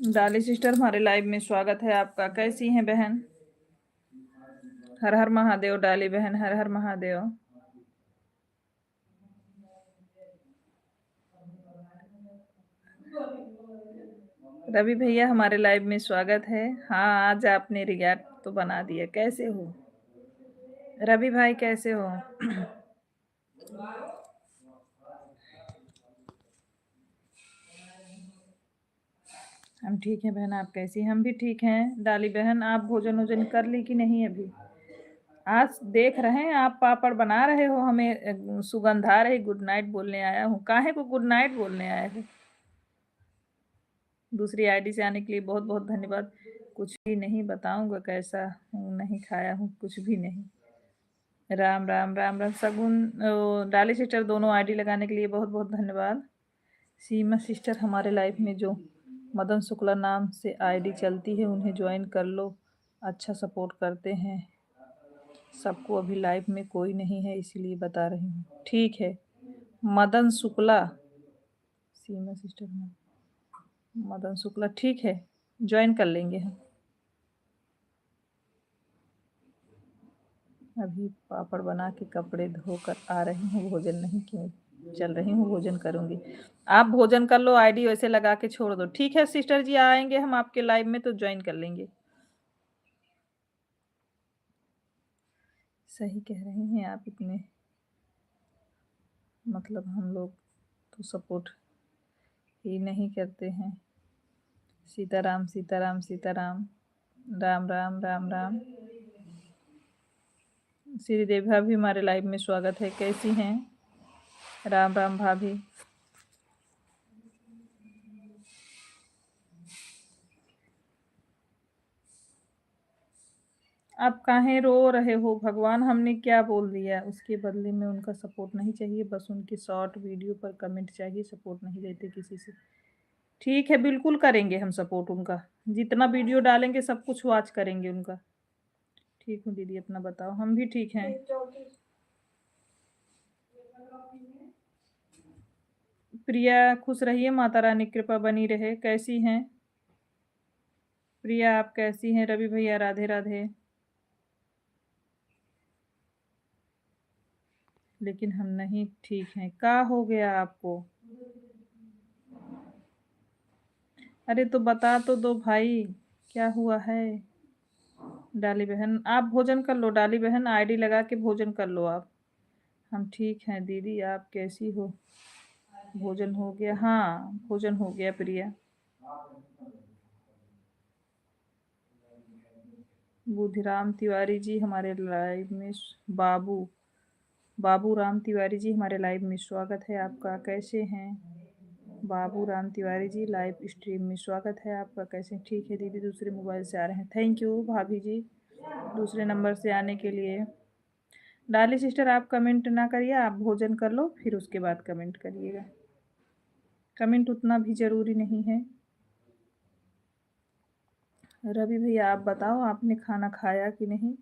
डाली सिस्टर हमारे लाइव में स्वागत है आपका। कैसी हैं बहन? हर हर महादेव डाली बहन, हर हर महादेव। रवि भैया हमारे लाइव में स्वागत है। हाँ, आज आपने रिएक्ट तो बना दिया। कैसे हो रवि भाई, कैसे हो? हम ठीक हैं बहन, आप कैसी? हम भी ठीक हैं। डाली बहन, आप भोजन वोजन कर ली कि नहीं अभी? आज देख रहे हैं आप पापड़ बना रहे हो, हमें सुगंध आ रही। गुड नाइट बोलने आया हूँ। काहे को गुड नाइट बोलने आए हो? दूसरी आईडी से आने के लिए बहुत बहुत धन्यवाद। कुछ भी नहीं बताऊंगा कैसा हूँ, नहीं खाया हूँ कुछ भी नहीं। राम राम राम राम। सगुन डाली सिस्टर दोनों आईडी लगाने के लिए बहुत बहुत धन्यवाद। सीमा सिस्टर हमारे लाइफ में जो मदन शुक्ला नाम से आईडी चलती है उन्हें ज्वाइन कर लो, अच्छा सपोर्ट करते हैं सबको। अभी लाइफ में कोई नहीं है इसीलिए बता रही हूँ। ठीक है, मदन शुक्ला। सीमा सिस्टर में मदन शुक्ला, ठीक है, ज्वाइन कर लेंगे हम। अभी पापड़ बना के कपड़े धोकर आ रही हूँ, भोजन नहीं किए, चल रही हूँ, भोजन करूँगी। आप भोजन कर लो, आईडी वैसे लगा के छोड़ दो। ठीक है सिस्टर जी, आएंगे हम आपके लाइव में तो ज्वाइन कर लेंगे। सही कह रही हैं आप, इतने मतलब हम लोग तो सपोर्ट ही नहीं करते हैं। सीताराम सीताराम सीताराम, राम राम राम राम। श्रीदेवी भाभी हमारे लाइव में स्वागत है। कैसी हैं? राम राम भाभी। आप काहे रो रहे हो? भगवान, हमने क्या बोल दिया? उसके बदले में उनका सपोर्ट नहीं चाहिए, बस उनकी शॉर्ट वीडियो पर कमेंट चाहिए। सपोर्ट नहीं देते किसी से। ठीक है, बिल्कुल करेंगे हम सपोर्ट उनका। जितना वीडियो डालेंगे सब कुछ वॉच करेंगे उनका। ठीक हूँ दीदी, अपना बताओ। हम भी ठीक हैं। प्रिया खुश रहिए, माता रानी की कृपा बनी रहे। कैसी हैं प्रिया, आप कैसी हैं? रवि भैया राधे राधे। लेकिन हम नहीं ठीक हैं। का हो गया आपको? अरे तो बता तो दो भाई, क्या हुआ है? डाली बहन आप भोजन कर लो। डाली बहन आईडी लगा के भोजन कर लो आप। हम ठीक हैं दीदी, आप कैसी हो? भोजन हो गया? हाँ, भोजन हो गया प्रिया। बुधिराम तिवारी जी हमारे लाइव में बाबू बाबू राम तिवारी जी हमारे लाइव में स्वागत है आपका। कैसे हैं बाबू राम तिवारी जी? लाइव स्ट्रीम में स्वागत है आपका। कैसे हैं? ठीक है दीदी, दूसरे मोबाइल से आ रहे हैं। थैंक यू भाभी जी दूसरे नंबर से आने के लिए। डाली सिस्टर आप कमेंट ना करिए, आप भोजन कर लो फिर उसके बाद कमेंट करिएगा। कमेंट उतना भी ज़रूरी नहीं है। रवि भैया आप बताओ, आपने खाना खाया कि नहीं?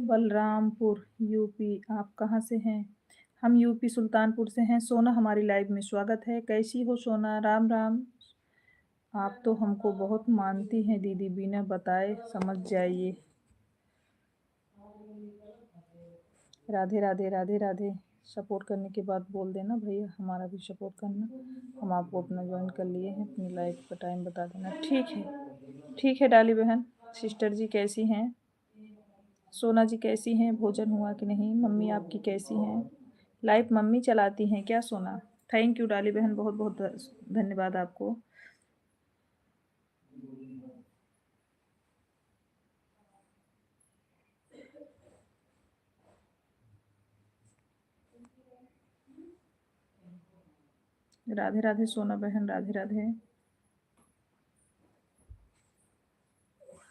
बलरामपुर यूपी। आप कहाँ से हैं? हम यूपी सुल्तानपुर से हैं। सोना हमारी लाइव में स्वागत है। कैसी हो सोना? राम राम। आप तो हमको बहुत मानती हैं दीदी, बिना बताए समझ जाइए। राधे राधे राधे राधे। सपोर्ट करने के बाद बोल देना भैया हमारा भी सपोर्ट करना। हम आपको अपना ज्वाइन कर लिए हैं, अपनी लाइफ का टाइम बता देना। ठीक है, ठीक है डाली बहन। सिस्टर जी कैसी हैं? सोना जी कैसी हैं? भोजन हुआ कि नहीं? मम्मी आपकी कैसी हैं? लाइफ मम्मी चलाती हैं क्या सोना? थैंक यू डाली बहन, बहुत बहुत धन्यवाद आपको। राधे राधे सोना बहन, राधे राधे।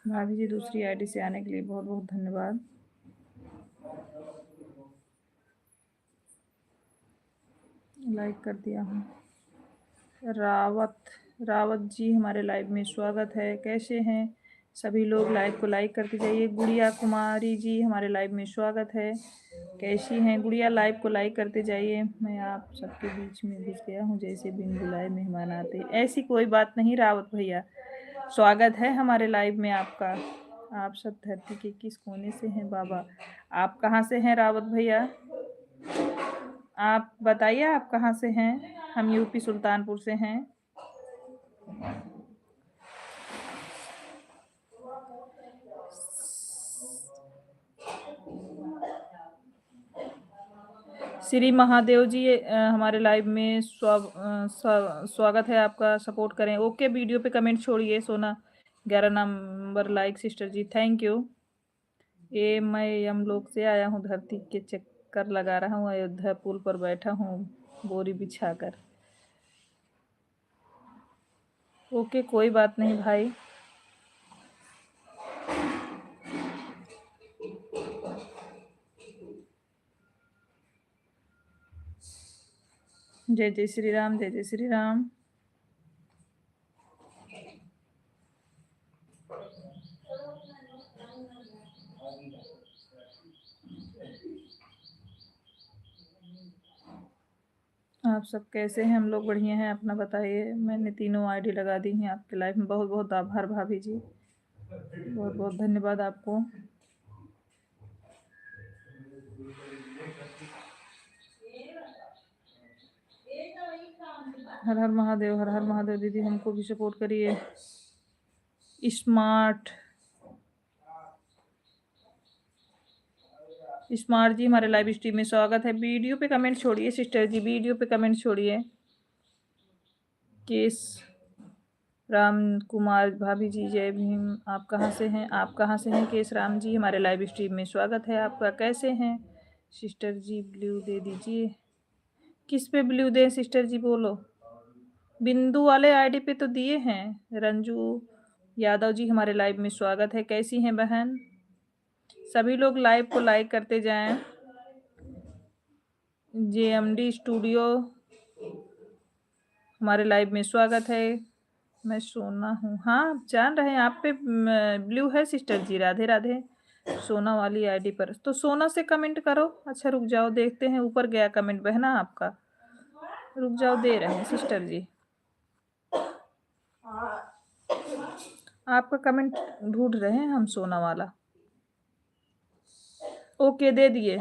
भाभी जी दूसरी आईडी से आने के लिए बहुत बहुत धन्यवाद। लाइक कर दिया हूँ। रावत रावत जी हमारे लाइव में स्वागत है। कैसे हैं? सभी लोग लाइव को लाइक करते जाइए। गुड़िया कुमारी जी हमारे लाइव में स्वागत है। कैसी हैं गुड़िया? लाइव को लाइक करते जाइए। मैं आप सबके बीच में घुस गया हूँ, जैसे बिन बुलाए मेहमान आते। ऐसी कोई बात नहीं रावत भैया, स्वागत है हमारे लाइव में आपका। आप सब धरती के किस कोने से हैं बाबा? आप कहाँ से हैं रावत भैया? आप बताइए आप कहाँ से हैं? हम यूपी सुल्तानपुर से हैं। श्री महादेव जी हमारे लाइव में स्वागत है आपका। सपोर्ट करें। ओके, वीडियो पे कमेंट छोड़िए। Sona 11 number like sister ji, thank you. ये मैं यमलोक से आया हूँ, धरती के चक्कर लगा रहा हूँ, अयोध्या पुल पर बैठा हूँ बोरी बिछाकर। ओके, कोई बात नहीं भाई। जय जय श्री राम, जय जय श्री राम। आप सब कैसे हैं? हम लोग बढ़िया हैं, अपना बताइए। मैंने तीनों आईडी लगा दी हैं आपके लाइफ में। बहुत बहुत आभार भाभी जी, बहुत बहुत धन्यवाद आपको। हर हर महादेव, हर हर महादेव। दीदी हमको भी सपोर्ट करिए। स्मार्ट जी हमारे लाइव स्ट्रीम में स्वागत है। वीडियो पे कमेंट छोड़िए सिस्टर जी, वीडियो पे कमेंट छोड़िए। केस राम कुमार भाभी जी जय भीम। आप कहाँ से हैं? आप कहाँ से हैं? केस राम जी हमारे लाइव स्ट्रीम में स्वागत है आपका। कैसे हैं सिस्टर जी? ब्लू दे दीजिए। किस पे ब्लू दें सिस्टर जी, बोलो। बिंदु वाले आईडी पे तो दिए हैं। रंजू यादव जी हमारे लाइव में स्वागत है। कैसी हैं बहन? सभी लोग लाइव को लाइक करते जाएं। जेएमडी स्टूडियो हमारे लाइव में स्वागत है। मैं सोना हूँ। हाँ, आप जान रहे हैं आप पे ब्लू है सिस्टर जी। राधे राधे। सोना वाली आईडी पर तो सोना से कमेंट करो। अच्छा रुक जाओ, देखते हैं। ऊपर गया कमेंट बहना आपका, रुक जाओ, दे रहे हैं सिस्टर जी। आपका कमेंट ढूंढ रहे हैं हम, सोना वाला। ओके, दे दिए,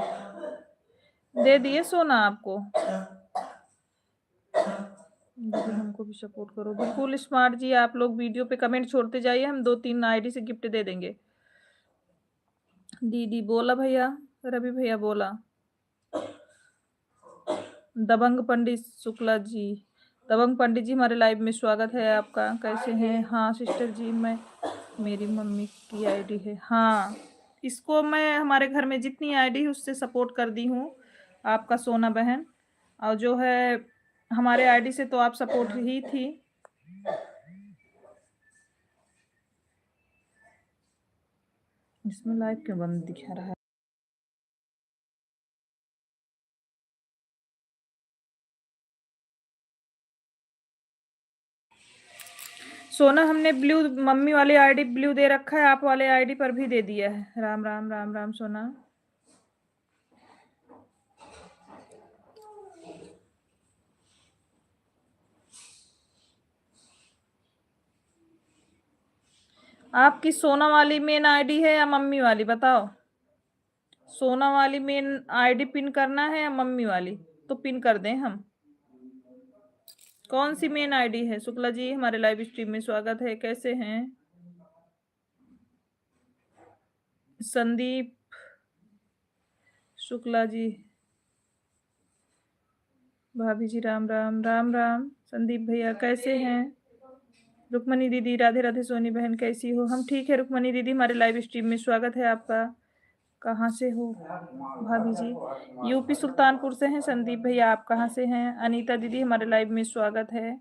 दे दिए सोना आपको। दीदी हमको भी सपोर्ट करो। बिल्कुल स्मार्ट जी, आप लोग वीडियो पे कमेंट छोड़ते जाइए, हम 2-3 आईडी से गिफ्ट दे देंगे। दीदी बोला भैया, रवि भैया बोला। दबंग पंडित शुक्ला जी, दबंग पंडित जी हमारे लाइव में स्वागत है आपका। कैसे हैं? हाँ सिस्टर जी, मैं मेरी मम्मी की आईडी है। हाँ, इसको मैं हमारे घर में जितनी आईडी है उससे सपोर्ट कर दी हूँ आपका सोना बहन। और जो है हमारे आईडी से तो आप सपोर्ट ही थी। इसमें लाइव क्यों बंद दिखा रहा है? सोना हमने ब्लू, मम्मी वाली आईडी ब्लू दे रखा है, आप वाले आईडी पर भी दे दिया है। राम राम राम राम सोना। आपकी सोना वाली मेन आईडी है या मम्मी वाली, बताओ। सोना वाली मेन आईडी पिन करना है या मम्मी वाली? तो पिन कर दें हम। कौन सी मेन आईडी है? शुक्ला जी हमारे लाइव स्ट्रीम में स्वागत है। कैसे हैं? संदीप शुक्ला जी, भाभी जी राम राम राम राम। संदीप भैया कैसे हैं? रुक्मणी दीदी राधे राधे। सोनी बहन कैसी हो? हम ठीक है रुक्मणी दीदी, हमारे लाइव स्ट्रीम में स्वागत है आपका। कहाँ से हो भाभी जी? यूपी सुल्तानपुर से हैं संदीप भैया। आप कहाँ से हैं? अनीता दीदी हमारे लाइव में स्वागत है।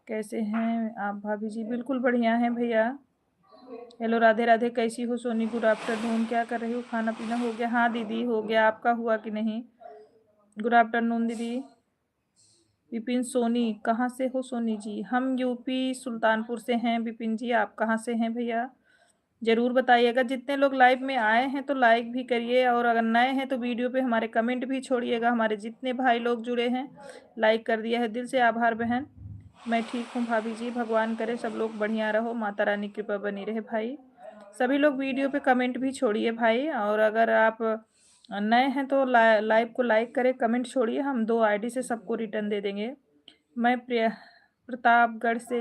कैसे हैं आप भाभी जी? बिल्कुल बढ़िया हैं भैया। हेलो राधे राधे। कैसी हो सोनी? Good afternoon. क्या कर रही हो? खाना पीना हो गया? हाँ दीदी हो गया, आपका हुआ कि नहीं? गुड आफ्टरनून दीदी। विपिन सोनी, कहाँ से हो सोनी जी? हम यूपी सुल्तानपुर से हैं विपिन जी। आप कहाँ से हैं भैया? ज़रूर बताइएगा। जितने लोग लाइव में आए हैं तो लाइक भी करिए, और अगर नए हैं तो वीडियो पे हमारे कमेंट भी छोड़िएगा। हमारे जितने भाई लोग जुड़े हैं लाइक कर दिया है, दिल से आभार बहन। मैं ठीक हूँ भाभी जी, भगवान करे सब लोग बढ़िया रहो, माता रानी की कृपा बनी रहे भाई। सभी लोग वीडियो पे कमेंट भी छोड़िए भाई, और अगर आप नए हैं तो लाइव को लाइक करें, कमेंट छोड़िए, हम 2 आईडी से सबको रिटर्न दे देंगे। मैं प्रतापगढ़ से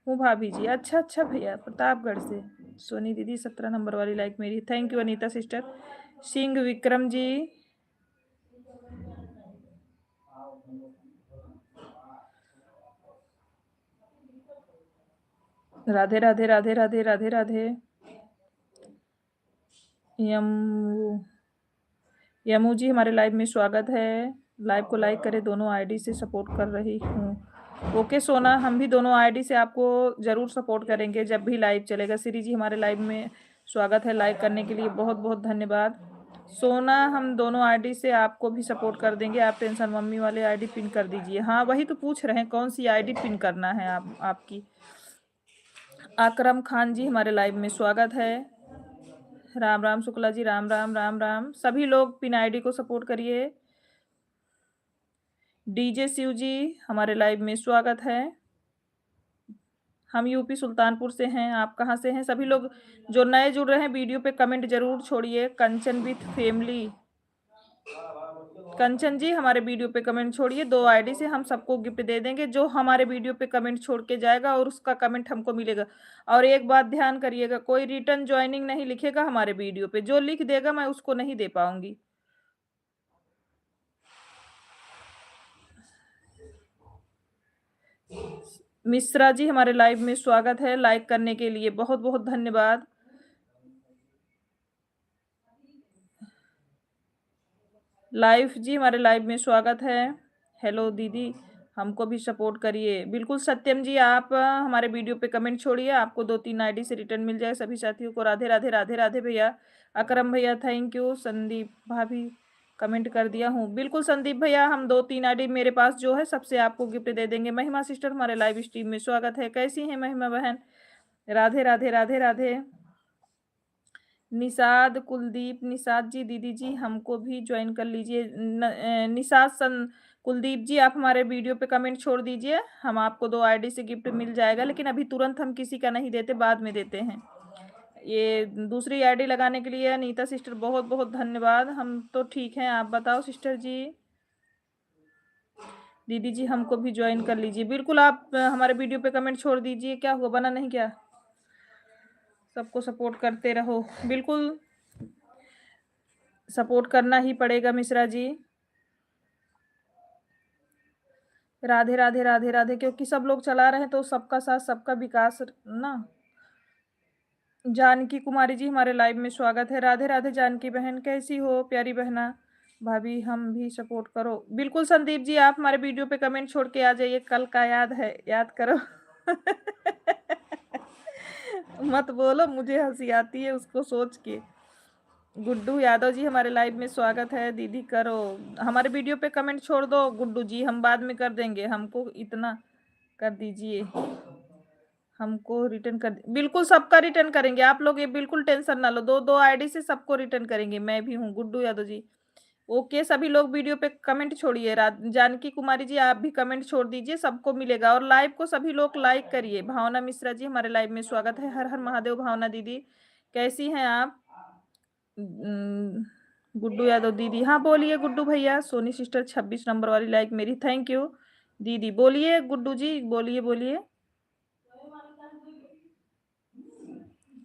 हूँ भाभी जी। अच्छा अच्छा भैया, प्रतापगढ़ से। सोनी दीदी 17 नंबर वाली लाइक मेरी, thank you Anita sister. Singh Vikram ji, Radhe Radhe Radhe Radhe Radhe Radhe. Yamu Yamu ji हमारे लाइव में स्वागत है। लाइव को लाइक करें, दोनों आईडी से सपोर्ट कर रही हूँ। ओके सोना, हम भी दोनों आईडी से आपको ज़रूर सपोर्ट करेंगे जब भी लाइव चलेगा। श्री जी हमारे लाइव में स्वागत है, लाइक करने के लिए बहुत बहुत धन्यवाद। सोना, हम दोनों आईडी से आपको भी सपोर्ट कर देंगे, आप टेंशन। मम्मी वाले आईडी पिन कर दीजिए। हाँ वही तो पूछ रहे हैं, कौन सी आईडी पिन करना है आपकी। आकरम खान जी हमारे लाइव में स्वागत है। राम राम शुक्ला जी, राम राम राम राम। सभी लोग पिन आईडी को सपोर्ट करिए। डीजे शिव जी हमारे लाइव में स्वागत है। हम यूपी सुल्तानपुर से हैं, आप कहाँ से हैं? सभी लोग जो नए जुड़ रहे हैं वीडियो पे कमेंट जरूर छोड़िए। कंचन विथ फैमिली, कंचन जी हमारे वीडियो पे कमेंट छोड़िए, 2 आईडी से हम सबको गिफ्ट दे देंगे जो हमारे वीडियो पे कमेंट छोड़ के जाएगा, और उसका कमेंट हमको मिलेगा। और एक बात ध्यान करिएगा, कोई रिटर्न ज्वाइनिंग नहीं लिखेगा हमारे वीडियो पे, जो लिख देगा मैं उसको नहीं दे पाऊंगी। मिश्रा जी हमारे लाइव में स्वागत है, लाइक करने के लिए बहुत बहुत धन्यवाद। लाइफ जी हमारे लाइव में स्वागत है। हेलो दीदी, हमको भी सपोर्ट करिए। बिल्कुल सत्यम जी, आप हमारे वीडियो पे कमेंट छोड़िए, आपको 2-3 आईडी से रिटर्न मिल जाए। सभी साथियों को राधे राधे राधे राधे भैया। अकरम भैया थैंक यू। संदीप भाभी कमेंट कर दिया हूँ। बिल्कुल संदीप भैया, हम 2-3 आईडी मेरे पास जो है सबसे आपको गिफ्ट दे देंगे। महिमा सिस्टर हमारे लाइव स्ट्रीम में स्वागत है। कैसी हैं महिमा बहन? राधे राधे राधे राधे। निषाद कुलदीप, निषाद जी दीदी जी हमको भी ज्वाइन कर लीजिए। निषाद कुलदीप जी आप हमारे वीडियो पे कमेंट छोड़ दीजिए, हम आपको 2 आईडी से गिफ्ट मिल जाएगा, लेकिन अभी तुरंत हम किसी का नहीं देते, बाद में देते हैं। ये दूसरी आईडी लगाने के लिए अनीता सिस्टर बहुत बहुत धन्यवाद। हम तो ठीक हैं, आप बताओ सिस्टर जी। दीदी जी हमको भी ज्वाइन कर लीजिए। बिल्कुल आप हमारे वीडियो पे कमेंट छोड़ दीजिए। क्या हुआ, बना नहीं क्या? सबको सपोर्ट करते रहो, बिल्कुल सपोर्ट करना ही पड़ेगा मिश्रा जी। राधे राधे राधे राधे, क्योंकि सब लोग चला रहे हैं तो सबका साथ सबका विकास ना। जानकी कुमारी जी हमारे लाइव में स्वागत है। राधे राधे जानकी बहन, कैसी हो प्यारी बहना? भाभी हम भी सपोर्ट करो। बिल्कुल संदीप जी, आप हमारे वीडियो पे कमेंट छोड़ के आ जाइए, कल का याद है, याद करो। मत बोलो, मुझे हंसी आती है उसको सोच के। गुड्डू यादव जी हमारे लाइव में स्वागत है। दीदी करो, हमारे वीडियो पे कमेंट छोड़ दो गुड्डू जी, हम बाद में कर देंगे, हमको इतना कर दीजिए। हमको रिटर्न कर बिल्कुल सबका रिटर्न करेंगे, आप लोग ये बिल्कुल टेंशन ना लो। 2-2 आईडी से सबको रिटर्न करेंगे, मैं भी हूँ गुड्डू यादव जी। ओके, सभी लोग वीडियो पे कमेंट छोड़िए। जानकी कुमारी जी आप भी कमेंट छोड़ दीजिए, सबको मिलेगा। और लाइव को सभी लोग लाइक करिए। भावना मिश्रा जी हमारे लाइव में स्वागत है। हर हर महादेव भावना दीदी, कैसी हैं आप? उम, गुड्डू यादव दीदी, हाँ बोलिए गुड्डू भैया। सोनी सिस्टर 26 नंबर वाली लाइक मेरी, थैंक यू दीदी। बोलिए गुड्डू जी, बोलिए बोलिए।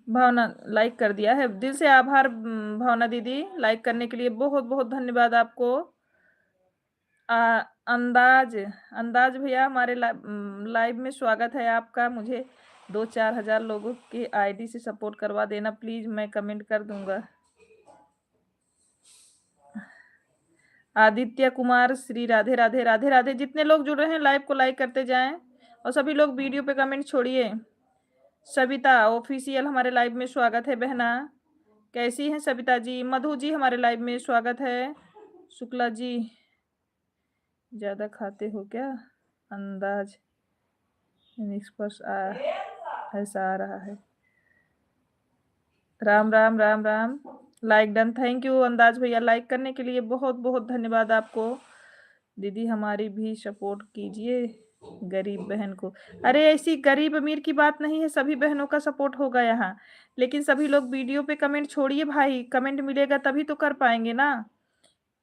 भावना लाइक कर दिया है, दिल से आभार। भावना दीदी लाइक करने के लिए बहुत बहुत धन्यवाद आपको। अंदाज अंदाज भैया हमारे लाइव में स्वागत है आपका। मुझे 2-4 हजार लोगों के आईडी से सपोर्ट करवा देना प्लीज, मैं कमेंट कर दूंगा। आदित्य कुमार श्री, राधे राधे राधे राधे। जितने लोग जुड़ रहे हैं लाइव को लाइक करते जाएं, और सभी लोग वीडियो पे कमेंट छोड़िए। सविता ऑफिशियल हमारे लाइव में स्वागत है बहना, कैसी हैं सविता जी? मधु जी हमारे लाइव में स्वागत है। शुक्ला जी, ज्यादा खाते हो क्या? अंदाज निष्पक्ष ऐसा आ रहा है। Ram Ram Ram Ram. Like done, thank you अंदाज भैया, लाइक करने के लिए बहुत बहुत धन्यवाद आपको। दीदी हमारी भी सपोर्ट कीजिए गरीब बहन को। अरे ऐसी गरीब अमीर की बात नहीं है, सभी बहनों का सपोर्ट होगा यहाँ। लेकिन सभी लोग वीडियो पे कमेंट छोड़िए भाई, कमेंट मिलेगा तभी तो कर पाएंगे ना।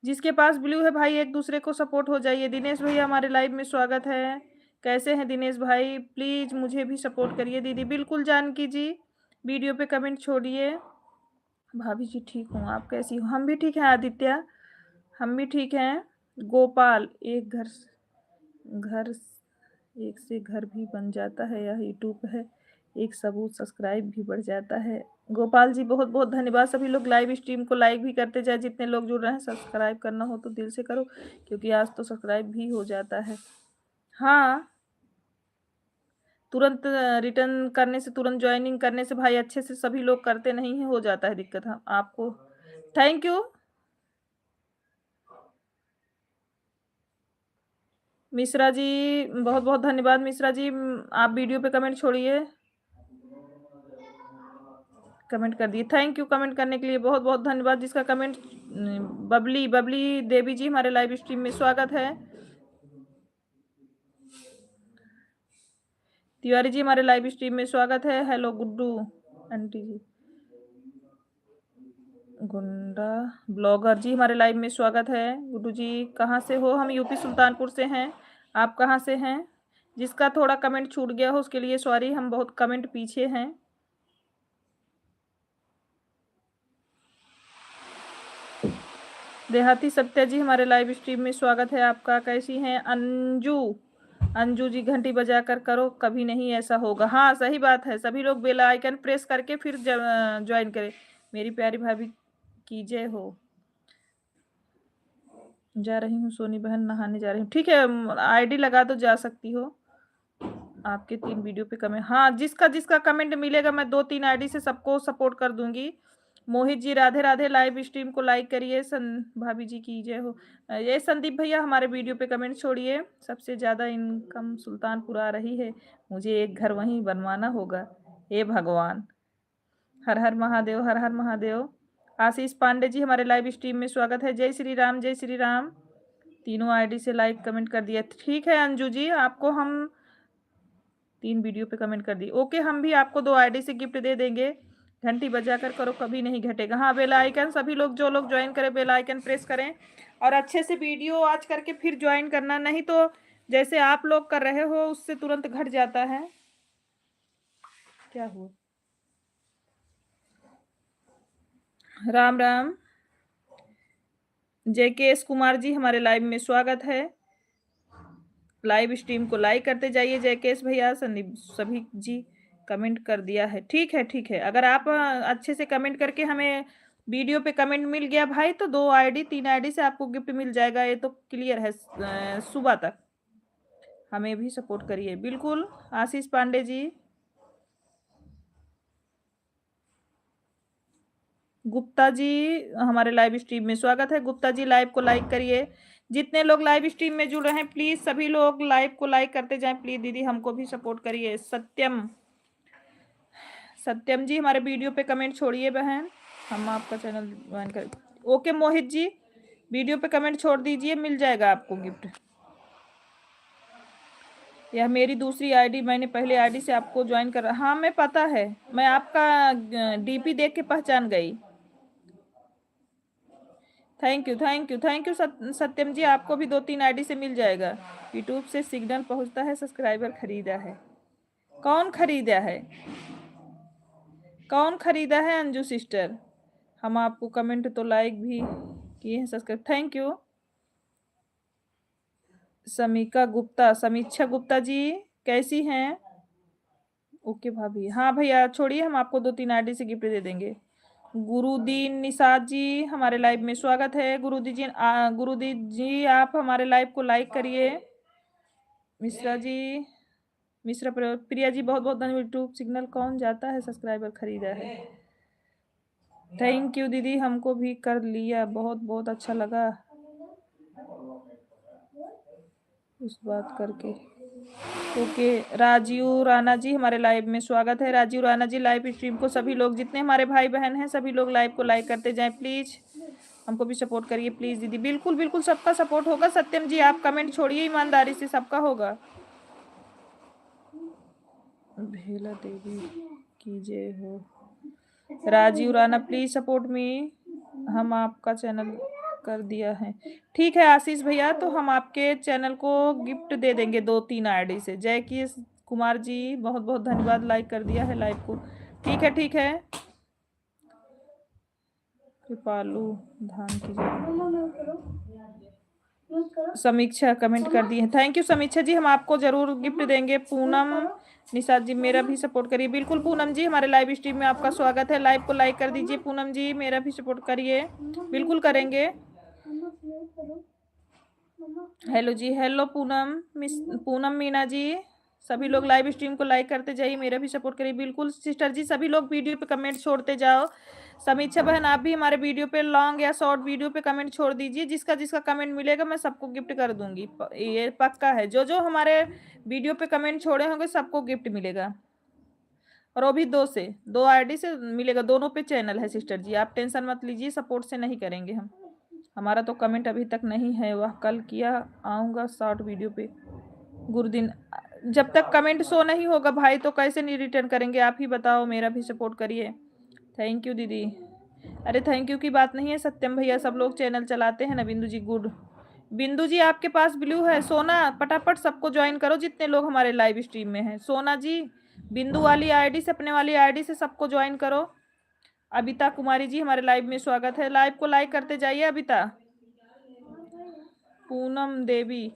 जिसके पास ब्लू है भाई एक दूसरे को सपोर्ट हो जाइए। दिनेश भैया हमारे लाइव में स्वागत है। कैसे हैं दिनेश भाई? प्लीज मुझे भी सपोर्ट करिए दीदी। बिल्कुल जानकी जी, वीडियो पे कमेंट छोड़िए। भाभी जी ठीक हूँ, आप कैसी हो? हम भी ठीक हैं आदित्य, हम भी ठीक हैं। गोपाल, एक घर एक से घर भी बन जाता है, यह यूट्यूब है एक सबूत, सब्सक्राइब भी बढ़ जाता है। गोपाल जी बहुत बहुत धन्यवाद। सभी लोग लाइव स्ट्रीम को लाइक भी करते जाए, जितने लोग जुड़ रहे हैं। सब्सक्राइब करना हो तो दिल से करो, क्योंकि आज तो सब्सक्राइब भी हो जाता है। हाँ, तुरंत रिटर्न करने से, तुरंत ज्वाइनिंग करने से भाई अच्छे से सभी लोग करते नहीं है, हो जाता है दिक्कत। हम आपको थैंक यू मिश्रा जी, बहुत बहुत धन्यवाद मिश्रा जी। आप वीडियो पे कमेंट छोड़िए। कमेंट कर दिए, थैंक यू कमेंट करने के लिए बहुत बहुत धन्यवाद। जिसका कमेंट बबली बबली देवी जी हमारे लाइव स्ट्रीम में स्वागत है। तिवारी जी हमारे लाइव स्ट्रीम में स्वागत है। हेलो गुड्डू आंटी जी। गुंडा ब्लॉगर जी हमारे लाइव में स्वागत है। गुड्डू जी कहाँ से हो? हम यूपी सुल्तानपुर से हैं। आप कहाँ से हैं? जिसका थोड़ा कमेंट छूट गया हो उसके लिए सॉरी, हम बहुत कमेंट पीछे हैं। देहाती सत्या जी हमारे लाइव स्ट्रीम में स्वागत है आपका। कैसी हैं अंजू? अंजू जी घंटी बजा कर करो, कभी नहीं ऐसा होगा। हाँ सही बात है, सभी लोग बेल आइकन प्रेस करके फिर ज्वाइन करें। मेरी प्यारी भाभी की जय हो। जा रही हूँ सोनी बहन, नहाने जा रही हूँ। ठीक है, आईडी लगा दो, जा सकती हो। आपके 3 वीडियो पे कमेंट, हाँ जिसका जिसका कमेंट मिलेगा मैं 2-3 आईडी से सबको सपोर्ट कर दूंगी। मोहित जी राधे राधे, लाइव स्ट्रीम को लाइक करिए। भाभी जी की जय हो। ये संदीप भैया हमारे वीडियो पे कमेंट छोड़िए। सबसे ज्यादा इनकम सुल्तानपुर आ रही है, मुझे एक घर वहीं बनवाना होगा, हे भगवान। हर हर महादेव, हर हर महादेव। आशीष पांडे जी हमारे लाइव स्ट्रीम में स्वागत है। जय श्री राम, जय श्री राम। तीनों आईडी से लाइक कमेंट कर दिया, ठीक है अंजू जी, आपको हम 3 वीडियो पे कमेंट कर दी, ओके। हम भी आपको 2 आईडी से गिफ्ट दे देंगे। घंटी बजा कर करो, कभी नहीं घटेगा। हाँ बेल आइकन, सभी लोग जो लोग ज्वाइन करें बेल आइकन प्रेस करें, और अच्छे से वीडियो आज करके फिर ज्वाइन करना, नहीं तो जैसे आप लोग कर रहे हो उससे तुरंत घट जाता है। क्या हुआ? राम राम। JK कुमार जी हमारे लाइव में स्वागत है। लाइव स्ट्रीम को लाइक करते जाइए। जयकेश भैया, संदीप, सभी जी कमेंट कर दिया है। ठीक है ठीक है, अगर आप अच्छे से कमेंट करके हमें वीडियो पे कमेंट मिल गया भाई तो 2 आईडी 3 आईडी से आपको गिफ्ट मिल जाएगा, ये तो क्लियर है। सुबह तक हमें भी सपोर्ट करिए बिल्कुल। आशीष पांडे जी, गुप्ता जी हमारे लाइव स्ट्रीम में स्वागत है। गुप्ता जी लाइव को लाइक करिए। जितने लोग लाइव स्ट्रीम में जुड़ रहे हैं प्लीज सभी लोग लाइव को लाइक करते जाएं प्लीज। दीदी हमको भी सपोर्ट करिए। सत्यम जी हमारे वीडियो पे कमेंट छोड़िए बहन, हम आपका चैनल ज्वाइन कर। ओके मोहित जी, वीडियो पे कमेंट छोड़ दीजिए, मिल जाएगा आपको गिफ्ट। यह मेरी दूसरी आईडी, मैंने पहले आईडी से आपको ज्वाइन कर, हाँ मैं पता है, मैं आपका डीपी देख के पहचान गई। Thank you thank you thank you Satyam ji, आपको भी 2-3 आईडी से मिल जाएगा। यूट्यूब से सिग्नल पहुंचता है, सब्सक्राइबर खरीदा है। कौन खरीदा है? कौन खरीदा है अंजू सिस्टर? हम आपको कमेंट तो लाइक भी किए हैं, सब्सक्राइब, थैंक यू। समीक्षा गुप्ता जी कैसी हैं? ओके भाभी, हाँ भैया छोड़िए, हम आपको 2-3 आईडी से गिफ्ट दे देंगे। गुरुदीन निषाद जी हमारे लाइव में स्वागत है। गुरुदीन जी आप हमारे लाइव को लाइक करिए। मिश्रा जी, प्रिया जी बहुत बहुत धन्यवाद। यूट्यूब सिग्नल कौन जाता है, सब्सक्राइबर खरीदा है। थैंक यू दीदी, हमको भी कर लिया, बहुत बहुत अच्छा लगा उस बात करके। ओके, राजीव राणा जी हमारे लाइव में स्वागत है। राजीव राणा जी, लाइव स्ट्रीम को सभी लोग, जितने हमारे भाई बहन हैं, सभी लोग लाइव को लाइक करते जाएं प्लीज। हमको भी सपोर्ट करिए प्लीज दीदी। बिल्कुल बिल्कुल, सबका सपोर्ट होगा। सत्यम जी आप कमेंट छोड़िए, ईमानदारी से सबका होगा। भेला देवी की जय हो। Rajeev Rana please support me. हम आपका चैनल कर दिया है। ठीक है आशीष भैया, तो हम आपके चैनल को गिफ्ट दे देंगे 2-3 आईडी से। जय की कुमार जी बहुत बहुत धन्यवाद, लाइक कर दिया है लाइव को। ठीक है ठीक है। कृपालू धान की समीक्षा कमेंट कर दी है। थैंक यू समीक्षा जी, हम आपको जरूर गिफ्ट देंगे। पूनम निषाद जी मेरा भी सपोर्ट करिए। बिल्कुल पूनम जी, हमारे लाइव स्ट्रीम में आपका स्वागत है। लाइव को लाइक कर दीजिए पूनम जी, मेरा भी सपोर्ट करिए। बिल्कुल करेंगे। Hello ji, hello Poonam, miss Poonam Meena ji, सभी लोग लाइव स्ट्रीम को लाइक करते जाइए, मेरा भी सपोर्ट करिए। बिल्कुल सिस्टर जी, सभी लोग वीडियो पे कमेंट छोड़ते जाओ। समीक्षा बहन आप भी हमारे वीडियो पे लॉन्ग या शॉर्ट वीडियो पे कमेंट छोड़ दीजिए। जिसका जिसका कमेंट मिलेगा मैं सबको गिफ्ट कर दूंगी, ये पक्का है। जो जो हमारे वीडियो पे कमेंट छोड़े होंगे सबको गिफ्ट मिलेगा। और वो भी 2 आईडी से मिलेगा। दोनों पे चैनल है सिस्टर जी, आप टेंशन मत लीजिए, सपोर्ट से नहीं करेंगे हम। हमारा तो कमेंट अभी तक नहीं है, वह कल किया, आऊँगा शॉर्ट वीडियो पे गुरुदिन। जब तक कमेंट शो नहीं होगा भाई तो कैसे नहीं रिटर्न करेंगे, आप ही बताओ। मेरा भी सपोर्ट करिए। थैंक यू दीदी। अरे थैंक यू की बात नहीं है सत्यम भैया, सब लोग चैनल चलाते हैं ना। बिंदु जी गुड। बिंदु जी आपके पास ब्लू है। सोना फटाफट सबको ज्वाइन करो जितने लोग हमारे लाइव स्ट्रीम में हैं। सोना जी बिंदु वाली आईडी से, अपने वाली आईडी से सबको ज्वाइन करो। अबिता कुमारी जी हमारे लाइव में स्वागत है। लाइव को लाइक करते जाइए अबिता। पूनम देवी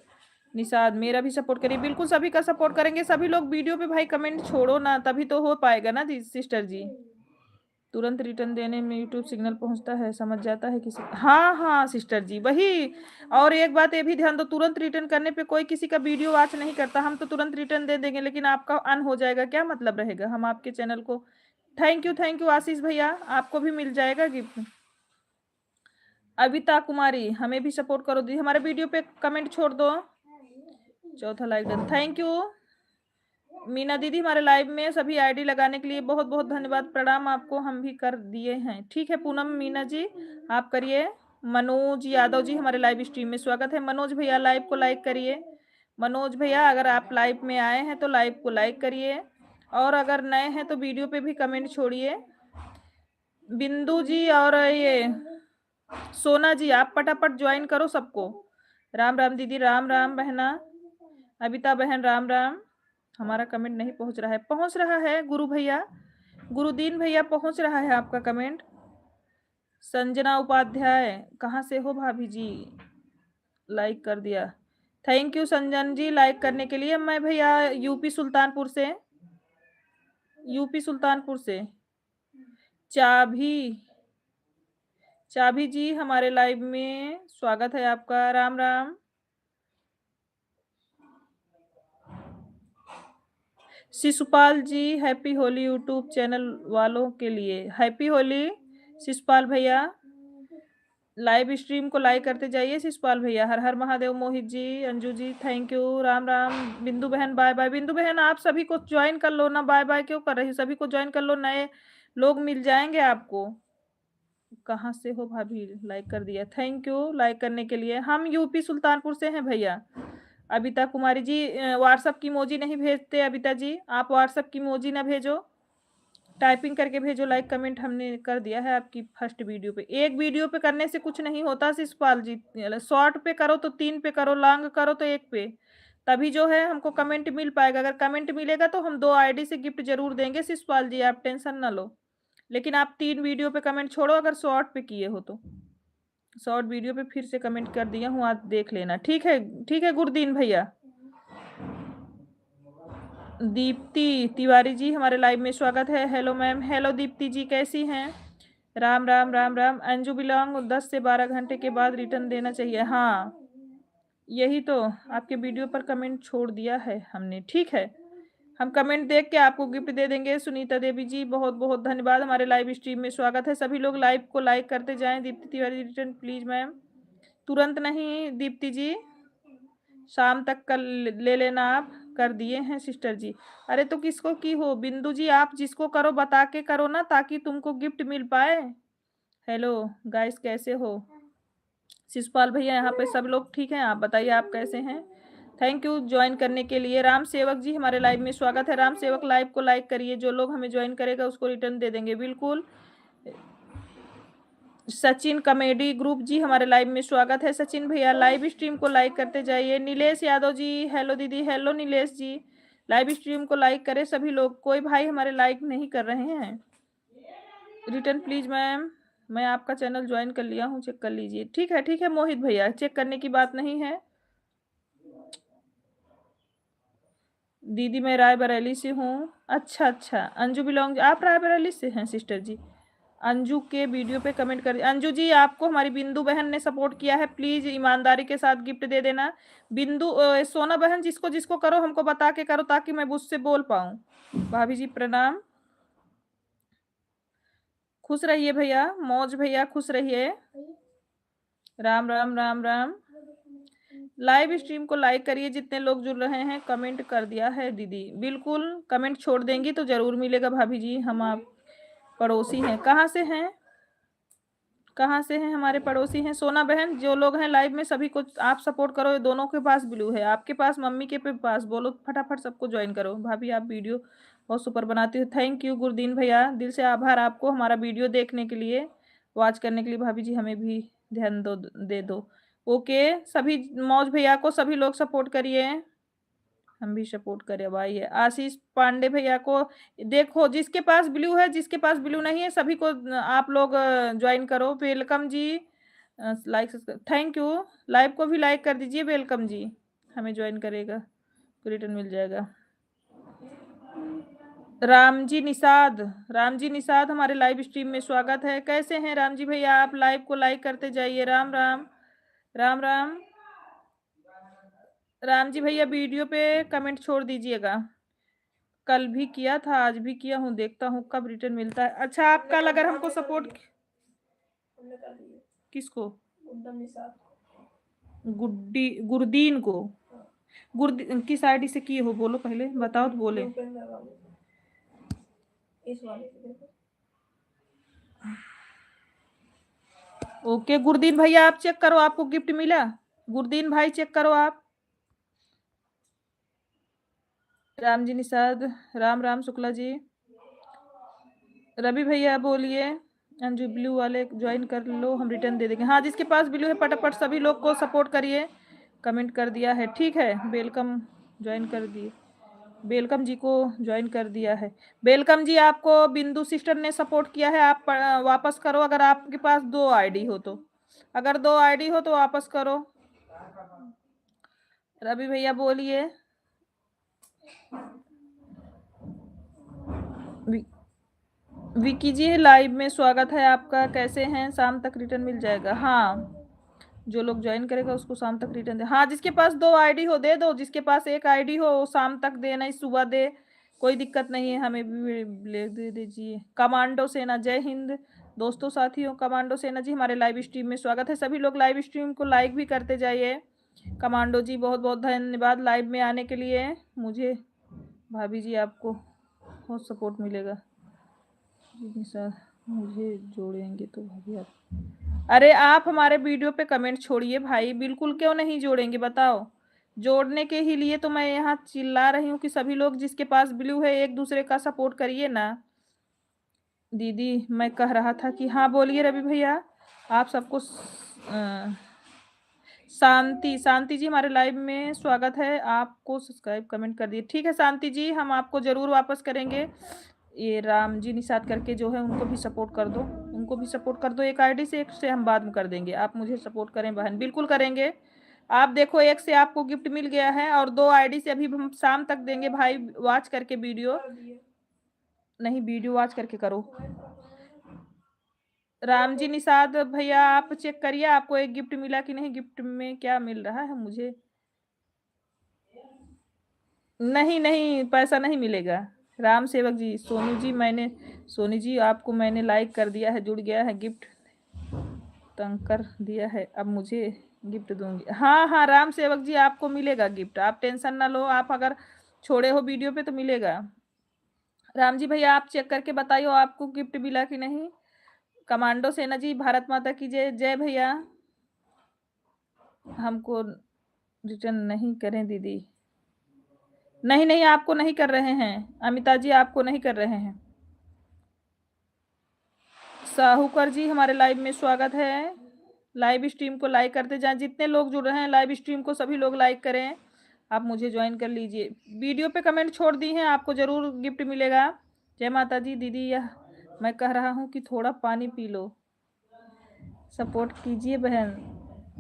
निषाद मेरा भी सपोर्ट करिए। बिल्कुल सभी का सपोर्ट करेंगे। सभी लोग वीडियो पे भाई कमेंट छोड़ो ना, तभी तो हो पाएगा ना जी सिस्टर जी। तुरंत रिटर्न देने में यूट्यूब सिग्नल पहुंचता है, समझ जाता है किसी। हाँ हाँ सिस्टर जी वही। और एक बात ये भी ध्यान दो, तुरंत रिटर्न करने पे कोई किसी का वीडियो वॉच नहीं करता। हम तो तुरंत रिटर्न दे देंगे, लेकिन आपका अन हो जाएगा, क्या मतलब रहेगा हम आपके चैनल को। थैंक यू आशीष भैया, आपको भी मिल जाएगा गिफ्ट। अबिता कुमारी हमें भी सपोर्ट करो दी, हमारे वीडियो पे कमेंट छोड़ दो। चौथा like done, thank you. Meena दीदी हमारे लाइव में सभी आईडी लगाने के लिए बहुत बहुत धन्यवाद, प्रणाम आपको, हम भी कर दिए हैं। ठीक है पूनम मीना जी आप करिए। मनोज यादव जी हमारे लाइव स्ट्रीम में स्वागत है। मनोज भैया लाइव को लाइक करिए। मनोज भैया अगर आप लाइव में आए हैं तो लाइव को लाइक करिए, और अगर नए हैं तो वीडियो पे भी कमेंट छोड़िए। बिंदु जी और ये सोना जी आप फटाफट ज्वाइन करो सबको। राम राम दीदी, राम राम बहना। अबिता बहन राम राम। हमारा कमेंट नहीं पहुंच रहा है, पहुंच रहा है गुरु भैया, गुरुदीन भैया पहुंच रहा है आपका कमेंट। संजना उपाध्याय कहाँ से हो भाभी जी, लाइक कर दिया। Thank you Sanjan ji like करने के लिए। मैं भैया यूपी सुल्तानपुर से, यूपी सुल्तानपुर से। चाभी चाभी जी हमारे लाइव में स्वागत है आपका, राम राम। शिशुपाल जी हैप्पी होली यूट्यूब चैनल वालों के लिए, हैप्पी होली शिशुपाल भैया। लाइव स्ट्रीम को लाइक करते जाइए शिशुपाल भैया। हर हर महादेव। Mohit ji, Anju ji thank you, Ram Ram. बिंदु बहन बाय बाय। बिंदु बहन आप सभी को ज्वाइन कर लो ना, बाय बाय क्यों कर रही हो, सभी को ज्वाइन कर लो, नए लोग मिल जाएंगे आपको। कहाँ से हो भाभी, लाइक कर दिया, थैंक यू लाइक करने के लिए। हम यूपी सुल्तानपुर से हैं भैया। अबिता कुमारी जी व्हाट्सअप की मोजी नहीं भेजते अबिता जी, आप व्हाट्सअप की मोजी ना भेजो, टाइपिंग करके भेजो। लाइक कमेंट हमने कर दिया है आपकी फर्स्ट वीडियो पे। एक वीडियो पे करने से कुछ नहीं होता शिशपाल जी, शॉर्ट पे करो तो 3 पे करो, लॉन्ग करो तो 1 पे, तभी जो है हमको कमेंट मिल पाएगा। अगर कमेंट मिलेगा तो हम 2 आईडी से गिफ्ट जरूर देंगे शिशपाल जी, आप टेंशन ना लो। लेकिन आप 3 वीडियो पे कमेंट छोड़ो अगर शॉर्ट पे किए हो तो। शॉर्ट वीडियो पे फिर से कमेंट कर दिया हूँ, आप देख लेना। ठीक है गुरदीन भैया। दीप्ति तिवारी जी हमारे लाइव में स्वागत है। हेलो मैम, हेलो दीप्ति जी कैसी हैं। राम राम राम राम। अंजू बिलोंग 10 से 12 घंटे के बाद रिटर्न देना चाहिए। हाँ यही तो, आपके वीडियो पर कमेंट छोड़ दिया है हमने। ठीक है हम कमेंट देख के आपको गिफ्ट दे देंगे। सुनीता देवी जी बहुत बहुत धन्यवाद, हमारे लाइव स्ट्रीम में स्वागत है। सभी लोग लाइव को लाइक करते जाएं। Deepti Tiwari return please ma'am, तुरंत नहीं दीप्ति जी, शाम तक कल ले लेना आप, कर दिए हैं सिस्टर जी। अरे तो किसको की हो बिंदु जी, आप जिसको करो बता के करो ना, ताकि तुमको गिफ्ट मिल पाए। हेलो गाइस, कैसे हो? शिशपाल भैया, यहाँ पे सब लोग ठीक हैं? आप बताइए आप कैसे हैं? थैंक यू ज्वाइन करने के लिए। राम सेवक जी, हमारे लाइव में स्वागत है। राम सेवक, लाइव को लाइक करिए, जो लोग हमें ज्वाइन करेगा उसको रिटर्न दे देंगे बिल्कुल। सचिन कॉमेडी ग्रुप जी, हमारे लाइव में स्वागत है। सचिन भैया, लाइव स्ट्रीम को लाइक करते जाइए। नीलेश यादव जी, हेलो दीदी, हेलो नीलेश जी। लाइव स्ट्रीम को लाइक करें सभी लोग। कोई भाई हमारे लाइक नहीं कर रहे हैं, रिटर्न प्लीज मैम। मैं आपका चैनल ज्वाइन कर लिया हूँ, चेक कर लीजिए। ठीक है ठीक है मोहित भैया, चेक करने की बात नहीं है। दीदी मैं रायबरेली से हूँ। अच्छा अच्छा, अंजू बिलोंग, आप रायबरेली से हैं सिस्टर जी? अंजू के वीडियो पे कमेंट कर। अंजू जी, आपको हमारी बिंदु बहन ने सपोर्ट किया है, प्लीज ईमानदारी के साथ गिफ्ट दे देना। बिंदु सोना बहन, जिसको जिसको करो हमको बता के करो, ताकि मैं उससे बोल पाऊँ। भाभी जी प्रणाम, खुश रहिए भैया, मौज भैया खुश रहिए। राम राम राम राम। लाइव स्ट्रीम को लाइक करिए, जितने लोग जुड़ रहे हैं। कमेंट कर दिया है दीदी, बिल्कुल कमेंट छोड़ देंगी तो जरूर मिलेगा भाभी जी। हम आप पड़ोसी हैं। कहाँ से हैं, कहाँ से हैं? हमारे पड़ोसी हैं। सोना बहन, जो लोग हैं लाइव में सभी को आप सपोर्ट करो। ये दोनों के पास ब्लू है, आपके पास, मम्मी के पास, बोलो फटाफट सबको ज्वाइन करो। भाभी आप वीडियो बहुत सुपर बनाती हो। थैंक यू गुरदीन भैया, दिल से आभार आपको हमारा वीडियो देखने के लिए, वॉच करने के लिए। भाभी जी हमें भी ध्यान दे दो। ओके, सभी मौज भैया को सभी लोग सपोर्ट करिए, हम भी सपोर्ट करें भाई। है आशीष पांडे भैया को देखो, जिसके पास ब्लू है, जिसके पास ब्लू नहीं है, सभी को आप लोग ज्वाइन करो। Welcome ji, like thank you. Live को भी लाइक कर दीजिए। वेलकम जी, हमें ज्वाइन करेगा तो रिटर्न मिल जाएगा। राम जी निषाद, राम जी निषाद, हमारे लाइव स्ट्रीम में स्वागत है। कैसे हैं राम जी भैया? आप लाइव को लाइक करते जाइए। राम राम राम राम। राम जी भैया वीडियो पे कमेंट छोड़ दीजिएगा। कल भी किया था, आज भी किया हूँ, देखता हूँ कब रिटर्न मिलता है। अच्छा, आप कल अगर हमको सपोर्ट, किसको? गुड्डी गुरदीन को, गुरदीन किस आईडी से किए हो? बोलो पहले, बताओ तो बोले। ओके गुरदीन भैया, आप चेक करो, आपको गिफ्ट मिला। गुरदीन भाई चेक करो आप। राम जी निषाद, राम राम शुक्ला जी। रवि भैया बोलिए, अंजू ब्लू वाले ज्वाइन कर लो, हम रिटर्न दे देंगे। हाँ, जिसके पास ब्लू है फटाफट सभी लोग को सपोर्ट करिए। कमेंट कर दिया है, ठीक है। वेलकम ज्वाइन कर दिए, वेलकम जी को ज्वाइन कर दिया है। वेलकम जी, आपको बिंदु सिस्टर ने सपोर्ट किया है, आप वापस करो। अगर आपके पास 2 आईडी हो तो, अगर 2 आईडी हो तो वापस करो। रवि भैया बोलिए। विकी जी, लाइव में स्वागत है आपका, कैसे हैं? शाम तक रिटर्न मिल जाएगा। हाँ, जो लोग ज्वाइन करेगा उसको शाम तक रिटर्न दे। हाँ, जिसके पास 2 आईडी हो दे दो, जिसके पास 1 आईडी हो वो शाम तक दे, नहीं सुबह दे, कोई दिक्कत नहीं है। हमें भी ले दे दीजिए। कमांडो सेना, जय हिंद दोस्तों साथियों। कमांडो सेना जी, हमारे लाइव स्ट्रीम में स्वागत है। सभी लोग लाइव स्ट्रीम को लाइक भी करते जाइए। कमांडो जी बहुत बहुत धन्यवाद लाइव में आने के लिए। मुझे भाभी जी आपको बहुत सपोर्ट मिलेगा। सर मुझे जोड़ेंगे तो भाभी आप, अरे आप हमारे वीडियो पे कमेंट छोड़िए भाई, बिल्कुल क्यों नहीं जोड़ेंगे बताओ। जोड़ने के ही लिए तो मैं यहाँ चिल्ला रही हूँ कि सभी लोग जिसके पास ब्लू है एक दूसरे का सपोर्ट करिए ना। दीदी मैं कह रहा था कि, हाँ बोलिए रवि भैया। आप सबको शांति, शांति जी हमारे लाइव में स्वागत है, आपको सब्सक्राइब कमेंट कर दिए। ठीक है शांति जी, हम आपको जरूर वापस करेंगे। ये राम जी निषाद करके जो है उनको भी सपोर्ट कर दो, उनको भी सपोर्ट कर दो। एक आईडी से, एक से हम बाद में कर देंगे। आप मुझे सपोर्ट करें बहन, बिल्कुल करेंगे। आप देखो, एक से आपको गिफ्ट मिल गया है और 2 आईडी से अभी हम शाम तक देंगे भाई। वॉच करके वीडियो, नहीं वीडियो वॉच करके करो। राम जी निषाद भैया आप चेक करिए, आपको एक गिफ्ट मिला कि नहीं। गिफ्ट में क्या मिल रहा है मुझे? नहीं नहीं, पैसा नहीं मिलेगा। राम सेवक जी, सोनू जी, मैंने, सोनी जी आपको मैंने लाइक कर दिया है, जुड़ गया है, गिफ्ट तंग कर दिया है, अब मुझे गिफ्ट दूंगी। हाँ हाँ राम सेवक जी, आपको मिलेगा गिफ्ट, आप टेंशन ना लो। आप अगर छोड़े हो वीडियो पे तो मिलेगा। राम जी भैया आप चेक करके बताइए आपको गिफ्ट मिला कि नहीं। कमांडो सेना जी भारत माता की जय। जय भैया। हमको रिटर्न नहीं करें दीदी। नहीं नहीं आपको नहीं कर रहे हैं अमिता जी, आपको नहीं कर रहे हैं। साहूकर जी हमारे लाइव में स्वागत है। लाइव स्ट्रीम को लाइक करते जाएं, जितने लोग जुड़ रहे हैं लाइव स्ट्रीम को सभी लोग लाइक करें। आप मुझे ज्वाइन कर लीजिए। वीडियो पे कमेंट छोड़ दी हैं, आपको जरूर गिफ्ट मिलेगा। जय माता जी दीदी। यह मैं कह रहा हूँ कि थोड़ा पानी पी लो, सपोर्ट कीजिए बहन।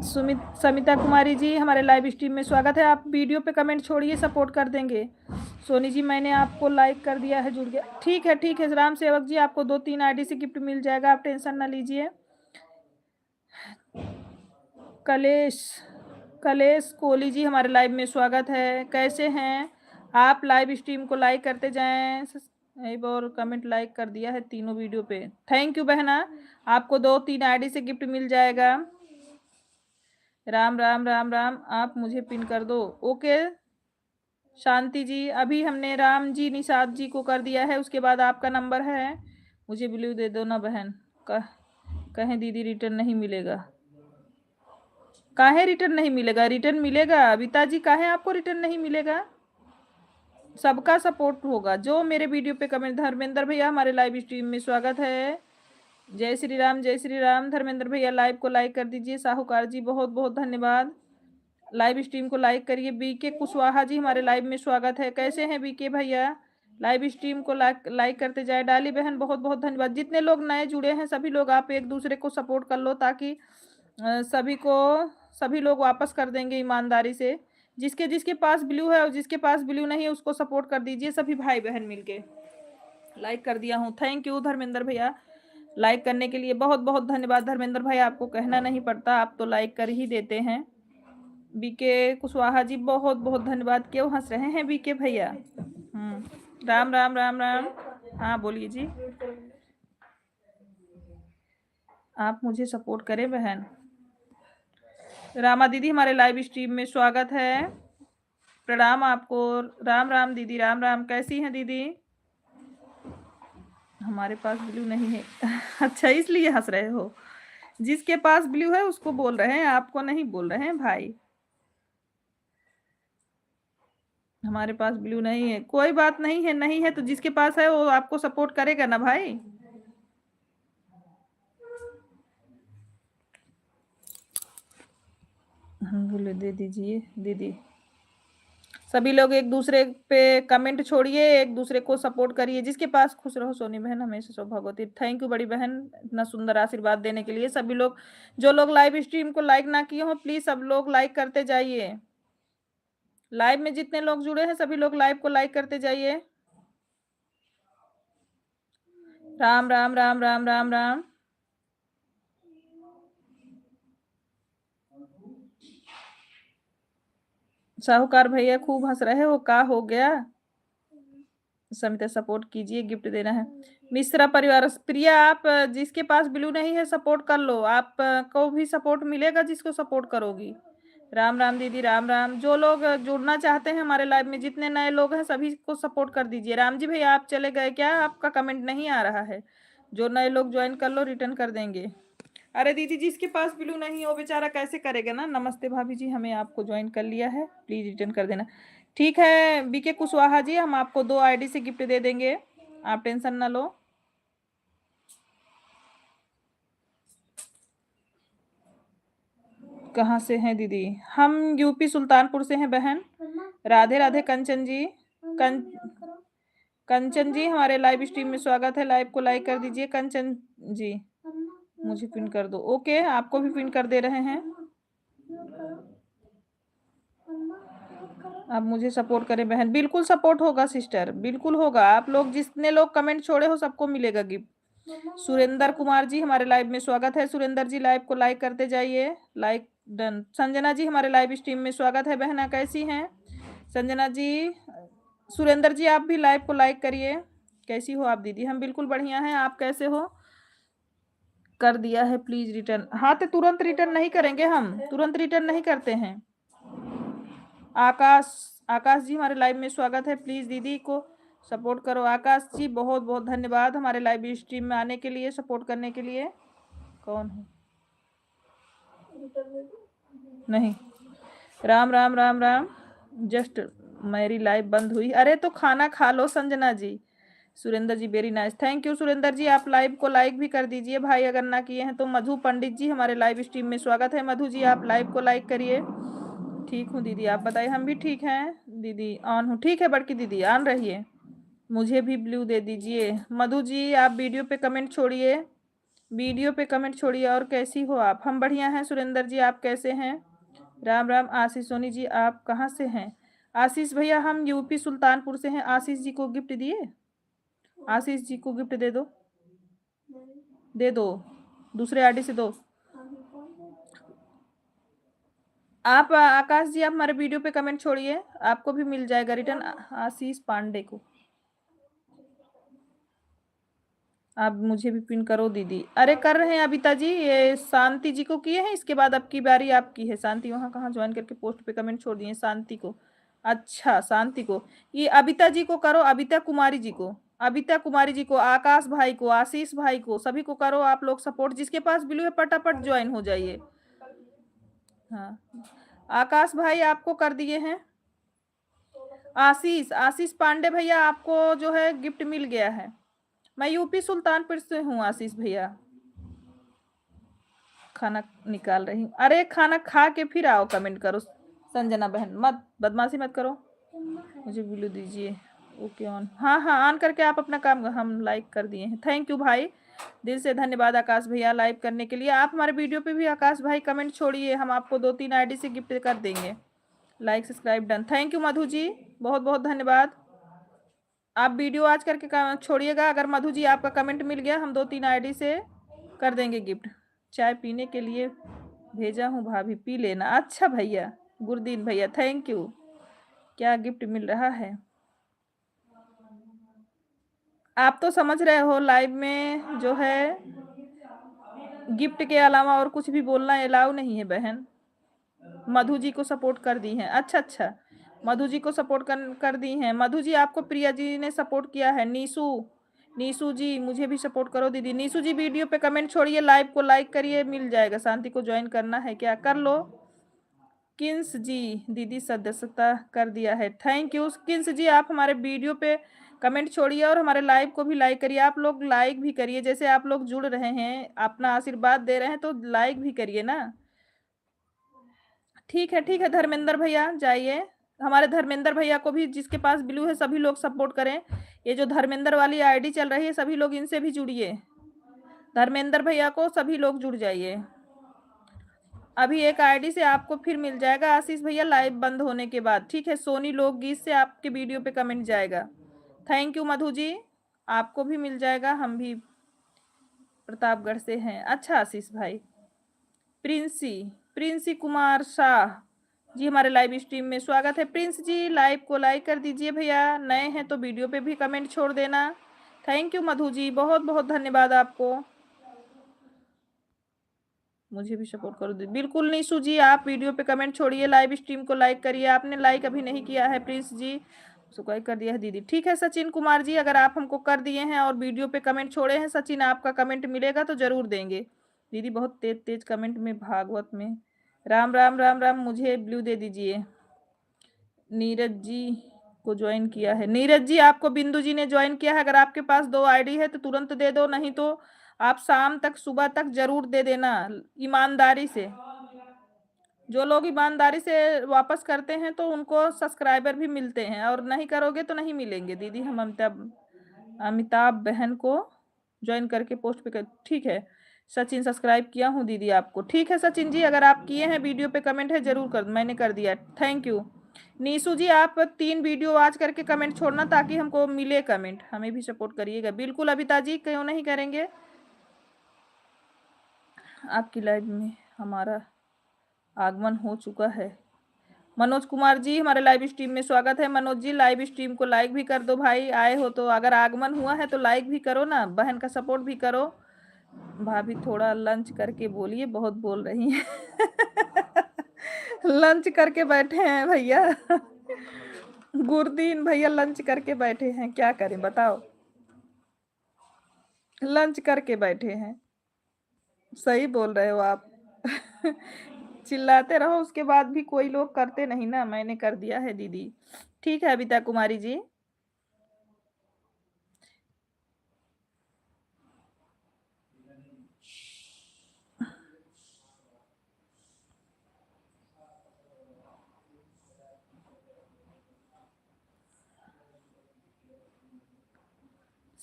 समिता कुमारी जी हमारे लाइव स्ट्रीम में स्वागत है। आप वीडियो पे कमेंट छोड़िए, सपोर्ट कर देंगे। सोनी जी मैंने आपको लाइक कर दिया है, जुड़ गया। ठीक है राम सेवक जी, आपको 2-3 आईडी से गिफ्ट मिल जाएगा, आप टेंशन ना लीजिए। कलेश कोहली जी हमारे लाइव में स्वागत है। कैसे हैं आप? लाइव स्ट्रीम को लाइक करते जाएं। एक और कमेंट लाइक कर दिया है तीनों वीडियो पे, थैंक यू बहना। आपको 2-3 आईडी से गिफ्ट मिल जाएगा। राम राम राम राम, आप मुझे पिन कर दो। ओके शांति जी, अभी हमने राम जी निषाद जी को कर दिया है, उसके बाद आपका नंबर है। मुझे ब्लू दे दो ना बहन। कहें दीदी रिटर्न नहीं मिलेगा। काहे रिटर्न नहीं मिलेगा? रिटर्न मिलेगा अबिता जी, काहे आपको रिटर्न नहीं मिलेगा? सबका सपोर्ट होगा। जो मेरे वीडियो पे कमेंट, धर्मेंद्र भैया हमारे लाइव स्ट्रीम में स्वागत है। जय श्री राम जय श्री राम। धर्मेंद्र भैया लाइव को लाइक कर दीजिए। साहूकार जी बहुत बहुत धन्यवाद, लाइव स्ट्रीम को लाइक करिए। बीके कुशवाहा जी हमारे लाइव में स्वागत है। कैसे हैं बीके भैया? लाइव स्ट्रीम को लाइक करते जाए। डाली बहन बहुत बहुत धन्यवाद। जितने लोग नए जुड़े हैं सभी लोग आप एक दूसरे को सपोर्ट कर लो, ताकि सभी लोग वापस कर देंगे ईमानदारी से। जिसके जिसके पास ब्लू है और जिसके पास ब्लू नहीं है उसको सपोर्ट कर दीजिए, सभी भाई बहन मिलके। लाइक कर दिया हूँ, थैंक यू धर्मेंद्र भैया। लाइक करने के लिए बहुत बहुत धन्यवाद धर्मेंद्र भाई, आपको कहना नहीं पड़ता, आप तो लाइक कर ही देते हैं। बीके कुशवाहा जी बहुत बहुत धन्यवाद। क्यों हंस रहे हैं बीके भैया? राम राम राम राम। हाँ बोलिए जी। आप मुझे सपोर्ट करें बहन। रामा दीदी हमारे लाइव स्ट्रीम में स्वागत है। प्रणाम आपको। राम राम दीदी, राम राम। कैसी हैं दीदी? हमारे पास ब्लू नहीं है अच्छा इसलिए हंस रहे हो। जिसके पास ब्लू है उसको बोल रहे हैं, आपको नहीं बोल रहे हैं भाई। हमारे पास ब्लू नहीं है, कोई बात नहीं है, नहीं है तो जिसके पास है वो आपको सपोर्ट करेगा ना भाई। बोले दे दीजिए दीदी। सभी लोग एक दूसरे पे कमेंट छोड़िए, एक दूसरे को सपोर्ट करिए। जिसके पास खुश रहो सोनी बहन, हमेशा सौभाग्यवती। थैंक यू बड़ी बहन इतना सुंदर आशीर्वाद देने के लिए। सभी लोग जो लोग लाइव स्ट्रीम को लाइक ना किए हो प्लीज सब लोग लाइक करते जाइए। लाइव में जितने लोग जुड़े हैं सभी लोग लाइव को लाइक करते जाइए। राम राम राम राम राम राम। साहूकार भैया खूब हंस रहे हो, का हो गया? समिता सपोर्ट कीजिए, गिफ्ट देना है। मिश्रा परिवार प्रिया, आप जिसके पास ब्लू नहीं है सपोर्ट कर लो, आप को भी सपोर्ट मिलेगा जिसको सपोर्ट करोगी। राम राम दीदी, राम राम। जो लोग जुड़ना चाहते हैं हमारे लाइव में, जितने नए लोग हैं सभी को सपोर्ट कर दीजिए। राम जी भैया आप चले गए क्या? आपका कमेंट नहीं आ रहा है। जो नए लोग ज्वाइन कर लो, रिटर्न कर देंगे। अरे दीदी जिसके पास ब्लू नहीं है वो बेचारा कैसे करेगा ना। नमस्ते भाभी जी, हमें आपको ज्वाइन कर लिया है, प्लीज रिटर्न कर देना। ठीक है बीके कुशवाहा जी, हम आपको 2 आईडी से गिफ्ट दे देंगे, आप टेंशन ना लो। कहाँ से हैं दीदी? हम यूपी सुल्तानपुर से हैं बहन। राधे राधे कंचन जी। कंचन जी हमारे लाइव स्ट्रीम में स्वागत है। लाइव को लाइक कर दीजिए कंचन जी। मुझे पिन कर दो। ओके आपको भी पिन कर दे रहे हैं। आप मुझे सपोर्ट करें बहन। बिल्कुल सपोर्ट होगा सिस्टर, बिल्कुल होगा। आप लोग जितने लोग कमेंट छोड़े हो सबको मिलेगा गिफ्ट। सुरेंद्र कुमार जी हमारे लाइव में स्वागत है। सुरेंद्र जी लाइव को लाइक करते जाइए। Like done. संजना जी हमारे लाइव स्ट्रीम में स्वागत है। बहना कैसी हैं संजना जी? सुरेंद्र जी आप भी लाइव को लाइक करिए। कैसी हो आप दीदी? हम बिल्कुल बढ़िया हैं, आप कैसे हो? कर दिया है प्लीज रिटर्न। हाँ तो तुरंत रिटर्न नहीं करेंगे, हम तुरंत रिटर्न नहीं करते हैं। आकाश जी हमारे लाइव में स्वागत है। प्लीज दीदी को सपोर्ट करो। आकाश जी बहुत बहुत धन्यवाद हमारे लाइव स्ट्रीम में आने के लिए, सपोर्ट करने के लिए। कौन है? नहीं, राम राम राम राम। जस्ट मेरी लाइव बंद हुई। अरे तो खाना खा लो Sanjana ji. Surendra ji very nice, thank you Surendra ji. आप लाइव को लाइक भी कर दीजिए भाई अगर ना किए हैं तो। मधु पंडित जी हमारे लाइव स्ट्रीम में स्वागत है। मधु जी आप लाइव को लाइक करिए। ठीक हूँ दीदी, आप बताइए। हम भी ठीक हैं दीदी, ऑन हूँ। ठीक है बड़की दीदी, ऑन रहिए। मुझे भी ब्लू दे दीजिए। मधु जी आप वीडियो पे कमेंट छोड़िए, वीडियो पे कमेंट छोड़िए। और कैसी हो आप? हम बढ़िया हैं। सुरेंद्र जी आप कैसे हैं? राम राम। आशीष सोनी जी आप कहाँ से हैं? आशीष भैया हम यूपी सुल्तानपुर से हैं। आशीष जी को गिफ्ट दिए? आशीष जी को गिफ्ट दे दो, दे दो, दूसरे आईडी से दो। आप आकाश जी आप हमारे वीडियो पे कमेंट छोड़िए, आपको भी मिल जाएगा रिटर्न। आशीष पांडे को आप मुझे भी पिन करो दीदी। अरे कर रहे हैं अबिता जी, ये शांति जी को किए हैं, इसके बाद अब की बारी आपकी है। शांति वहाँ कहाँ ज्वाइन करके पोस्ट पे कमेंट छोड़ दिए? शांति को, अच्छा शांति को। ये अबिता जी को करो, अबिता कुमारी जी को, अबिता कुमारी जी को, आकाश भाई को, आशीष भाई को, सभी को करो आप लोग सपोर्ट। जिसके पास ब्लू है फटाफट ज्वाइन हो जाइए। हाँ आकाश भाई आपको कर दिए हैं। आशीष पांडे भैया आपको जो है गिफ्ट मिल गया है। मैं यूपी सुल्तानपुर से हूँ आशीष भैया। खाना निकाल रही हूँ। अरे खाना खा के फिर आओ कमेंट करो। संजना बहन मत बदमाशी मत करो। मुझे ब्लू दीजिए। ओके ऑन, हाँ हाँ ऑन करके आप अपना काम, हम लाइक कर दिए हैं। थैंक यू भाई, दिल से धन्यवाद आकाश भैया लाइव करने के लिए। आप हमारे वीडियो पे भी आकाश भाई कमेंट छोड़िए, हम आपको 2-3 आईडी से गिफ्ट कर देंगे। Like subscribe done. Thank you Madhu ji, बहुत बहुत धन्यवाद। आप वीडियो आज करके छोड़िएगा। अगर मधु जी आपका कमेंट मिल गया हम 2-3 आईडी से कर देंगे गिफ्ट। चाय पीने के लिए भेजा हूँ भाभी, पी लेना। अच्छा भैया, गुरदीन भैया थैंक यू। क्या गिफ्ट मिल रहा है? आप तो समझ रहे हो लाइव में जो है गिफ्ट के अलावा और कुछ भी बोलना अलाउ नहीं है बहन। मधु जी को सपोर्ट कर दी हैं, अच्छा अच्छा मधु जी को सपोर्ट कर दी हैं। मधु जी आपको प्रिया जी ने सपोर्ट किया है। नीसू जी मुझे भी सपोर्ट करो दीदी। नीसू जी वीडियो पे कमेंट छोड़िए, लाइव को लाइक करिए, मिल जाएगा। शांति को ज्वाइन करना है क्या? कर लो। किन्स जी दीदी सदस्यता कर दिया है, थैंक यू। किन्स जी आप हमारे वीडियो पे कमेंट छोड़िए और हमारे लाइव को भी लाइक करिए। आप लोग लाइक भी करिए, जैसे आप लोग जुड़ रहे हैं अपना आशीर्वाद दे रहे हैं तो लाइक भी करिए ना। ठीक है धर्मेंद्र भैया जाइए। हमारे धर्मेंद्र भैया को भी, जिसके पास ब्लू है सभी लोग सपोर्ट करें। ये जो धर्मेंद्र वाली आईडी चल रही है सभी लोग इनसे भी जुड़िए। धर्मेंद्र भैया को सभी लोग जुड़ जाइए। अभी एक आईडी से आपको फिर मिल जाएगा आशीष भैया लाइव बंद होने के बाद। ठीक है, सोनी लोकगीत से आपके वीडियो पे कमेंट जाएगा। थैंक यू मधु जी, आपको भी मिल जाएगा। हम भी प्रतापगढ़ से हैं। अच्छा आशीष भाई। प्रिंसी कुमार शाह जी हमारे लाइव स्ट्रीम में स्वागत है। प्रिंस जी लाइव को लाइक कर दीजिए भैया, नए हैं तो वीडियो पे भी कमेंट छोड़ देना। थैंक यू मधु जी, बहुत बहुत धन्यवाद आपको। मुझे भी सपोर्ट करो दी बिल्कुल। नीसू जी आप वीडियो पे कमेंट छोड़िए, लाइव स्ट्रीम को लाइक करिए। आपने लाइक अभी नहीं किया है प्रिंस जी, उसको कर दिया है दीदी। ठीक है सचिन कुमार जी, अगर आप हमको कर दिए हैं और वीडियो पे कमेंट छोड़े हैं सचिन, आपका कमेंट मिलेगा तो जरूर देंगे। दीदी बहुत तेज तेज कमेंट में भागवत में। राम राम राम राम, मुझे ब्लू दे दीजिए। नीरज जी को ज्वाइन किया है। नीरज जी आपको बिंदु जी ने ज्वाइन किया है। अगर आपके पास 2 आईडी है तो तुरंत दे दो, नहीं तो आप शाम तक सुबह तक जरूर दे देना ईमानदारी से। जो लोग ईमानदारी से वापस करते हैं तो उनको सब्सक्राइबर भी मिलते हैं, और नहीं करोगे तो नहीं मिलेंगे। दीदी हम अमिताभ बहन को ज्वाइन करके पोस्ट पे कर। ठीक है सचिन, सब्सक्राइब किया हूँ दीदी आपको। ठीक है सचिन जी, अगर आप किए हैं वीडियो पे कमेंट है जरूर कर, मैंने कर दिया। Thank you. नीसू जी आप 3 वीडियो आज करके कमेंट छोड़ना ताकि हमको मिले कमेंट, हमें भी सपोर्ट करिएगा। बिल्कुल अबिता जी, क्यों नहीं करेंगे। आपकी लाइव में हमारा आगमन हो चुका है। मनोज कुमार जी हमारे लाइव स्ट्रीम में स्वागत है। मनोज जी लाइव स्ट्रीम को लाइक भी कर दो भाई, आए हो तो। अगर आगमन हुआ है तो लाइक भी करो ना, बहन का सपोर्ट भी करो। भाभी थोड़ा लंच करके बोलिए, बहुत बोल रही हैं। लंच करके बैठे हैं भैया। गुरदीन भैया लंच करके बैठे हैं, क्या करें बताओ। लंच करके बैठे हैं। सही बोल रहे हो आप। चिल्लाते रहो, उसके बाद भी कोई लोग करते नहीं ना। मैंने कर दिया है दीदी। ठीक है अबिता कुमारी जी।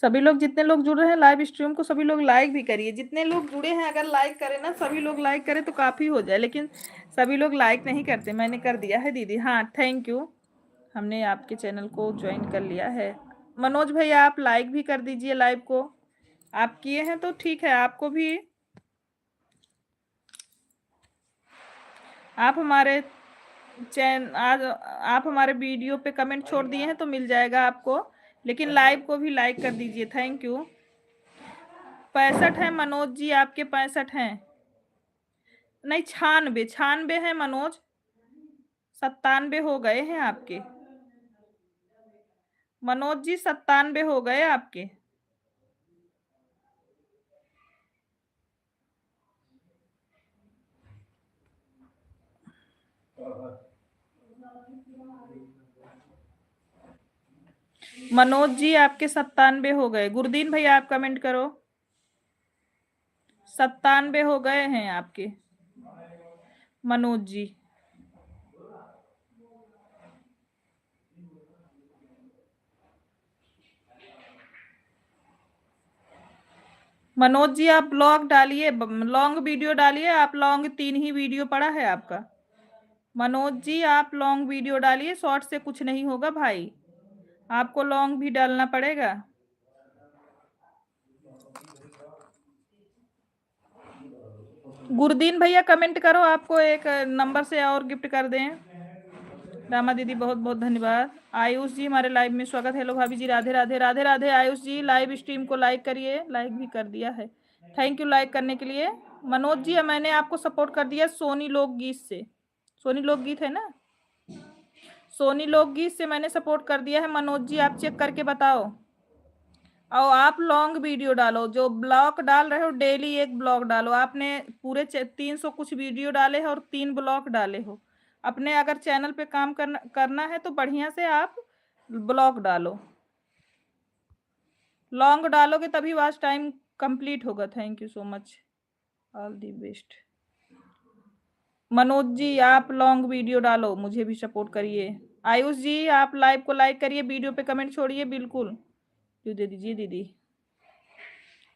सभी लोग, जितने लोग जुड़ रहे हैं लाइव स्ट्रीम को, सभी लोग लाइक भी करिए। जितने लोग जुड़े हैं अगर लाइक करें ना, सभी लोग लाइक करें तो काफी हो जाए, लेकिन सभी लोग लाइक नहीं करते। मैंने कर दिया है दीदी। हाँ थैंक यू, हमने आपके चैनल को ज्वाइन कर लिया है। मनोज भैया आप लाइक भी कर दीजिए लाइव को। आप किए हैं तो ठीक है, आपको भी। आप हमारे आज आप हमारे वीडियो पे कमेंट छोड़ दिए हैं तो मिल जाएगा आपको, लेकिन लाइव को भी लाइक कर दीजिए। Thank you. 65 है मनोज जी, आपके 65 हैं। नहीं 96 है मनोज, 97 हो गए हैं आपके। मनोज जी 97 हो गए आपके। मनोज जी आपके 97 हो गए। गुरदीन भैया आप कमेंट करो। 97 हो गए हैं आपके मनोज जी। मनोज जी आप ब्लॉग डालिए, लॉन्ग वीडियो डालिए। आप लॉन्ग 3 ही वीडियो पड़ा है आपका। मनोज जी आप लॉन्ग वीडियो डालिए, शॉर्ट से कुछ नहीं होगा भाई, आपको लॉन्ग भी डालना पड़ेगा। गुरदीन भैया कमेंट करो, आपको एक नंबर से और गिफ्ट कर दें। रामा दीदी बहुत बहुत धन्यवाद। आयुष जी हमारे लाइव में स्वागत। हेलो भाभी जी, राधे राधे राधे राधे। आयुष जी लाइव स्ट्रीम को लाइक करिए, लाइक भी कर दिया है। थैंक यू लाइक करने के लिए। मनोज जी मैंने आपको सपोर्ट कर दिया सोनी लोकगीत से। सोनी लोकगीत है ना, सोनी लोकगीत से मैंने सपोर्ट कर दिया है। मनोज जी आप चेक करके बताओ। और आप लॉन्ग वीडियो डालो, जो ब्लॉग डाल रहे हो डेली एक ब्लॉग डालो। आपने पूरे 300 कुछ वीडियो डाले हैं और 3 ब्लॉग डाले हो। अपने अगर चैनल पे काम करना है तो बढ़िया से आप ब्लॉग डालो, लॉन्ग डालोगे तभी वॉच टाइम कंप्लीट होगा। Thank you so much, all the best. Manoj ji आप लॉन्ग वीडियो डालो, मुझे भी सपोर्ट करिए। आयुष जी आप लाइव को लाइक करिए, वीडियो पे कमेंट छोड़िए बिल्कुल। दे दीजिए दीदी,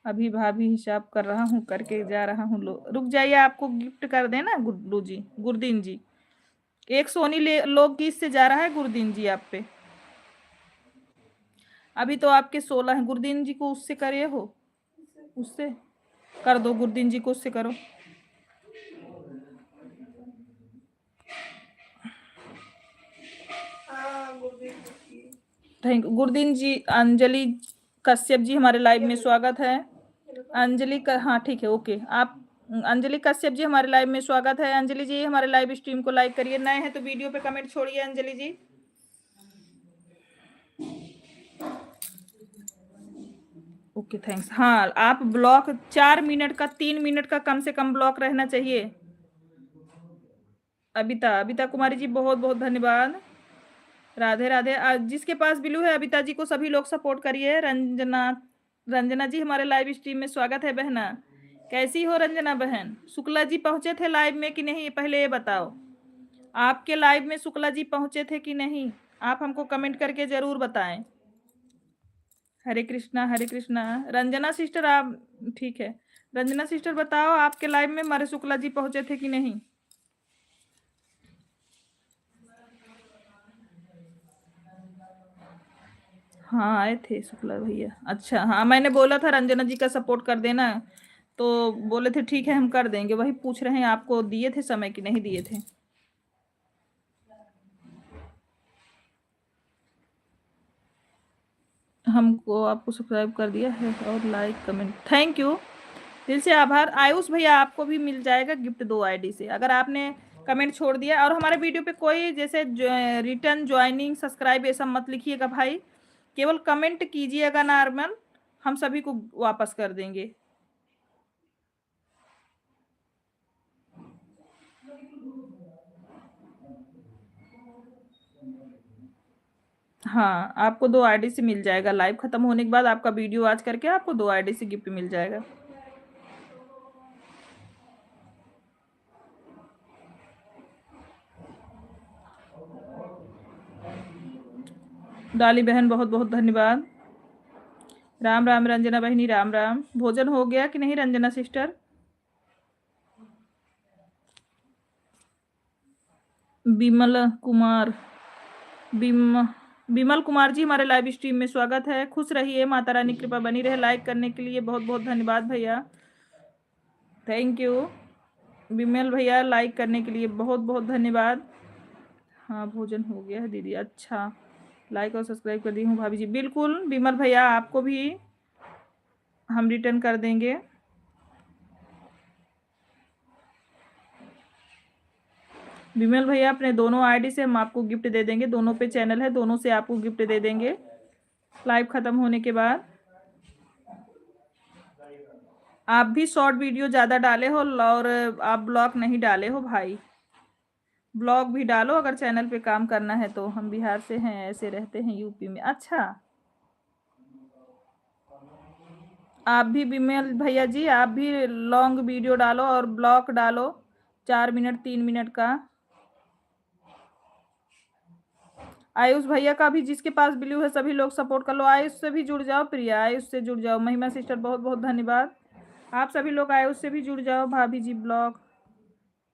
अभी भाभी हिसाब कर रहा हूँ, करके जा रहा हूँ। रुक जाइए, आपको गिफ्ट कर देना गुड्डू जी, गुरदीन जी। एक सोनी लोकगीत से जा रहा है गुरदीन जी आप पे। अभी तो आपके 16 हैं। गुरदीन जी को उससे करे हो, उससे कर दो, गुरदीन जी को उससे करो। थैंक यू गुरदीन जी। अंजलि कश्यप जी हमारे लाइव में स्वागत है। अंजलि का हाँ ठीक है ओके। आप अंजलि कश्यप जी हमारे लाइव में स्वागत है। अंजलि जी हमारे लाइव स्ट्रीम को लाइक करिए, नए हैं तो वीडियो पे कमेंट छोड़िए अंजलि जी। Okay thanks. हाँ आप ब्लॉक 4 मिनट का, 3 मिनट का कम से कम ब्लॉक रहना चाहिए। अबिता, अबिता कुमारी जी बहुत बहुत धन्यवाद। राधे राधे। जिसके पास ब्लू है अबिता जी को सभी लोग सपोर्ट करिए। रंजना, रंजना जी हमारे लाइव स्ट्रीम में स्वागत है बहना। कैसी हो रंजना बहन? शुक्ला जी पहुंचे थे लाइव में कि नहीं, पहले ये बताओ। आपके लाइव में शुक्ला जी पहुंचे थे कि नहीं, आप हमको कमेंट करके जरूर बताएं। हरे कृष्णा हरे कृष्णा। रंजना सिस्टर आप ठीक है। रंजना सिस्टर बताओ आपके लाइव में हमारे शुक्ला जी पहुंचे थे कि नहीं। हाँ आए थे शुक्ला भैया। अच्छा हाँ मैंने बोला था रंजना जी का सपोर्ट कर देना, तो बोले थे ठीक है हम कर देंगे। वही पूछ रहे हैं आपको दिए थे समय कि नहीं दिए थे। हमको आपको सब्सक्राइब कर दिया है और लाइक कमेंट, थैंक यू, दिल से आभार। आयुष भैया आपको भी मिल जाएगा गिफ्ट 2 आईडी से। अगर आपने कमेंट छोड़ दिया। और हमारे वीडियो पे कोई जैसे रिटर्न ज्वाइनिंग सब्सक्राइब ये सब मत लिखिएगा भाई, केवल कमेंट कीजिएगा नॉर्मल, हम सभी को वापस कर देंगे। हाँ, आपको 2 आईडी से मिल जाएगा। लाइव खत्म होने के बाद आपका वीडियो वॉच करके आपको 2 आईडी से गिफ्ट मिल जाएगा। डाली बहन बहुत बहुत धन्यवाद। राम राम रंजना बहनी, राम राम। भोजन हो गया कि नहीं रंजना सिस्टर? बिमल कुमार जी हमारे लाइव स्ट्रीम में स्वागत है। खुश रहिए, माता रानी कृपा बनी रहे। लाइक करने के लिए बहुत बहुत धन्यवाद भैया, थैंक यू। बिमल भैया लाइक करने के लिए बहुत बहुत धन्यवाद। हाँ भोजन हो गया है दीदी, अच्छा। लाइक और सब्सक्राइब कर दी हूँ भाभी जी। बिल्कुल बिमल भैया, आपको भी हम रिटर्न कर देंगे। विमल भैया अपने दोनों आईडी से हम आपको गिफ्ट दे देंगे, दोनों पे चैनल है, दोनों से आपको गिफ्ट दे देंगे लाइव खत्म होने के बाद। आप भी शॉर्ट वीडियो ज़्यादा डाले हो और आप ब्लॉग नहीं डाले हो भाई, ब्लॉग भी डालो अगर चैनल पे काम करना है तो। हम बिहार से हैं, ऐसे रहते हैं यूपी में। अच्छा, आप भी विमल भैया जी, आप भी लॉन्ग वीडियो डालो और ब्लॉग डालो 4 मिनट 3 मिनट का। आयुष भैया का भी, जिसके पास ब्लू है सभी लोग सपोर्ट कर लो। आयुष से भी जुड़ जाओ, प्रिया आयुष से जुड़ जाओ। महिमा सिस्टर बहुत बहुत धन्यवाद। आप सभी लोग आयुष से भी जुड़ जाओ। भाभी जी ब्लॉग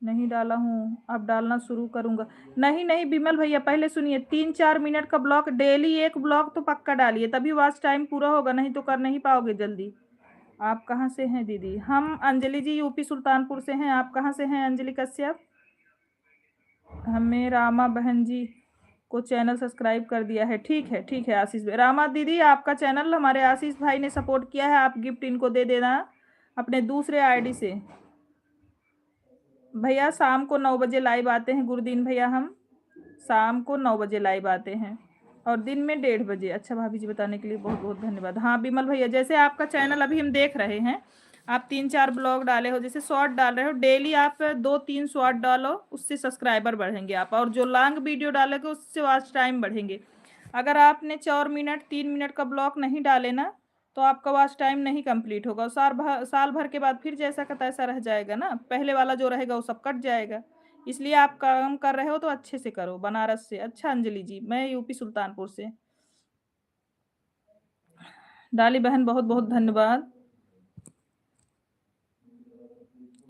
नहीं डाला हूँ, अब डालना शुरू करूँगा। नहीं नहीं विमल भैया, पहले सुनिए, 3-4 मिनट का ब्लॉग, डेली एक ब्लॉग तो पक्का डालिए, तभी वॉच टाइम पूरा होगा, नहीं तो कर नहीं पाओगे जल्दी। आप कहाँ से हैं दीदी? हम अंजलि जी यूपी सुल्तानपुर से हैं। आप कहाँ से हैं अंजलि कश्यप? हमें रामा बहन जी को चैनल सब्सक्राइब कर दिया है। ठीक है ठीक है आशीष भाई। रामा दीदी आपका चैनल हमारे आशीष भाई ने सपोर्ट किया है, आप गिफ्ट इनको दे देना अपने दूसरे आईडी से। भैया शाम को 9 बजे लाइव आते हैं गुरुदीन भैया, हम शाम को 9 बजे लाइव आते हैं और दिन में 1:30 बजे। अच्छा भाभी जी बताने के लिए बहुत बहुत धन्यवाद। हाँ बिमल भैया, जैसे आपका चैनल अभी हम देख रहे हैं, आप 3-4 ब्लॉग डाले हो, जैसे शॉर्ट डाल रहे हो, डेली आप 2-3 शॉर्ट डालो, उससे सब्सक्राइबर बढ़ेंगे आप, और जो लॉन्ग वीडियो डालोगे उससे वॉच टाइम बढ़ेंगे। अगर आपने 4 मिनट 3 मिनट का ब्लॉग नहीं डाले ना, तो आपका वॉच टाइम नहीं कंप्लीट होगा। साल भर के बाद फिर जैसा का तैसा रह जाएगा ना, पहले वाला जो रहेगा वो सब कट जाएगा। इसलिए आप काम कर रहे हो तो अच्छे से करो। बनारस से, अच्छा अंजलि जी, मैं यूपी सुल्तानपुर से। डाली बहन बहुत बहुत धन्यवाद।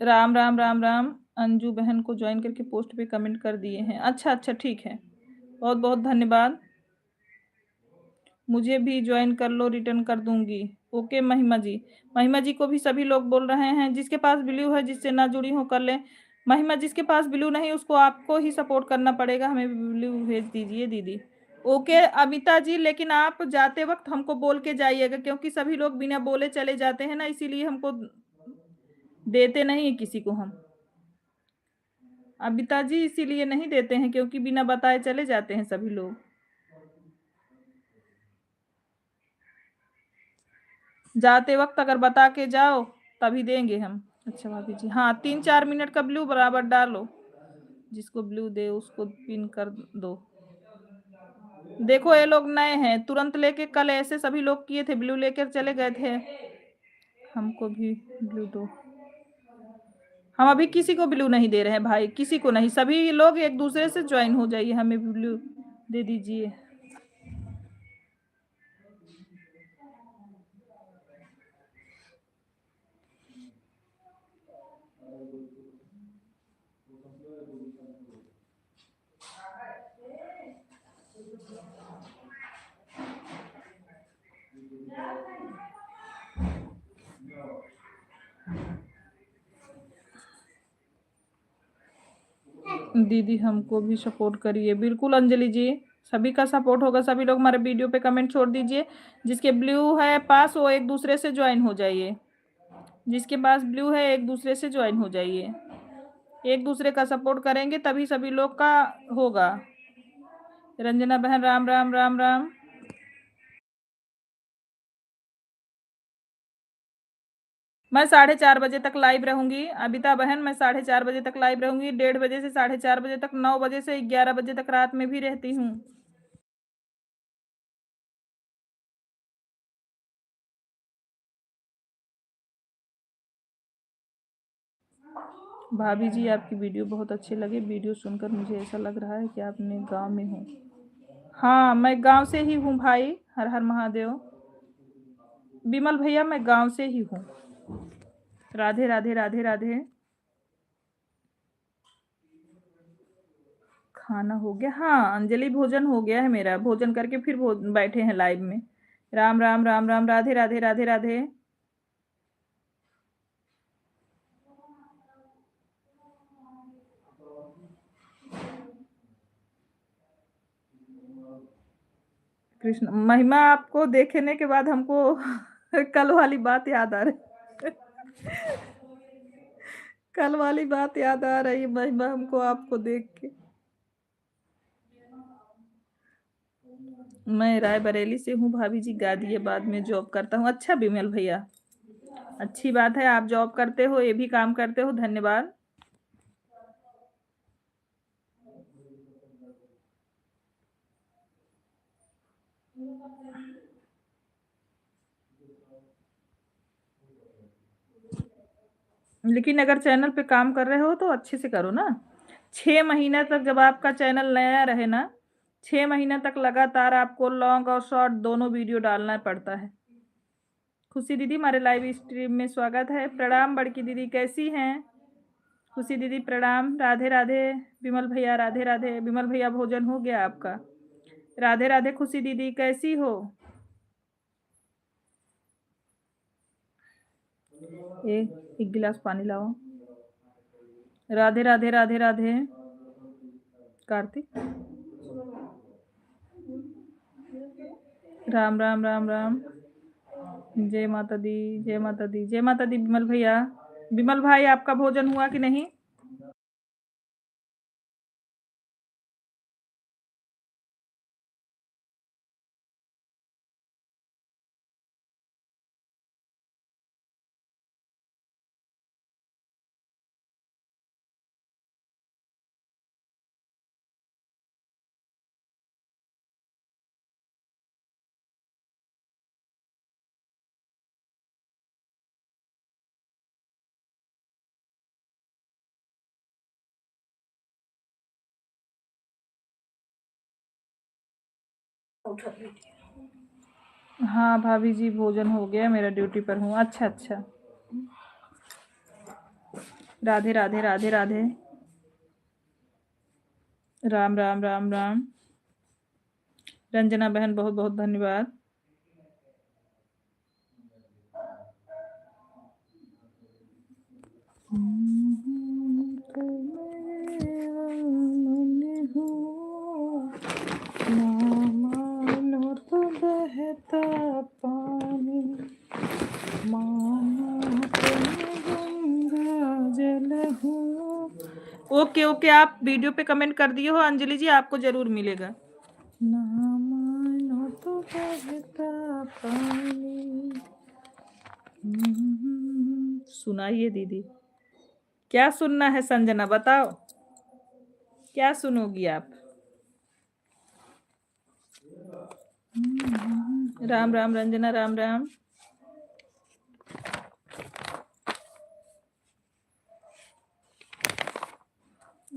राम राम राम राम। अंजू बहन को ज्वाइन करके पोस्ट पे कमेंट कर दिए हैं। अच्छा अच्छा ठीक है, बहुत बहुत धन्यवाद। मुझे भी ज्वाइन कर लो, रिटर्न कर दूंगी। ओके महिमा जी, महिमा जी को भी सभी लोग बोल रहे हैं, जिसके पास ब्लू है, जिससे ना जुड़ी हो कर ले। महिमा जिसके पास ब्लू नहीं उसको आपको ही सपोर्ट करना पड़ेगा, हमें ब्लू भेज दीजिए दीदी। ओके अमिता जी, लेकिन आप जाते वक्त हमको बोल के जाइएगा, क्योंकि सभी लोग बिना बोले चले जाते हैं ना, इसीलिए हमको देते नहीं है किसी को हम। अमिता जी इसीलिए नहीं देते हैं क्योंकि बिना बताए चले जाते हैं सभी लोग। जाते वक्त अगर बता के जाओ तभी देंगे हम। अच्छा भाभी जी, हाँ 3-4 मिनट का ब्लू बराबर डालो, जिसको ब्लू दे उसको पिन कर दो। देखो ये लोग नए हैं, तुरंत लेके कल ऐसे सभी लोग किए थे, ब्लू लेकर चले गए थे। हमको भी ब्लू दो। हम अभी किसी को ब्लू नहीं दे रहे हैं भाई, किसी को नहीं, सभी लोग एक दूसरे से ज्वाइन हो जाइए, हमें ब्लू दे दीजिए। दीदी हमको भी सपोर्ट करिए। बिल्कुल अंजलि जी, सभी का सपोर्ट होगा, सभी लोग हमारे वीडियो पे कमेंट छोड़ दीजिए। जिसके ब्लू है पास वो एक दूसरे से ज्वाइन हो जाइए, जिसके पास ब्लू है एक दूसरे से ज्वाइन हो जाइए। एक दूसरे का सपोर्ट करेंगे तभी सभी लोग का होगा। रंजना बहन राम राम राम राम। मैं 4:30 बजे तक लाइव रहूंगी अबिता बहन, मैं 4:30 बजे तक लाइव रहूंगी। 1:30 से 4:30 बजे तक, 9 बजे से 11 बजे तक रात में भी रहती हूँ। भाभी जी आपकी वीडियो बहुत अच्छी लगी। वीडियो सुनकर मुझे ऐसा लग रहा है कि आप अपने गांव में हो। हाँ मैं गांव से ही हूँ भाई। हर हर महादेव। विमल भैया मैं गांव से ही हूँ। राधे राधे राधे राधे। खाना हो गया? हाँ अंजलि भोजन हो गया है मेरा। भोजन करके फिर बैठे हैं लाइव में। राम राम राम राम। राधे राधे राधे राधे। कृष्ण महिमा, आपको देखने के बाद हमको कल वाली बात याद आ रही। कल वाली बात याद आ रही है महिमा हमको आपको देख के। मैं रायबरेली से हूँ भाभी जी, गाजियाबाद में जॉब करता हूँ। अच्छा विमल भैया, अच्छी बात है। आप जॉब करते हो, ये भी काम करते हो, धन्यवाद। लेकिन अगर चैनल पे काम कर रहे हो तो अच्छे से करो ना। 6 महीने तक जब आपका चैनल नया रहे ना, 6 महीने तक लगातार आपको लॉन्ग और शॉर्ट दोनों वीडियो डालना पड़ता है। खुशी दीदी हमारे लाइव स्ट्रीम में स्वागत है। प्रणाम बड़की दीदी, कैसी हैं? खुशी दीदी प्रणाम। राधे राधे। विमल भैया राधे राधे। विमल भैया भोजन हो गया आपका? राधे राधे। खुशी दीदी कैसी हो? एक गिलास पानी लाओ। राधे राधे राधे राधे। कार्तिक राम राम राम राम। जय माता दी, जय माता दी, जय माता दी। विमल भैया, विमल भाई आपका भोजन हुआ कि नहीं? हाँ भाभी जी भोजन हो गया, मेरा ड्यूटी पर हूँ। अच्छा अच्छा। राधे राधे राधे राधे। राम राम राम राम। रंजना बहन बहुत बहुत धन्यवाद। मानो तो बहता पानी, मानो तो गंगा जल हूँ। ओके ओके, आप वीडियो पे कमेंट कर दिए हो अंजलि जी, आपको जरूर मिलेगा। ना मानो तो बहता पानी। सुनाइए दीदी, क्या सुनना है? संजना बताओ, क्या सुनोगी आप? राम राम रंजना, राम राम।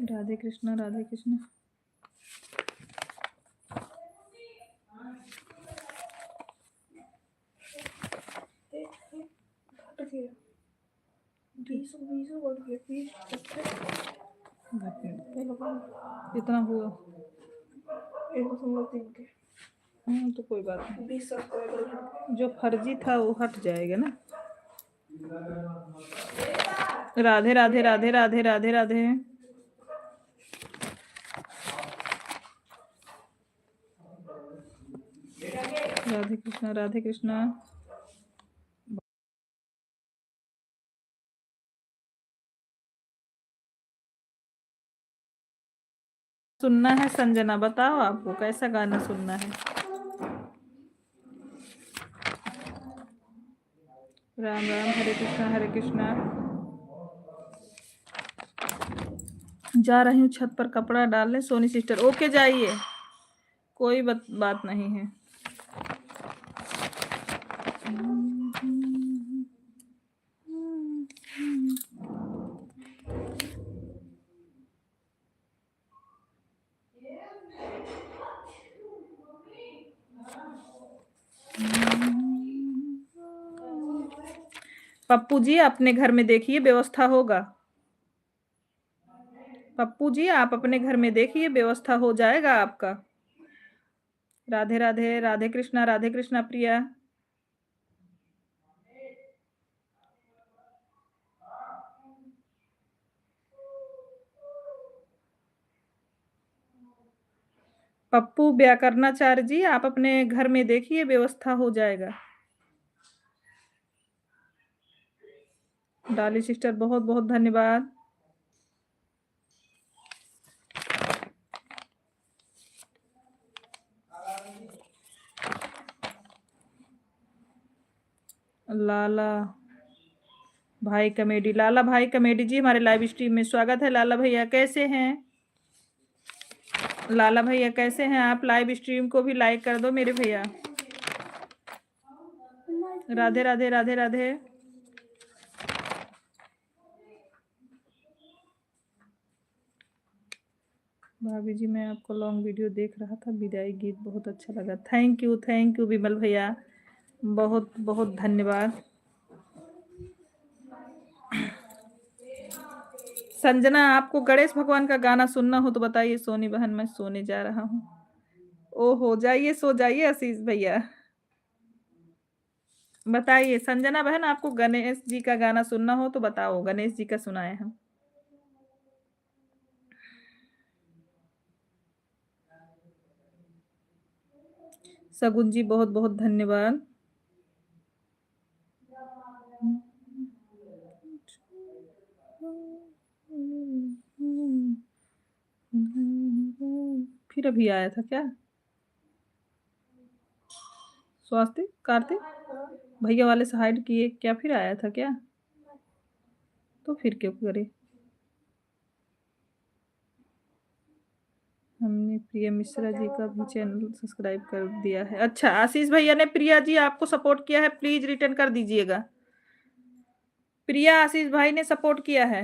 राधे कृष्णा, राधे कृष्णा। इतना हुआ तो कोई बात नहीं, जो फर्जी था वो हट जाएगा ना। राधे राधे राधे राधे राधे राधे। राधे कृष्णा, राधे कृष्णा। सुनना है संजना? बताओ आपको कैसा गाना सुनना है? राम राम, हरे कृष्णा हरे कृष्णा। जा रही हूँ छत पर कपड़ा डालने सोनी सिस्टर। ओके जाइए, कोई बात नहीं है। पप्पू जी अपने घर में देखिए, व्यवस्था होगा। पप्पू जी आप अपने घर में देखिए, व्यवस्था हो जाएगा आपका। राधे राधे, राधे कृष्णा प्रिया। पप्पू व्याकरणाचार्य जी आप अपने घर में देखिए, व्यवस्था हो जाएगा। डाली सिस्टर बहुत बहुत धन्यवाद। लाला भाई कॉमेडी, लाला भाई कॉमेडी जी हमारे लाइव स्ट्रीम में स्वागत है। लाला भैया कैसे हैं? लाला भैया कैसे हैं आप? लाइव स्ट्रीम को भी लाइक कर दो मेरे भैया। राधे राधे, राधे राधे। भाभी जी मैं आपको लॉन्ग वीडियो देख रहा था, विदाई गीत बहुत अच्छा लगा। थैंक यू विमल भैया, बहुत बहुत धन्यवाद। संजना आपको गणेश भगवान का गाना सुनना हो तो बताइए। सोनी बहन मैं सोने जा रहा हूँ। ओहो जाइए, सो जाइए आशीष भैया। बताइए संजना बहन, आपको गणेश जी का गाना सुनना हो तो बताओ, गणेश जी का सुनाए हम। सगुन जी बहुत बहुत धन्यवाद। फिर अभी आया था क्या? स्वास्थ्य कार्तिक भैया वाले से हाइड किए क्या? फिर आया था क्या? तो फिर क्यों करे? हमने प्रिया मिश्रा जी का भी चैनल सब्सक्राइब कर दिया है। अच्छा आशीष भैया ने प्रिया जी आपको सपोर्ट किया है, प्लीज रिटर्न कर दीजिएगा। प्रिया आशीष भाई ने सपोर्ट किया है,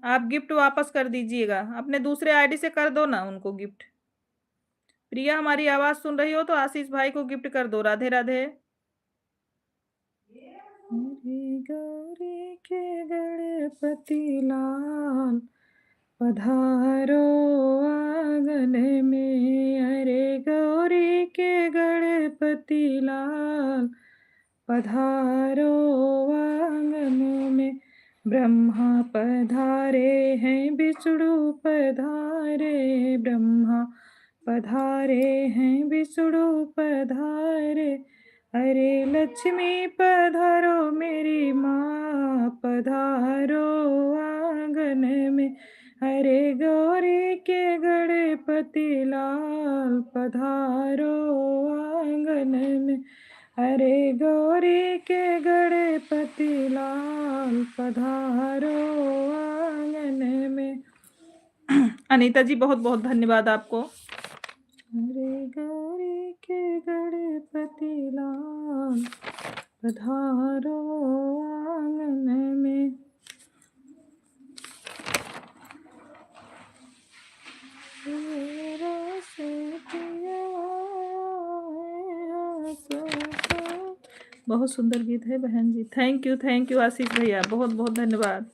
आप गिफ्ट वापस कर दीजिएगा। अपने दूसरे आईडी से कर दो ना उनको गिफ्ट। प्रिया हमारी आवाज सुन रही हो तो आशीष भाई को गिफ्ट कर दो। राधे राधे। गौरी के गणपति लाल पधारो आंगन में, अरे गौरी के गणपति लाल पधारो आंगन में। ब्रह्मा पधारे हैं विष्णु पधारे, ब्रह्मा पधारे हैं विष्णु पधारे, अरे लक्ष्मी पधारो मेरी माँ पधारो आंगन में, अरे गौरी के गणपति लाल पधारो आंगन में, अरे गौरी के गणपति लाल पधारो आंगन में। अनीता जी बहुत बहुत धन्यवाद आपको। अरे गौरी के गणपति लाल पधारो आंगन में। बहुत सुंदर गीत है बहन जी। थैंक यू आशीष भैया, बहुत बहुत धन्यवाद।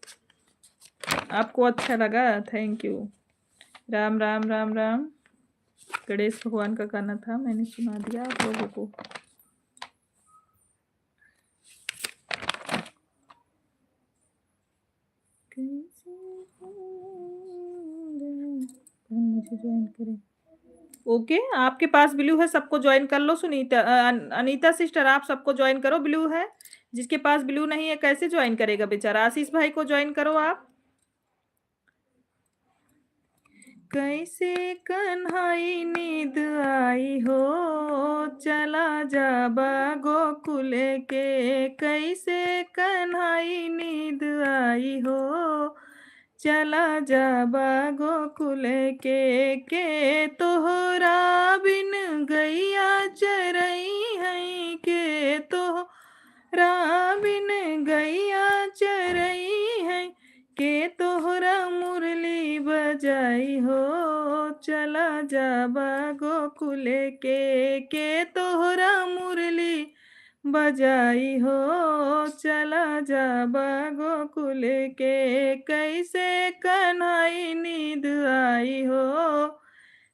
आपको अच्छा लगा, थैंक यू। राम राम राम राम। गणेश भगवान का गाना था, मैंने सुना दिया आप लोगों को। मुझे ज्वाइन करें। ओके आपके पास ब्लू है, सबको ज्वाइन कर लो। सुनीता अनीता सिस्टर आप सबको ज्वाइन करो, ब्लू है। जिसके पास ब्लू नहीं है कैसे ज्वाइन करेगा बेचारा? आशीष भाई को ज्वाइन करो आप। कैसे कन्हई नींद आई हो, चला जा गोकुल के। कैसे कन्हई नींद आई हो, चला जा गोकुल के तोहरा बिन गैया चरई है, के तोहरा बिन गैया चरई है, के तोहरा मुरली बजाई हो, चला जा गोकुल के तोहरा मुरली बजाई हो, चला जा गोकुल के। कैसे कन्हई नींद आई हो,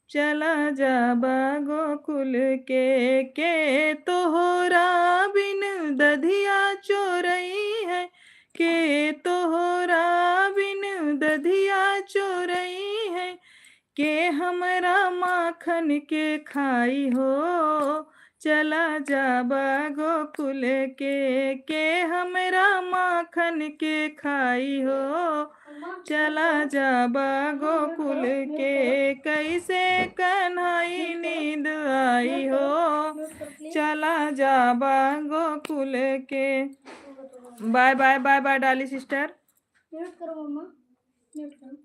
चला जा गोकुल के तोहरा बिन दधिया चोरई है, के तोहरा बिन दधिया चोरई है, के हमरा माखन के खाई हो, चला जा गोकुल के हमरा माखन के खाई हो, चला जा गोकुल के। कैसे कन्हई नींद आई हो, चला जा गोकुल के। Bye bye bye bye Dali sister. Mute करो मम्मा, म्यूट करो।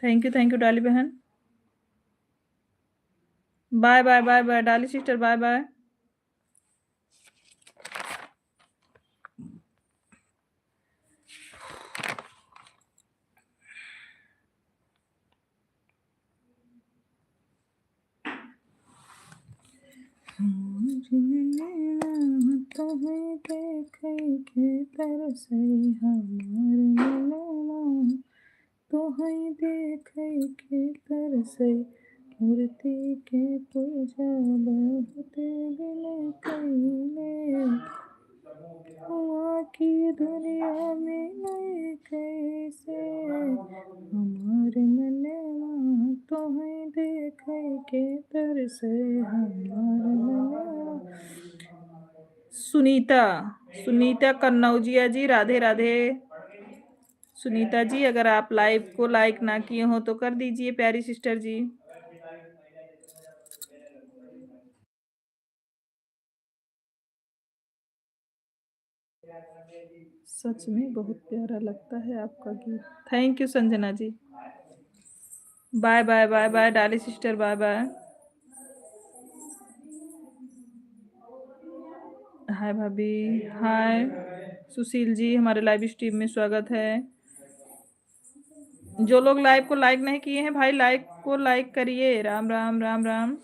थैंक यू डाली बहन। Bye bye bye bye Dali sister, bye bye. तुम्हें देखे के तरसई हमार मिलवा, तुम्हें देखे के तरसई मूर्ति के पूजा बहुत दिन कईले, हुआ की दुनिया में नहीं कैसे हमार मनवा, तुम्हें देखे के तरसे हमार मनवा। सुनीता कन्नौजिया जी, राधे राधे। सुनीता जी, अगर आप लाइव को लाइक ना किए हो तो कर दीजिए प्यारी सिस्टर जी। सच में बहुत प्यारा लगता है आपका गीत। Thank you Sanjana ji. Bye bye bye bye Dali sister, bye bye. Hi भाभी, हाय सुशील जी, हमारे लाइव स्ट्रीम में स्वागत है। जो लोग लाइव को लाइक नहीं किए हैं भाई, लाइक को लाइक करिए। राम राम राम राम।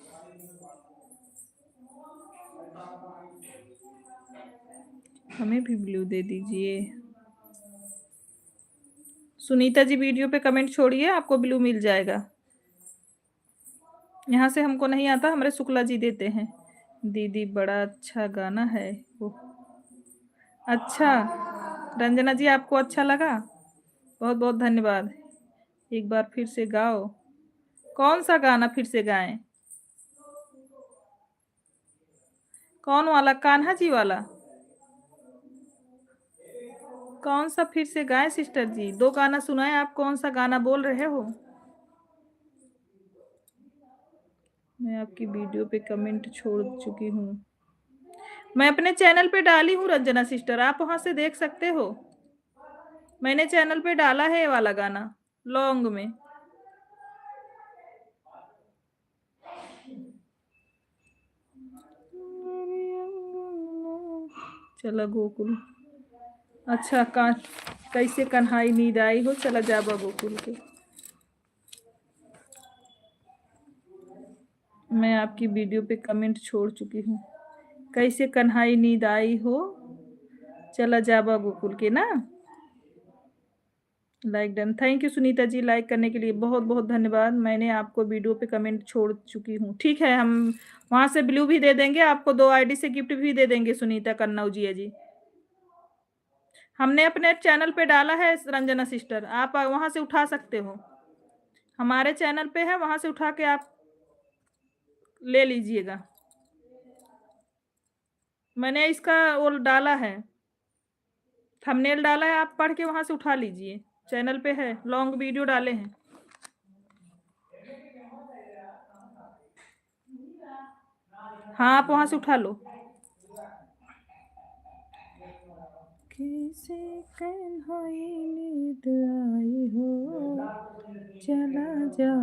हमें भी ब्लू दे दीजिए। सुनीता जी वीडियो पे कमेंट छोड़िए, आपको ब्लू मिल जाएगा। यहाँ से हमको नहीं आता, हमारे शुक्ला जी देते हैं। दीदी बड़ा अच्छा गाना है वो। अच्छा रंजना जी, आपको अच्छा लगा, बहुत बहुत धन्यवाद। एक बार फिर से गाओ। कौन सा गाना फिर से गाएं? कौन वाला? कान्हा जी वाला? कौन सा फिर से गाएं सिस्टर जी? दो गाना सुनाए, आप कौन सा गाना बोल रहे हो? मैं आपकी वीडियो पे कमेंट छोड़ चुकी हूँ। मैं अपने चैनल पे डाली हूँ रंजना सिस्टर, आप वहां से देख सकते हो। मैंने चैनल पे डाला है ये वाला गाना लॉन्ग में। चला गोकुल। अच्छा कैसे कन्हई नींद आई हो, चला जाबा गोकुल के। मैं आपकी वीडियो पे कमेंट छोड़ चुकी हूँ। कैसे कन्हई नींद आई हो, चला जाबा गोकुल के ना। Like done. Thank you Sunita ji, like करने के लिए बहुत बहुत धन्यवाद। मैंने आपको वीडियो पे कमेंट छोड़ चुकी हूँ। ठीक है, हम वहां से ब्लू भी दे देंगे आपको, 2 आईडी से गिफ्ट भी दे देंगे सुनीता कन्नौजिया जी। हमने अपने चैनल पे डाला है रंजना सिस्टर, आप वहाँ से उठा सकते हो। हमारे चैनल पे है, वहाँ से उठा के आप ले लीजिएगा। मैंने इसका वो डाला है, थंबनेल डाला है, आप पढ़ के वहाँ से उठा लीजिए। चैनल पे है, लॉन्ग वीडियो डाले हैं। हाँ, आप वहाँ से उठा लो। कैसे कन्हई नींद आई हो, चला जा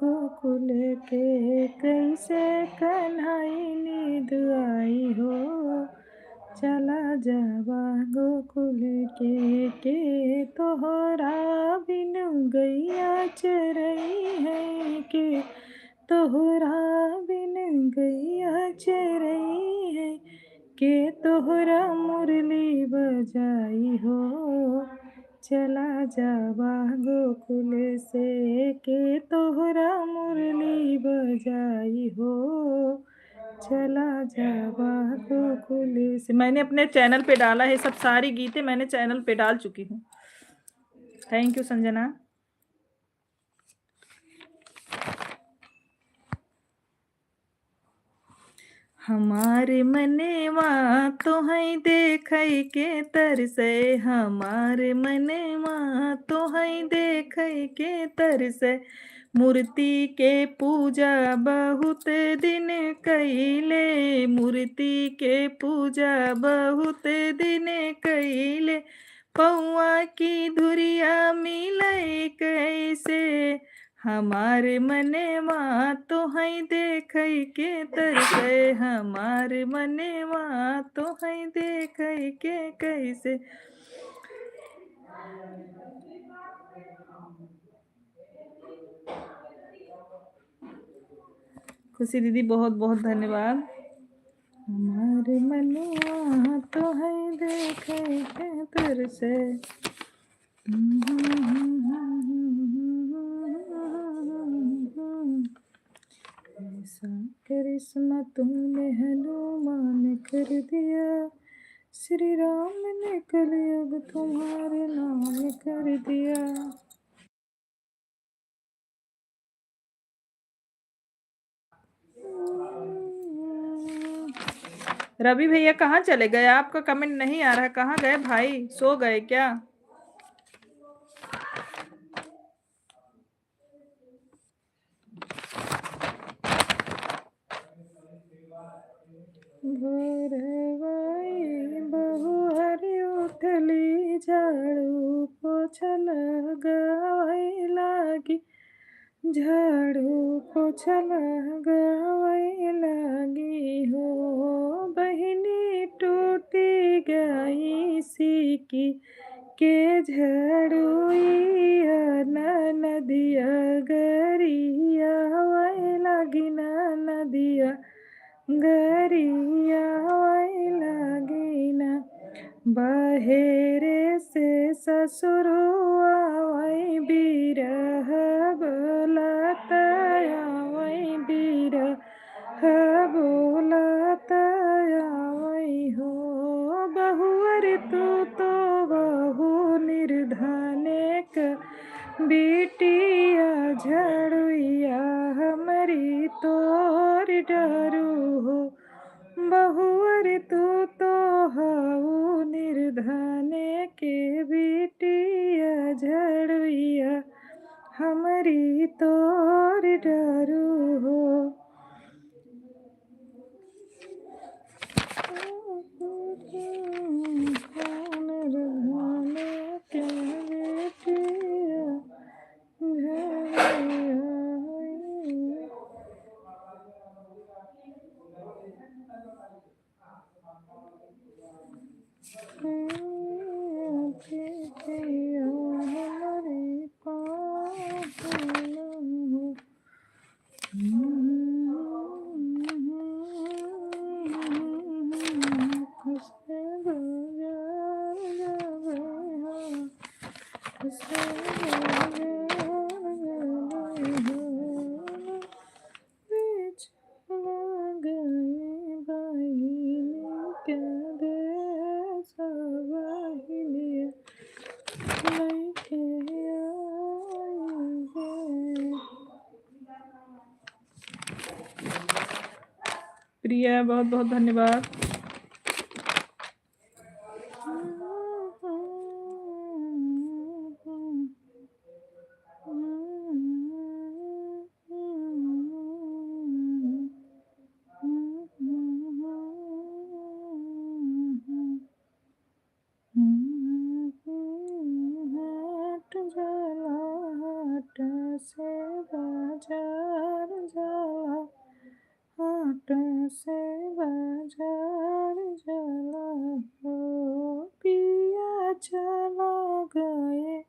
गोकुल के। कैसे कन्हई नींद आई हो, चला जा गोकुल के तोहरा बिनु गैया चरई है के, तोहरा बिन गैया चरई है के, तोहरा मुरली बजाई हो, चला जावा गोकुल से के, तोहरा मुरली बजाई हो, चला जावा गोकुल से। मैंने अपने चैनल पे डाला है, सब सारी गीतें मैंने चैनल पे डाल चुकी हूँ। Thank you Sanjana. हमारे मनेवा तोहई देखई के तरसे, हमारे मनेवा तोहई देखई के तरसे। मूर्ति के पूजा बहुत दिन कइले, मूर्ति के पूजा बहुत दिन कइले। पौआ की धुरिया मिलई कैसे, हमारे मनेवा तोहई देखई के तरसे, हमारे मनेवा तोहई देखई के कैसे। खुशी दीदी बहुत बहुत धन्यवाद। हमारे मनेवा तोहई देखई के तरसे। ऐसा करिश्मा तुमने हनुमान कर दिया, श्री राम ने कलयुग तुम्हारे नाम कर दिया। रवि भैया कहाँ चले गए? आपका कमेंट नहीं आ रहा, कहाँ गए भाई? सो गए क्या? घरवाई बहू हरी उठली, झाड़ू पोछा लगावे लागी, झाड़ू पोछा लगावे लागी हो। बहिनी टूटी गई सीकी के झड़ुइया, नदिया गरिया लागी, नदिया गरिया लागी ना। बहेरे से ससुरुआ बिरह बोलतया, बिरह बोलतया हो। बहुअर तू तो बहु निर्धने का बिटिया, झड़ुइया हमारी तोर डरू हो। बहुअर तू तो हऊ निर्धने के बिटिया, झड़ुइया हमारी तोर डरू हो। निर्धने के बिटिया, झड़ुइया हमारी पालू। प्रिया, बहुत बहुत धन्यवाद। हाट जाला, हाट से बाजार जाला, हाट से बाजार जाला हो, पिया चला गए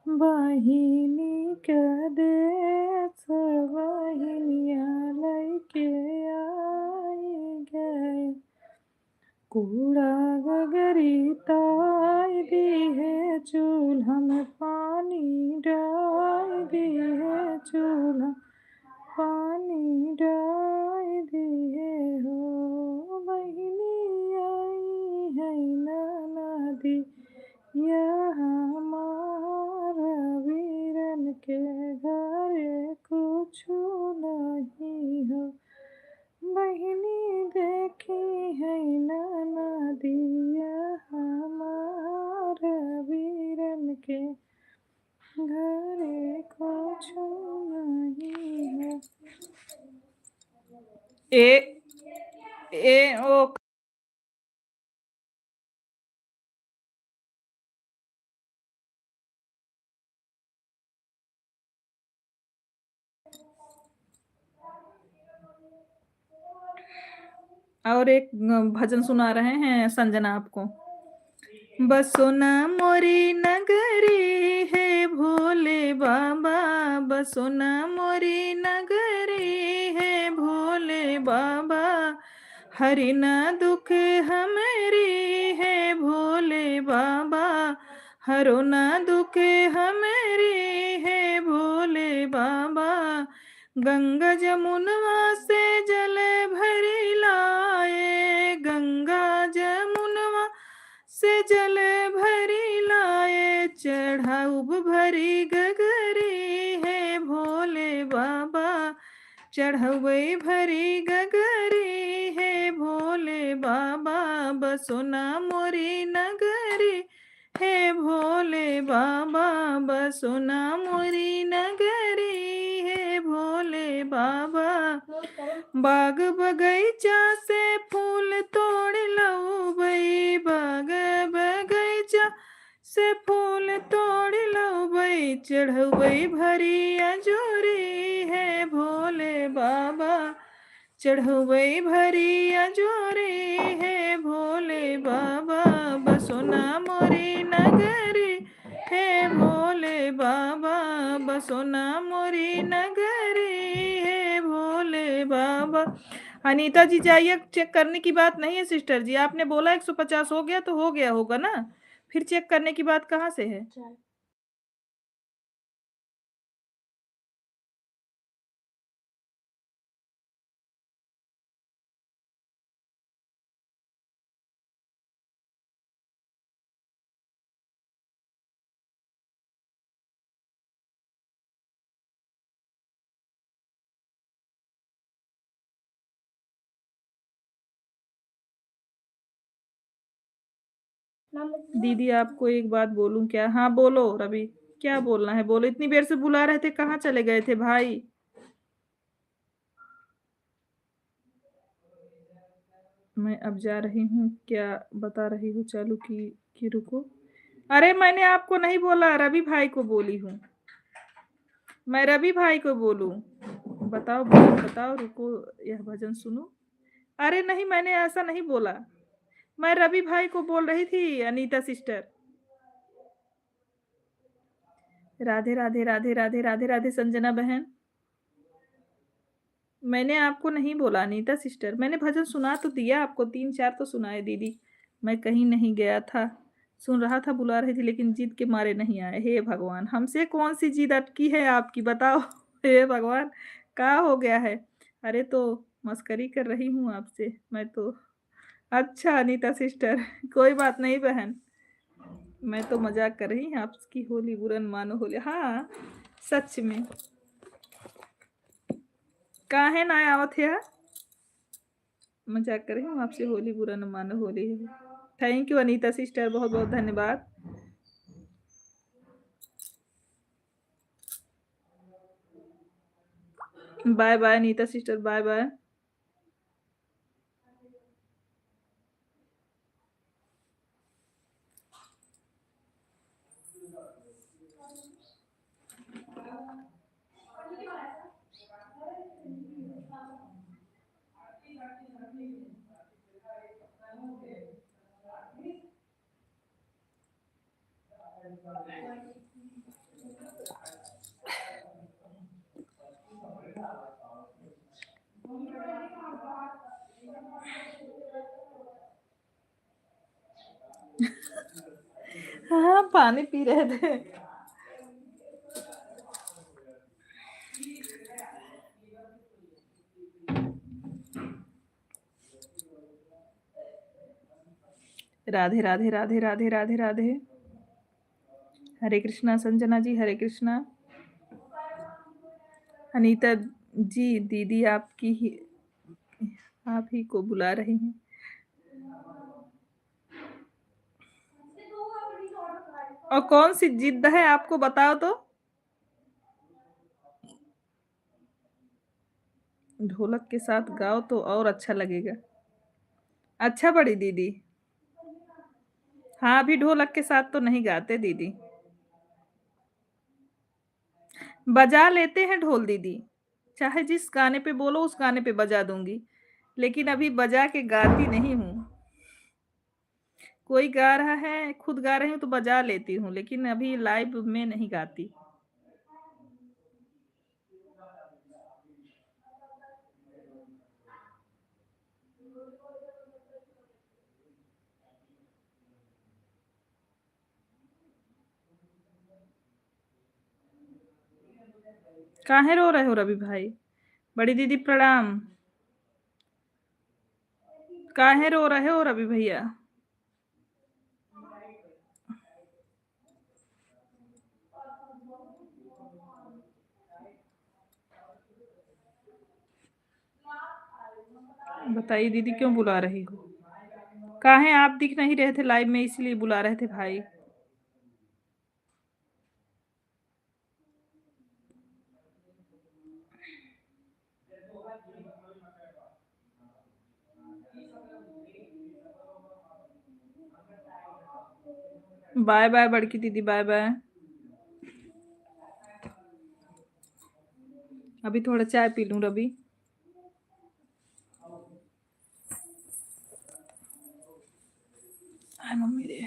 बहिनी के देश, बहिनिया लैके आई गए, कूड़ा गगरी ताई दी है, चूल्हा में पानी डाल दी है, चूल्हा पानी डाल दी है हो, बहिनी आई है नदी, यह हमारा वीरन के घरे कुछ नहीं हो, बहिनी देखी है नदिया, हमारा वीरन के घरे कुछ नहीं है। ओ और एक भजन सुना रहे हैं संजना आपको। बसो न मोरी नगरी है भोले बाबा, बसो न मोरी नगरी है भोले बाबा, हरि न दुख हमेरी है भोले बाबा, हरो न दुख हमेरी है भोले बाबा, गंगा जमुनवा से जल भरी लाए, गंगा जमुनवा से जल भरी लाए, चढ़ाऊब भरी गगरी है भोले बाबा, चढ़ाऊब भरी गगरी है भोले बाबा, बसोना मोरी नगरी है भोले बाबा, बसोना मोरी नगरी है भोले बाबा, बाग बगैचा से फूल तोड़ लो बई, बाग बगैचा से फूल तोड़ लो बई, चढ़वई भरी अजोरी है भोले बाबा, चढ़वई भरी अजोरी है भोले बाबा, बसोना मोरी नगरी है भोले बाबा, बसोना मोरी नगरी है भोले बाबा। अनीता जी जाइए, चेक करने की बात नहीं है सिस्टर जी, आपने बोला 150 हो गया तो हो गया होगा ना, फिर चेक करने की बात कहाँ से है। दीदी आपको एक बात बोलूं क्या? हाँ बोलो रवि, क्या बोलना है बोलो, इतनी देर से बुला रहे थे, कहाँ चले गए थे भाई? मैं अब जा रही हूँ, क्या बता रही हूँ, चालू की रुको। अरे मैंने आपको नहीं बोला, रवि भाई को बोली हूँ, मैं रवि भाई को बोलूं। बताओ बताओ, रुको यह भजन सुनो। अरे नहीं, मैंने ऐसा नहीं बोला, मैं रवि भाई को बोल रही थी अनीता सिस्टर। राधे राधे राधे राधे राधे राधे संजना बहन, मैंने आपको नहीं बोला अनीता सिस्टर, मैंने भजन सुना तो दिया आपको, 3-4 तो सुनाए दीदी। मैं कहीं नहीं गया था, सुन रहा था, बुला रही थी, लेकिन जिद के मारे नहीं आए। हे भगवान, हमसे कौन सी जिद अटकी है आपकी, बताओ। हे भगवान, क्या हो गया है? अरे तो मस्करी कर रही हूँ आपसे मैं तो। अच्छा अनीता सिस्टर, कोई बात नहीं बहन, मैं तो मजाक कर रही हूँ आपकी, होली बुरन मानो होली। हाँ सच में, काहे ना आवत है? मजाक कर रही हूँ आपसे, होली बुरा न मानो, होली है। थैंक यू अनीता सिस्टर, बहुत बहुत धन्यवाद। Bye bye Anita sister, bye bye. हाँ, पानी पी रहे थे। राधे राधे राधे राधे राधे राधे। हरे कृष्णा संजना जी, हरे कृष्णा। अनीता जी, दीदी आप ही को बुला रही हैं। और कौन सी जिद है आपको, बताओ तो। ढोलक के साथ गाओ तो और अच्छा लगेगा। अच्छा बड़ी दीदी। हाँ, अभी ढोलक के साथ तो नहीं गाते दीदी। बजा लेते हैं ढोल दीदी, चाहे जिस गाने पे बोलो उस गाने पे बजा दूंगी, लेकिन अभी बजा के गाती नहीं हूँ। कोई गा रहा है, खुद गा रही हूँ तो बजा लेती हूँ, लेकिन अभी लाइव में नहीं गाती। काहे रो रहे हो रवि भाई? बड़ी दीदी प्रणाम। काहे रो रहे हो रवि भैया? बताइए दीदी, क्यों बुला रही हो? काहे आप दिख नहीं रहे थे लाइव में, इसलिए बुला रहे थे भाई। बाय बाय बड़की दीदी, बाय बाय। अभी थोड़ा चाय पी लूं रवि। हाय मम्मी रे।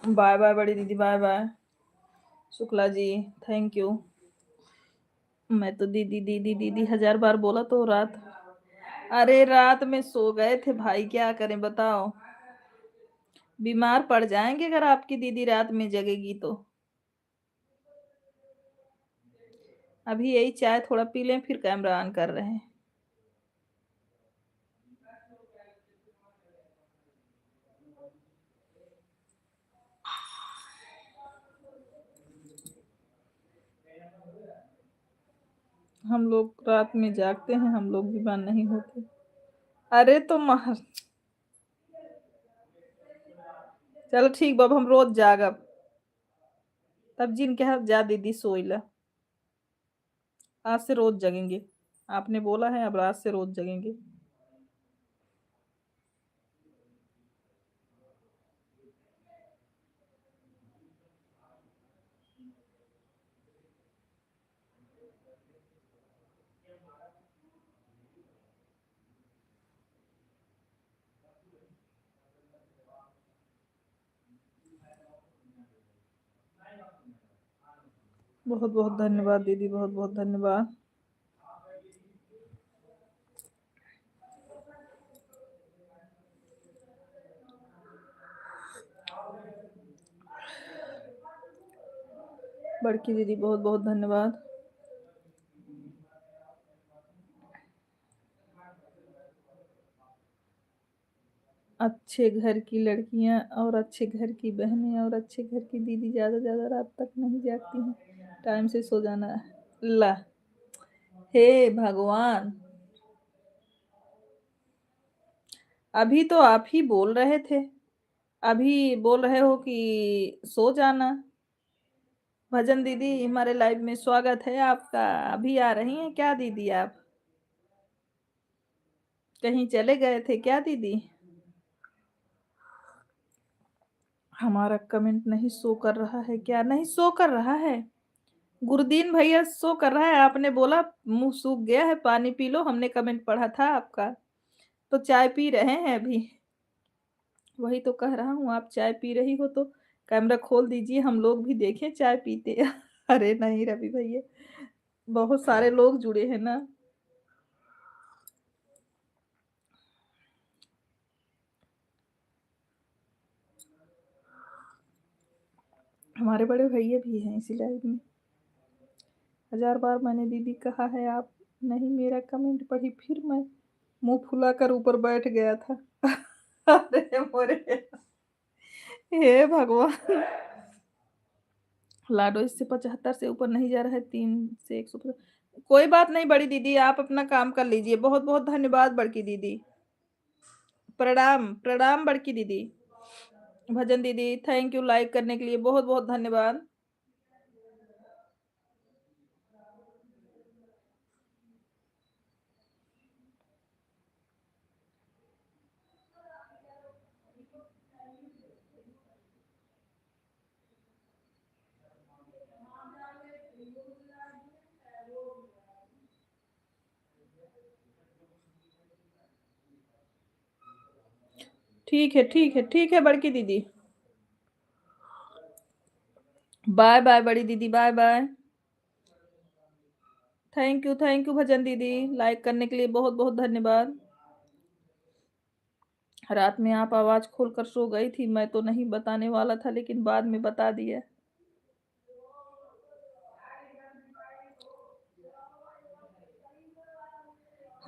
बाय बाय बड़ी दीदी, bye bye. Shukla ji, thank you. मैं तो दीदी दीदी दीदी 1000 बार बोला तो रात। अरे रात में सो गए थे भाई, क्या करें बताओ। बीमार पड़ जाएंगे अगर आपकी दीदी रात में जगेगी तो। अभी यही चाय थोड़ा पी लें, फिर कैमरा ऑन कर रहे हैं। हम लोग रात में जागते हैं, हम लोग बीमार नहीं होते। अरे तो चलो ठीक बाब, हम रोज जागब। तब जिनके हाथ जा दीदी सोइला। आज से रोज जगेंगे। आपने बोला है, अब रात से रोज जगेंगे। बहुत बहुत धन्यवाद दीदी, बहुत बहुत धन्यवाद। बड़की दीदी बहुत बहुत धन्यवाद। अच्छे घर की लड़कियां और अच्छे घर की बहनें और अच्छे घर की दीदी ज़्यादा ज़्यादा रात तक नहीं जागती हैं, टाइम से सो जाना है। ला, हे भगवान! अभी तो आप ही बोल रहे थे, अभी बोल रहे हो कि सो जाना। भजन दीदी हमारे लाइव में स्वागत है आपका। अभी आ रही हैं क्या दीदी आप? कहीं चले गए थे क्या दीदी? हमारा कमेंट नहीं शो कर रहा है क्या? नहीं शो कर रहा है। गुरदीन भैया शो कर रहा है, आपने बोला मुंह सूख गया है पानी पी लो, हमने कमेंट पढ़ा था आपका, तो चाय पी रहे हैं अभी। वही तो कह रहा हूँ, आप चाय पी रही हो तो कैमरा खोल दीजिए, हम लोग भी देखें चाय पीते। अरे नहीं रवि भैया, बहुत सारे लोग जुड़े हैं ना। हमारे बड़े भैया भी हैं इसी लाइव में। 1000 बार मैंने दीदी कहा है, आप नहीं मेरा कमेंट पढ़ी, फिर मैं मुंह फुलाकर ऊपर बैठ गया था। अरे मोरे, हे भगवान! लाडो इससे 75 से ऊपर नहीं जा रहा है, 3 से 150। कोई बात नहीं बड़ी दीदी, आप अपना काम कर लीजिए। बहुत बहुत धन्यवाद बड़की दीदी। प्रणाम प्रणाम बड़की दीदी। भजन दीदी थैंक यू लाइक करने के लिए, बहुत बहुत धन्यवाद। ठीक है ठीक है ठीक है बड़की दीदी। बाय बाय बड़ी दीदी, बाय बाय। थैंक यू भजन दीदी, लाइक करने के लिए बहुत बहुत धन्यवाद। रात में आप आवाज खोलकर सो गई थी, मैं तो नहीं बताने वाला था लेकिन बाद में बता दिया।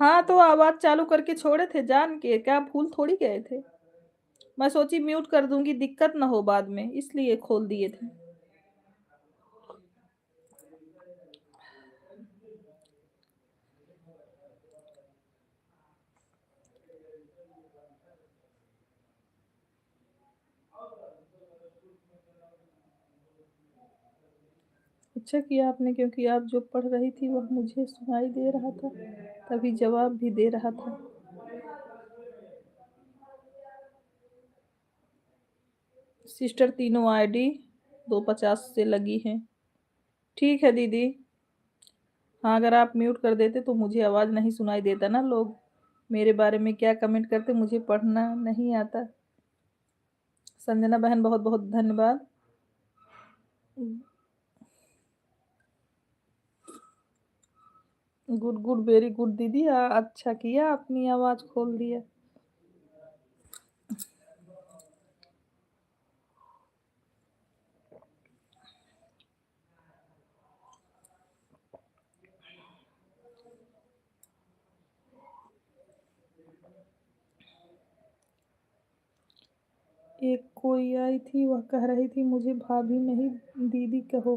हाँ तो आवाज चालू करके छोड़े थे जान के, क्या भूल थोड़ी गए थे। मैं सोची म्यूट कर दूंगी, दिक्कत ना हो बाद में, इसलिए खोल दिए थे। अच्छा किया आपने, क्योंकि आप जो पढ़ रही थी वह मुझे सुनाई दे रहा था, तभी जवाब भी दे रहा था। सिस्टर तीनों आईडी 250 से लगी हैं। ठीक है दीदी। हाँ अगर आप म्यूट कर देते तो मुझे आवाज नहीं सुनाई देता ना, लोग मेरे बारे में क्या कमेंट करते, मुझे पढ़ना नहीं आता। संजना बहन बहुत बहुत धन्यवाद। गुड गुड वेरी गुड दीदी, अच्छा किया अपनी आवाज खोल दिया। एक कोई आई थी, वह कह रही थी मुझे भाभी नहीं दीदी कहो।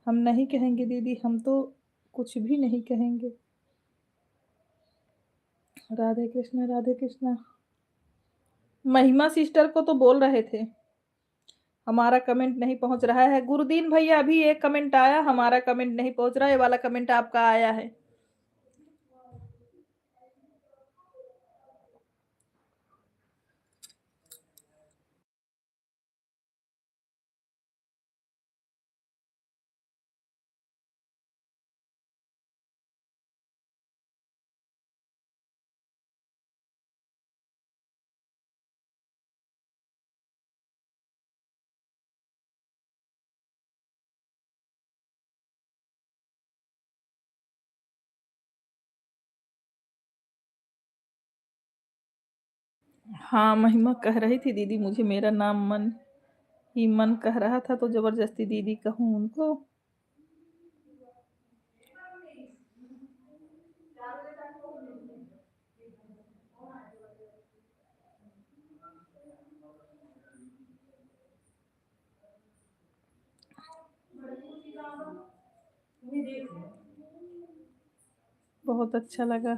हम नहीं कहेंगे दीदी, हम तो कुछ भी नहीं कहेंगे। राधे कृष्ण राधे कृष्ण। महिमा सिस्टर को तो बोल रहे थे हमारा कमेंट नहीं पहुंच रहा है। गुरुदीन भैया अभी एक कमेंट आया, हमारा कमेंट नहीं पहुंच रहा है, ये वाला कमेंट आपका आया है। हाँ महिमा कह रही थी दीदी मुझे मेरा नाम मन ही मन कह रहा था, तो जबरदस्ती दीदी कहूँ उनको। बहुत अच्छा लगा।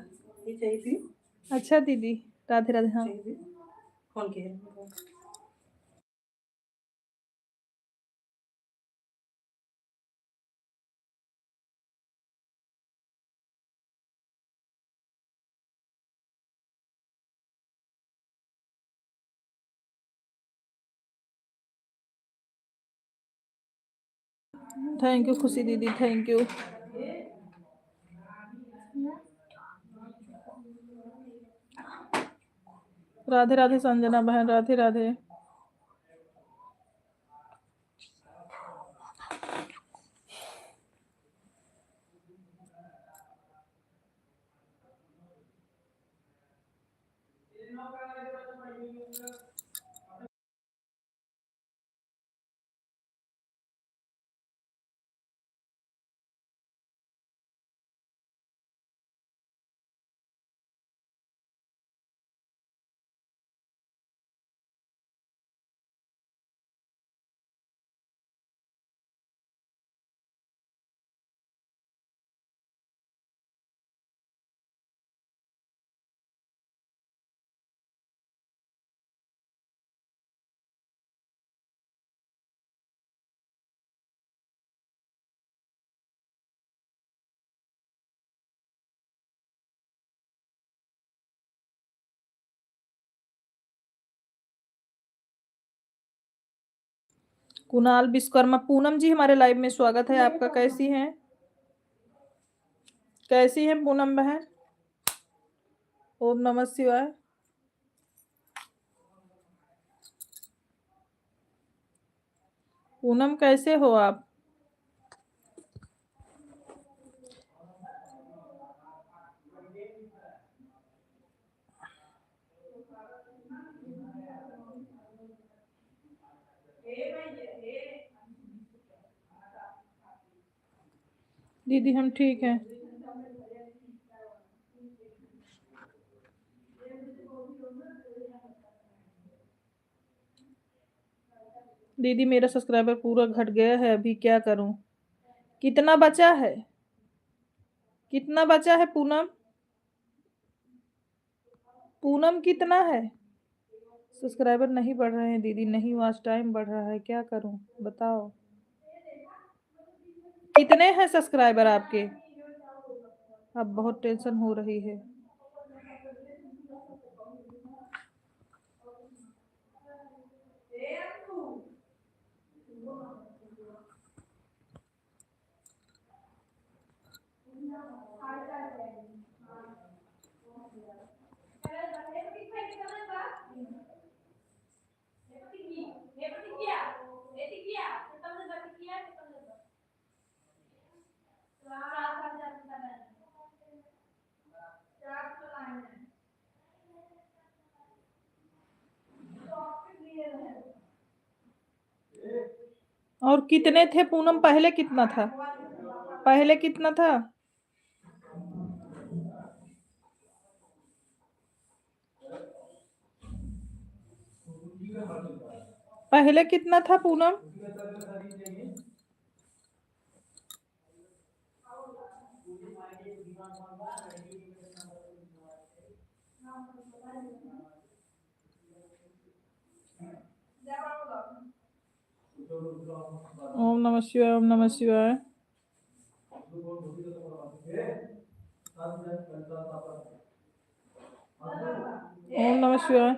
अच्छा दीदी, राधे राधे। हाँ, थैंक यू खुशी दीदी, थैंक यू। राधे राधे संजना बहन, राधे राधे। कुणाल विश्वकर्मा, पूनम जी हमारे लाइव में स्वागत है आपका। कैसी हैं, कैसी हैं पूनम बहन? ओम नमः शिवाय। पूनम कैसे हो आप? दीदी हम ठीक हैं। दीदी मेरा सब्सक्राइबर पूरा घट गया है, अभी क्या करूं? कितना बचा है, कितना बचा है पूनम? पूनम कितना है? सब्सक्राइबर नहीं बढ़ रहे हैं दीदी, नहीं वॉच टाइम बढ़ रहा है, क्या करूं बताओ? कितने हैं सब्सक्राइबर आपके? अब बहुत टेंशन हो रही है। और कितने थे पूनम, पहले कितना था? पहले कितना था? पहले कितना था पूनम? ओम नमः शिवाय, ओम नमः शिवाय। ओम नमः शिवाय।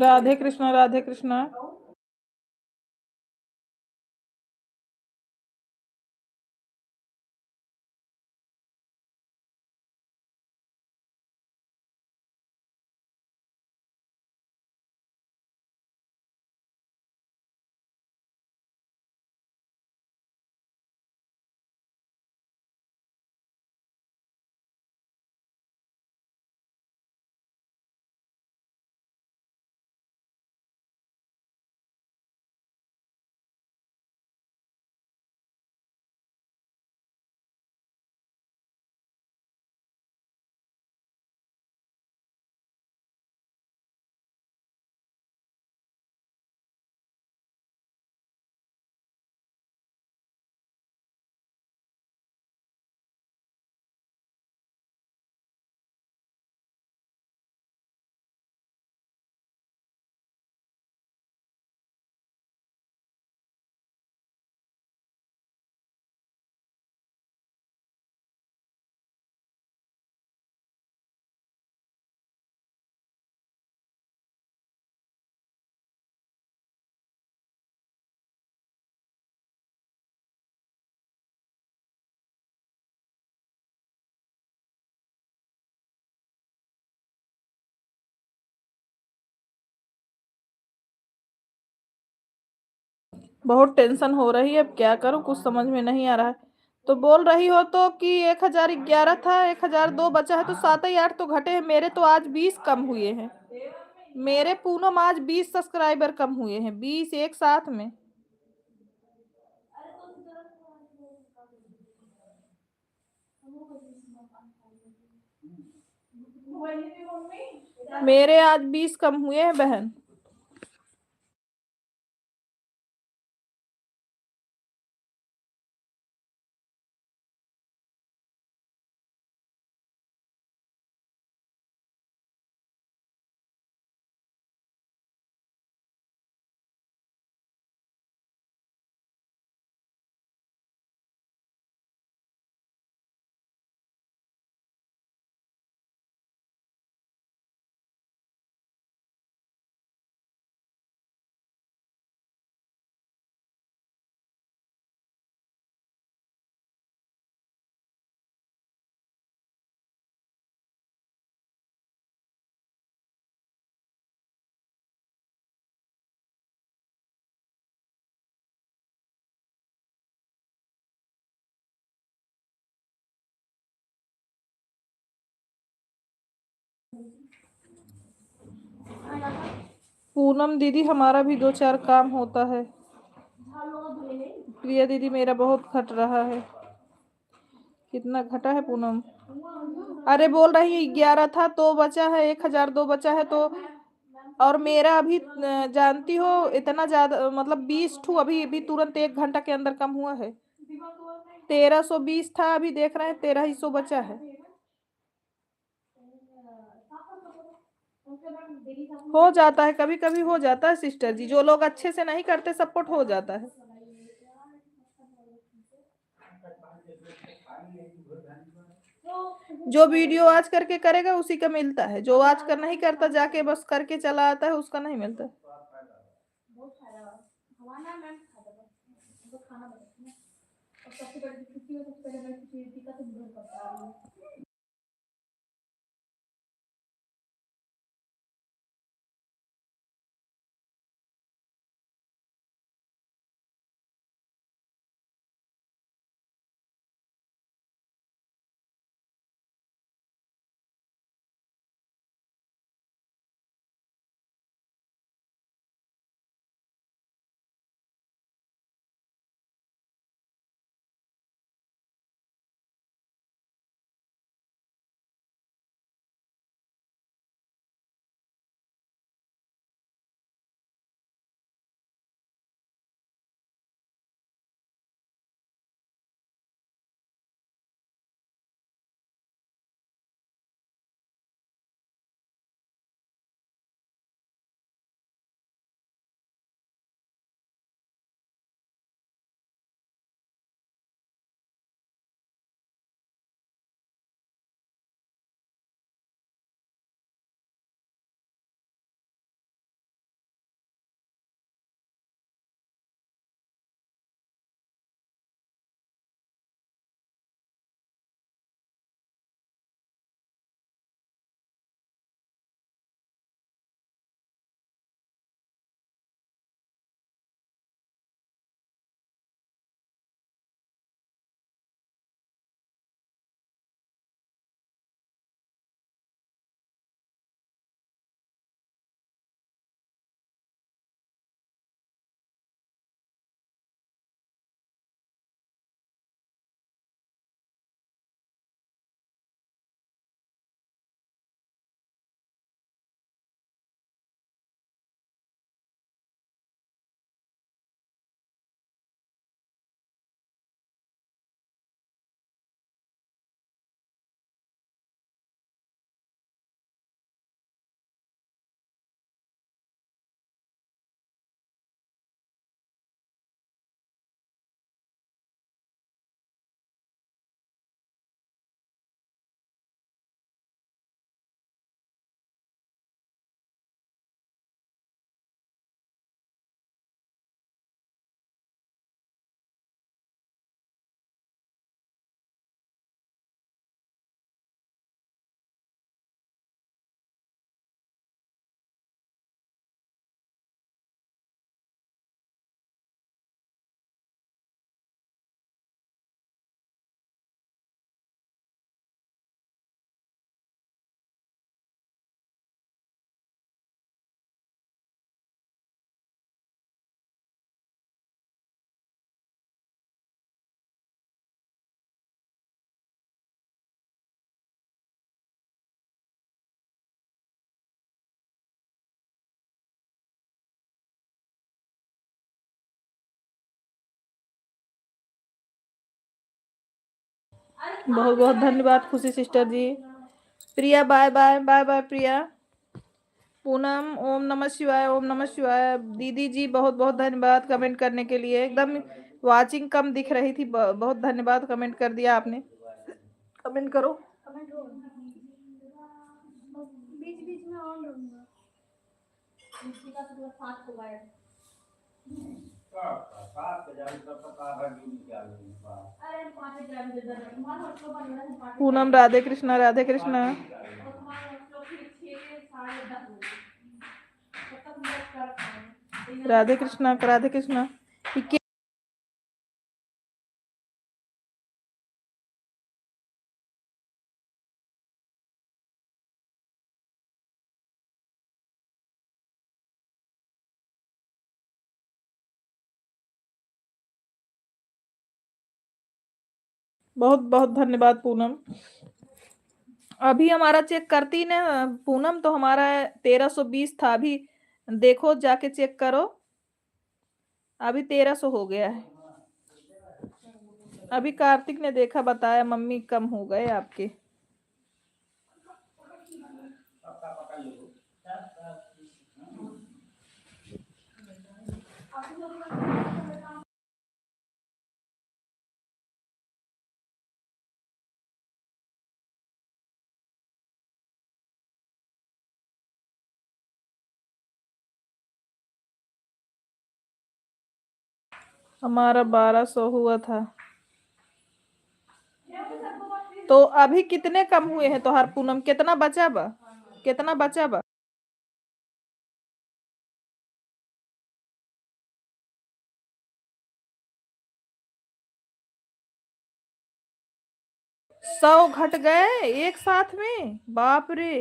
राधे कृष्णा, राधे कृष्णा। बहुत टेंशन हो रही है, अब क्या करूँ कुछ समझ में नहीं आ रहा है। तो बोल रही हो तो कि 1011 था, 1002 बचा है, तो 7 ही 8 तो घटे हैं। मेरे तो आज 20 कम हुए हैं। मेरे पूनम आज 20 सब्सक्राइबर कम हुए हैं, 20 एक साथ में। मेरे आज 20 कम हुए हैं बहन। पूनम दीदी हमारा भी 2-4 काम होता है। प्रिया दीदी मेरा बहुत घट रहा है। कितना घटा है पूनम? अरे बोल रही है 11 था तो बचा है, 1002 बचा है तो। और मेरा अभी जानती हो इतना ज्यादा, मतलब 20 ठू अभी अभी तुरंत 1 घंटा के अंदर कम हुआ है। 1320 था, अभी देख रहे हैं 1300 बचा है। हो जाता है, कभी कभी हो जाता है सिस्टर जी, जो लोग अच्छे से नहीं करते सपोर्ट हो जाता है। जो वीडियो आज करके करेगा उसी का मिलता है, जो आज कर नहीं करता जाके बस करके चला आता है उसका नहीं मिलता। बहुत बहुत धन्यवाद खुशी सिस्टर जी। प्रिया बाय बाय बाय बाय प्रिया। पूनम ओम नमः शिवाय ओम नमः शिवाय। दीदी जी बहुत बहुत धन्यवाद कमेंट करने के लिए। एकदम वाचिंग कम दिख रही थी, बहुत धन्यवाद कमेंट कर दिया आपने। कमेंट करो। बीच बीच में ऑन रहूंगा। पूनम राधे कृष्णा राधे कृष्णा। राधे कृष्णा राधे कृष्णा। बहुत बहुत धन्यवाद पूनम। अभी हमारा चेक करती ना पूनम, तो हमारा 1320 था। अभी देखो जाके चेक करो, अभी 1300 हो गया है। अभी कार्तिक ने देखा, बताया मम्मी कम हो गए आपके। हमारा 1200 हुआ था। तो अभी कितने कम हुए हैं तो हर पूनम कितना बचा बा? कितना बचा बा? 100 घट गए एक साथ में, बाप रे।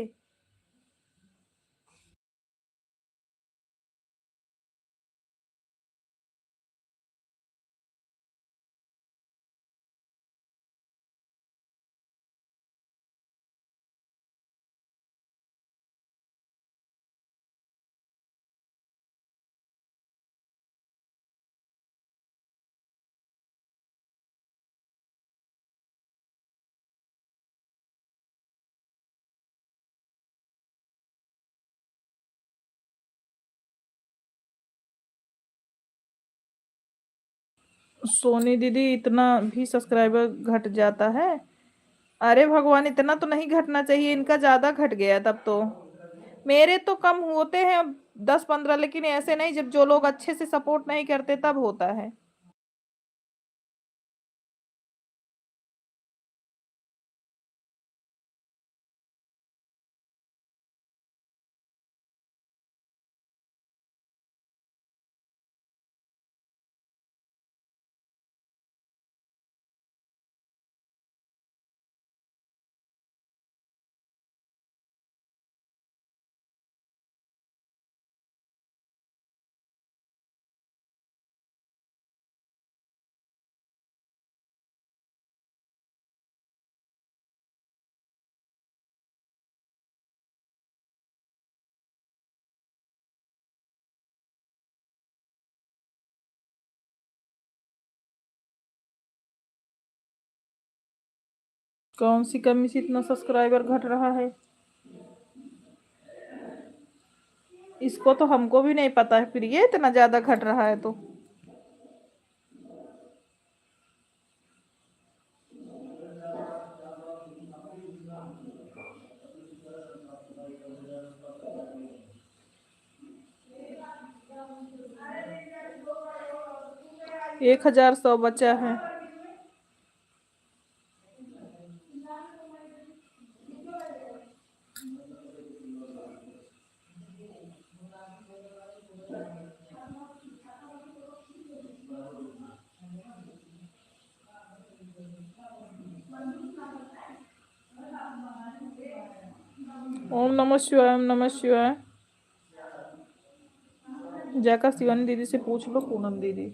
सोनी दीदी इतना भी सब्सक्राइबर घट जाता है? अरे भगवान, इतना तो नहीं घटना चाहिए, इनका ज्यादा घट गया तब तो। मेरे तो कम होते हैं 10-15, लेकिन ऐसे नहीं, जब जो लोग अच्छे से सपोर्ट नहीं करते तब होता है। कौन सी कमी से इतना सब्सक्राइबर घट रहा है? इसको तो हमको भी नहीं पता है, फिर ये इतना ज्यादा घट रहा है तो। एक 1100 बचा है। ओम नमः शिवाय ओम नमः शिवाय। जाकर शिवानी दीदी से पूछ लो, पूनम दीदी।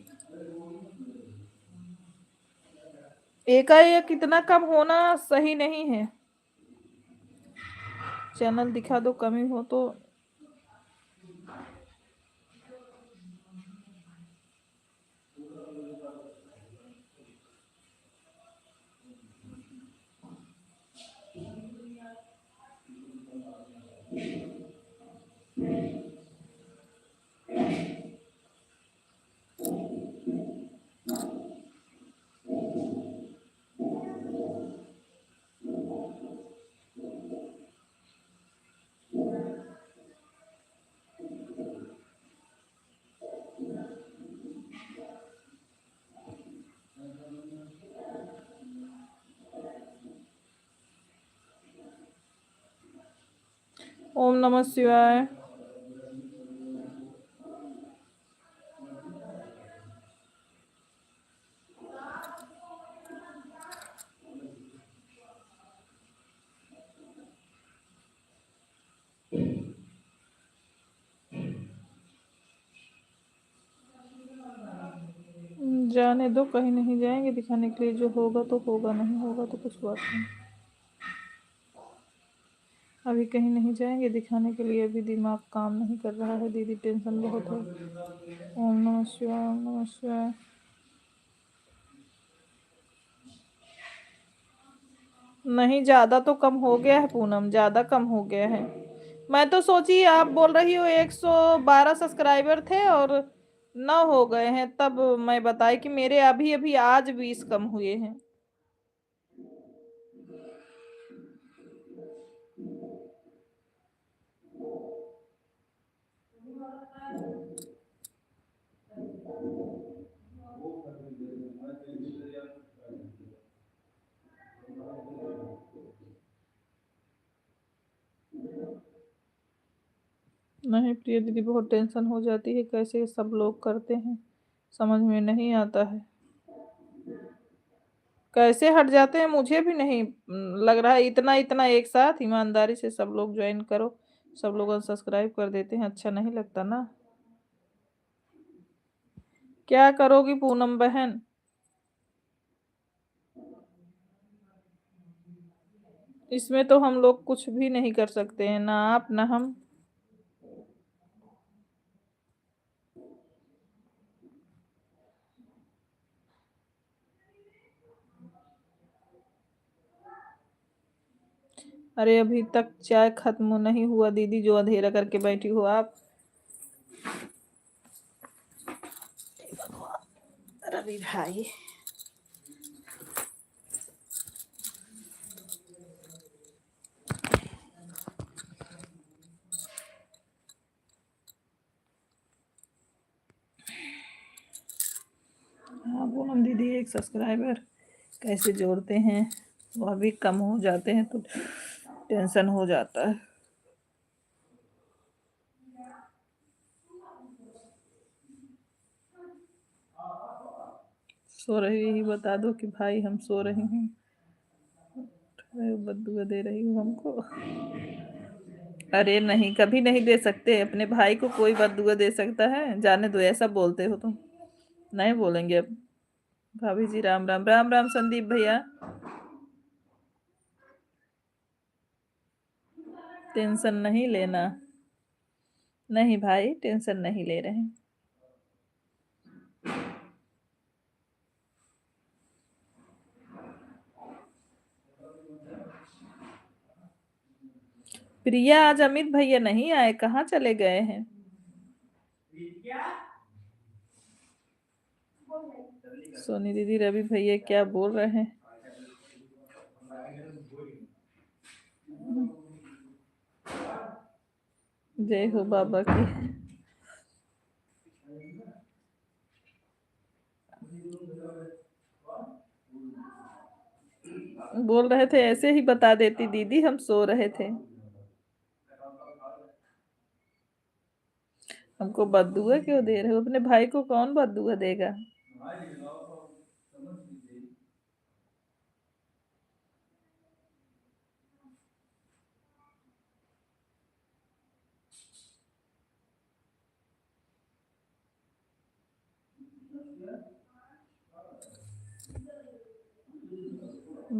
एकाएक इतना कम होना सही नहीं है। चैनल दिखा दो, कमी हो तो। ओम नमः शिवाय। जाने दो, कहीं नहीं जाएंगे दिखाने के लिए। जो होगा तो होगा, नहीं होगा तो कुछ बात नहीं। अभी कहीं नहीं जाएंगे दिखाने के लिए, अभी दिमाग काम नहीं कर रहा है दीदी, टेंशन बहुत है। ओम नमः शिवाय, ओम नमः शिवाय। नहीं, ज्यादा तो कम हो गया है पूनम, ज्यादा कम हो गया है। मैं तो सोची आप बोल रही हो 112 सब्सक्राइबर थे और 9 हो गए हैं, तब मैं बताई कि मेरे अभी अभी आज 20 कम हुए हैं। नहीं प्रिय दीदी, बहुत टेंशन हो जाती है, कैसे सब लोग करते हैं समझ में नहीं आता है। कैसे हट जाते हैं मुझे भी नहीं लग रहा है। इतना इतना एक साथ ईमानदारी से सब लोग ज्वाइन करो, सब लोग सब्सक्राइब कर देते हैं, अच्छा नहीं लगता ना। क्या करोगी पूनम बहन? इसमें तो हम लोग कुछ भी नहीं कर सकते हैं, ना आप ना हम। अरे अभी तक चाय खत्म नहीं हुआ दीदी, जो अंधेरा करके बैठी हो आप। रवि भाई, हाँ पूनम दीदी, एक सब्सक्राइबर कैसे जोड़ते हैं, वह भी कम हो जाते हैं तो टेंशन हो जाता है। सो रही ही बता दो कि भाई हम सो रही हूँ, बदुआ दे रही हूँ हमको। अरे नहीं, कभी नहीं दे सकते, अपने भाई को कोई बदुआ दे सकता है? जाने दो, ऐसा बोलते हो तुम, नहीं बोलेंगे अब। भाभी जी राम राम, राम राम संदीप भैया। टेंशन नहीं लेना। नहीं भाई, टेंशन नहीं ले रहे हैं। प्रिया, आज अमित भैया नहीं आए, कहाँ चले गए हैं? सोनी दीदी, रवि भैया क्या बोल रहे हैं? जय हो बाबा की। बोल रहे थे ऐसे ही बता देती दीदी, हम सो रहे थे। हमको बदुआ क्यों दे रहे हो? अपने भाई को कौन बदुआ देगा?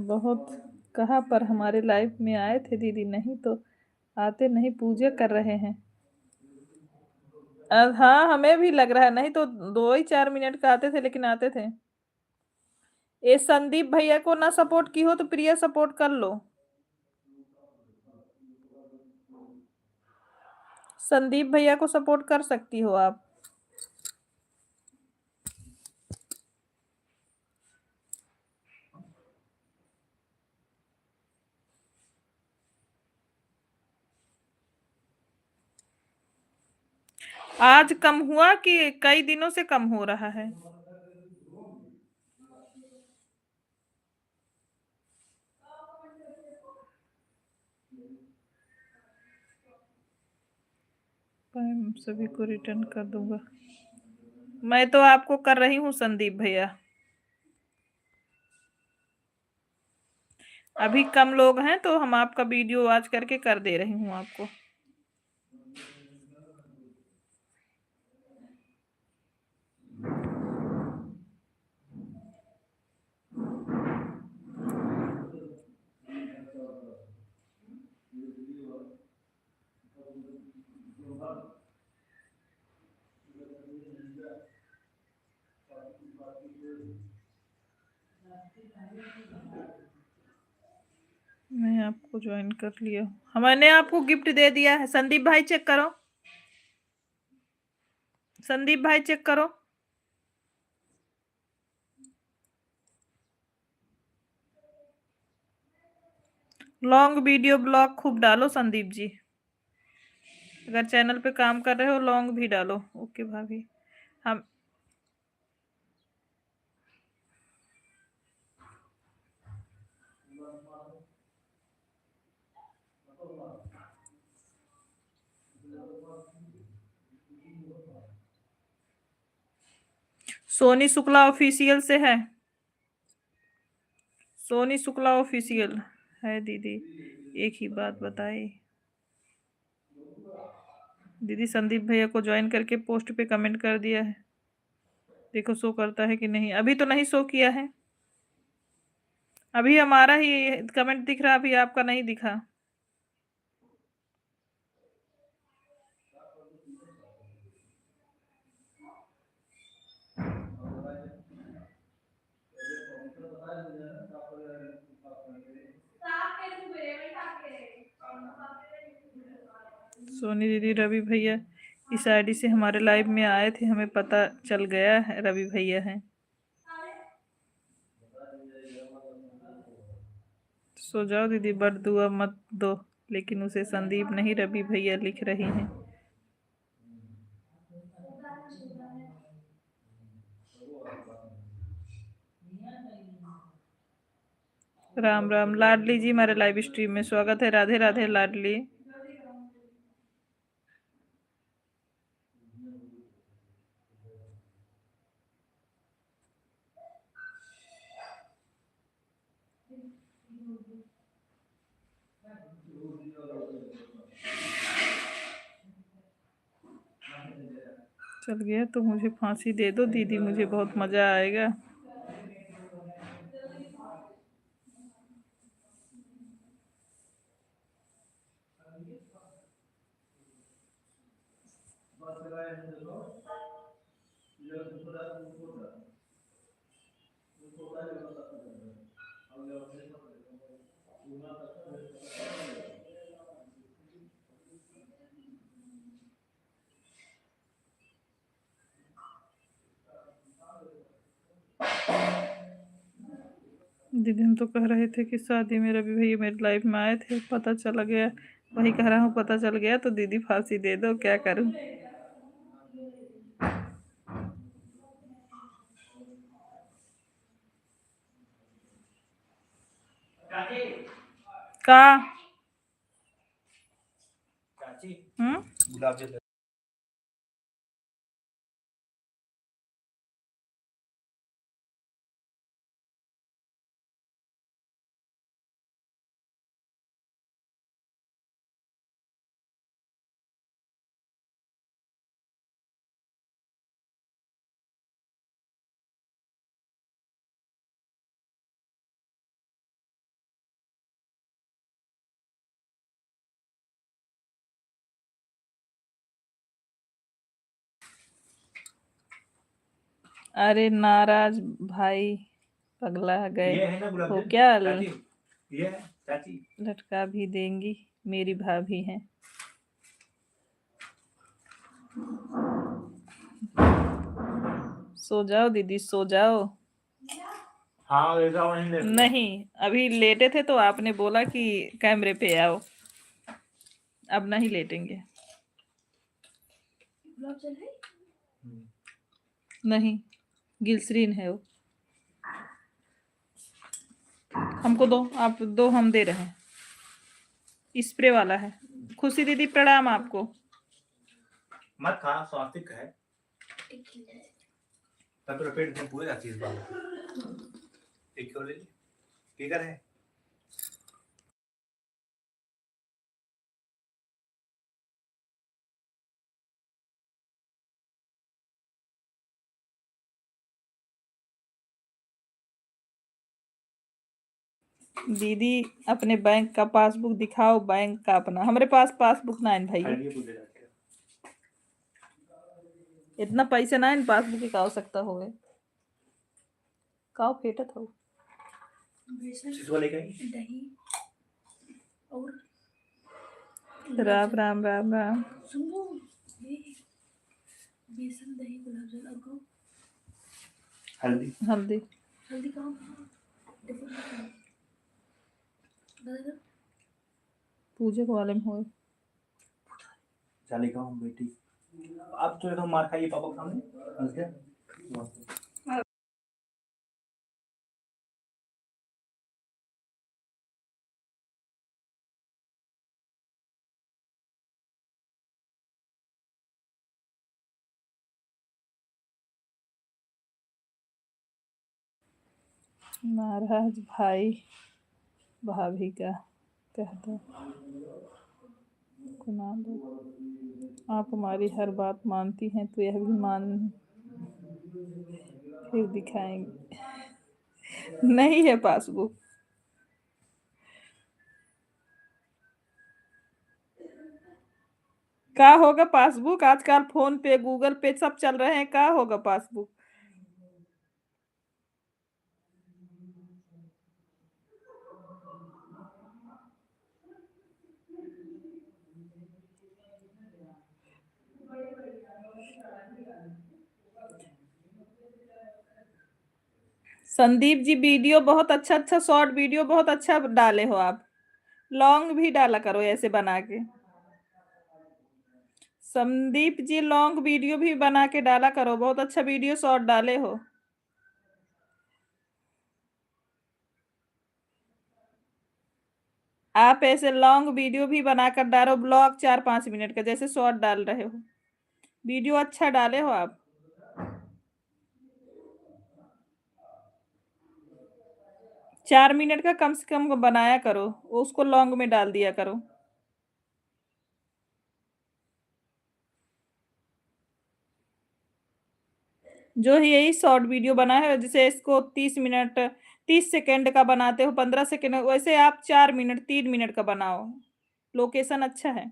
बहुत कहा, पर हमारे लाइफ में आए थे दीदी, नहीं तो आते नहीं, पूजा कर रहे हैं। हाँ, हमें भी लग रहा है, नहीं तो 2 ही 4 मिनट का आते थे, लेकिन आते थे। ये संदीप भैया को ना सपोर्ट की हो तो प्रिया सपोर्ट कर लो। संदीप भैया को सपोर्ट कर सकती हो आप। आज कम हुआ कि कई दिनों से कम हो रहा है? मैं सभी को रिटर्न कर दूंगा। मैं तो आपको कर रही हूँ संदीप भैया। अभी कम लोग हैं तो हम आपका वीडियो आज करके कर दे रही हूँ आपको। मैं आपको ज्वाइन कर लिया हूँ। मैंने आपको गिफ्ट दे दिया है। संदीप भाई चेक करो। संदीप भाई चेक करो। लॉन्ग वीडियो ब्लॉग खूब डालो संदीप जी। अगर चैनल पे काम कर रहे हो लॉन्ग भी डालो। ओके भाभी। हम सोनी शुक्ला ऑफिशियल से है। सोनी शुक्ला ऑफिशियल है दीदी। एक ही बात बताई दीदी। संदीप भैया को ज्वाइन करके पोस्ट पे कमेंट कर दिया है। देखो शो करता है कि नहीं। अभी तो नहीं शो किया है। अभी हमारा ही कमेंट दिख रहा, अभी आपका नहीं दिखा। सोनी दीदी रवि भैया इस आईडी से हमारे लाइव में आए थे, हमें पता चल गया है रवि भैया हैं। सो जाओ दीदी, बट दुआ मत दो। लेकिन उसे संदीप नहीं रवि भैया लिख रही हैं। राम राम लाडली जी, हमारे लाइव स्ट्रीम में स्वागत है। राधे राधे लाडली। चल गया तो मुझे फांसी दे दो दीदी, मुझे बहुत मजा आएगा। दीदी हम तो कह रहे थे कि शादी में रवि भैया मेरे लाइफ में आए थे, पता चला गया। वही कह रहा हूँ, पता चल गया तो दीदी फांसी दे दो, क्या करूँ। का अरे नाराज भाई पगला गए हो क्या? लटका भी देंगी, मेरी भाभी हैं। सो जाओ दीदी, सो जाओ। हाँ ऐसा वहीं ले लो। नहीं, अभी लेटे थे तो आपने बोला कि कैमरे पे आओ, अब नहीं लेटेंगे। नहीं, गिल्सरीन है वो। हमको दो, आप दो, हम दे रहे हैं। स्प्रे वाला है। खुशी दीदी प्रणाम आपको। मत खा, स्वास्थ्य है। तब तो पेट में पूरे जाती है इस बार। एक क्यों ले ली? ठीक है। दीदी अपने बैंक का पासबुक दिखाओ, बैंक का अपना। हमारे पास पासबुक ना है भाई, हड्डी पूरे जाती है। इतना पैसा ना इन पासबुक की का आवश्यकता होवे। काओ फेटत हो। इसको लेके आई। दही और राम राम राम राम। सुनो, ये बेसन दही गुलाब जामुन और को हल्दी हल्दी हल्दी का डिफर दादा पूजे को वाले में हो। चाली का हम बेटी अब तो मार खाइए पापा के सामने हंस गया। महाराज भाई भाभी का कहता कुनाल आप हमारी हर बात मानती हैं तो यह भी मान फिर दिखाएंगे। नहीं है पासबुक। का होगा पासबुक? आजकल फोन पे गूगल पे सब चल रहे हैं, का होगा पासबुक? संदीप जी वीडियो बहुत अच्छा अच्छा, शॉर्ट वीडियो बहुत अच्छा डाले हो आप। लॉन्ग भी डाला करो ऐसे बना के। संदीप जी लॉन्ग वीडियो भी बना के डाला करो, बहुत अच्छा वीडियो शॉर्ट डाले हो। आप ऐसे लॉन्ग वीडियो भी बनाकर डालो, ब्लॉग 4-5 मिनट का जैसे शॉर्ट डाल रहे हो। वीडियो अच्छा डाले हो आप। 4 मिनट का कम से कम बनाया करो, उसको लॉन्ग में डाल दिया करो। जो यही शॉर्ट वीडियो बना है, जैसे इसको 30 मिनट 30 सेकेंड का बनाते हो, 15 सेकेंड, वैसे आप 4 मिनट 3 मिनट का बनाओ। लोकेशन अच्छा है।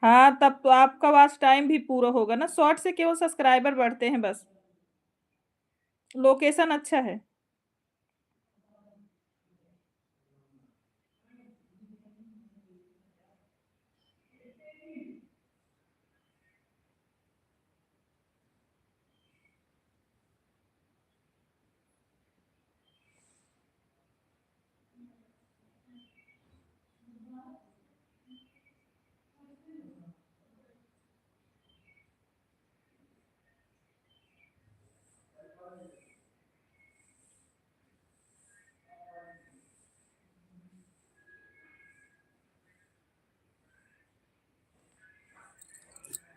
हाँ, तब तो आपका वॉच टाइम भी पूरा होगा ना। शॉर्ट से केवल सब्सक्राइबर बढ़ते हैं बस। लोकेशन अच्छा है।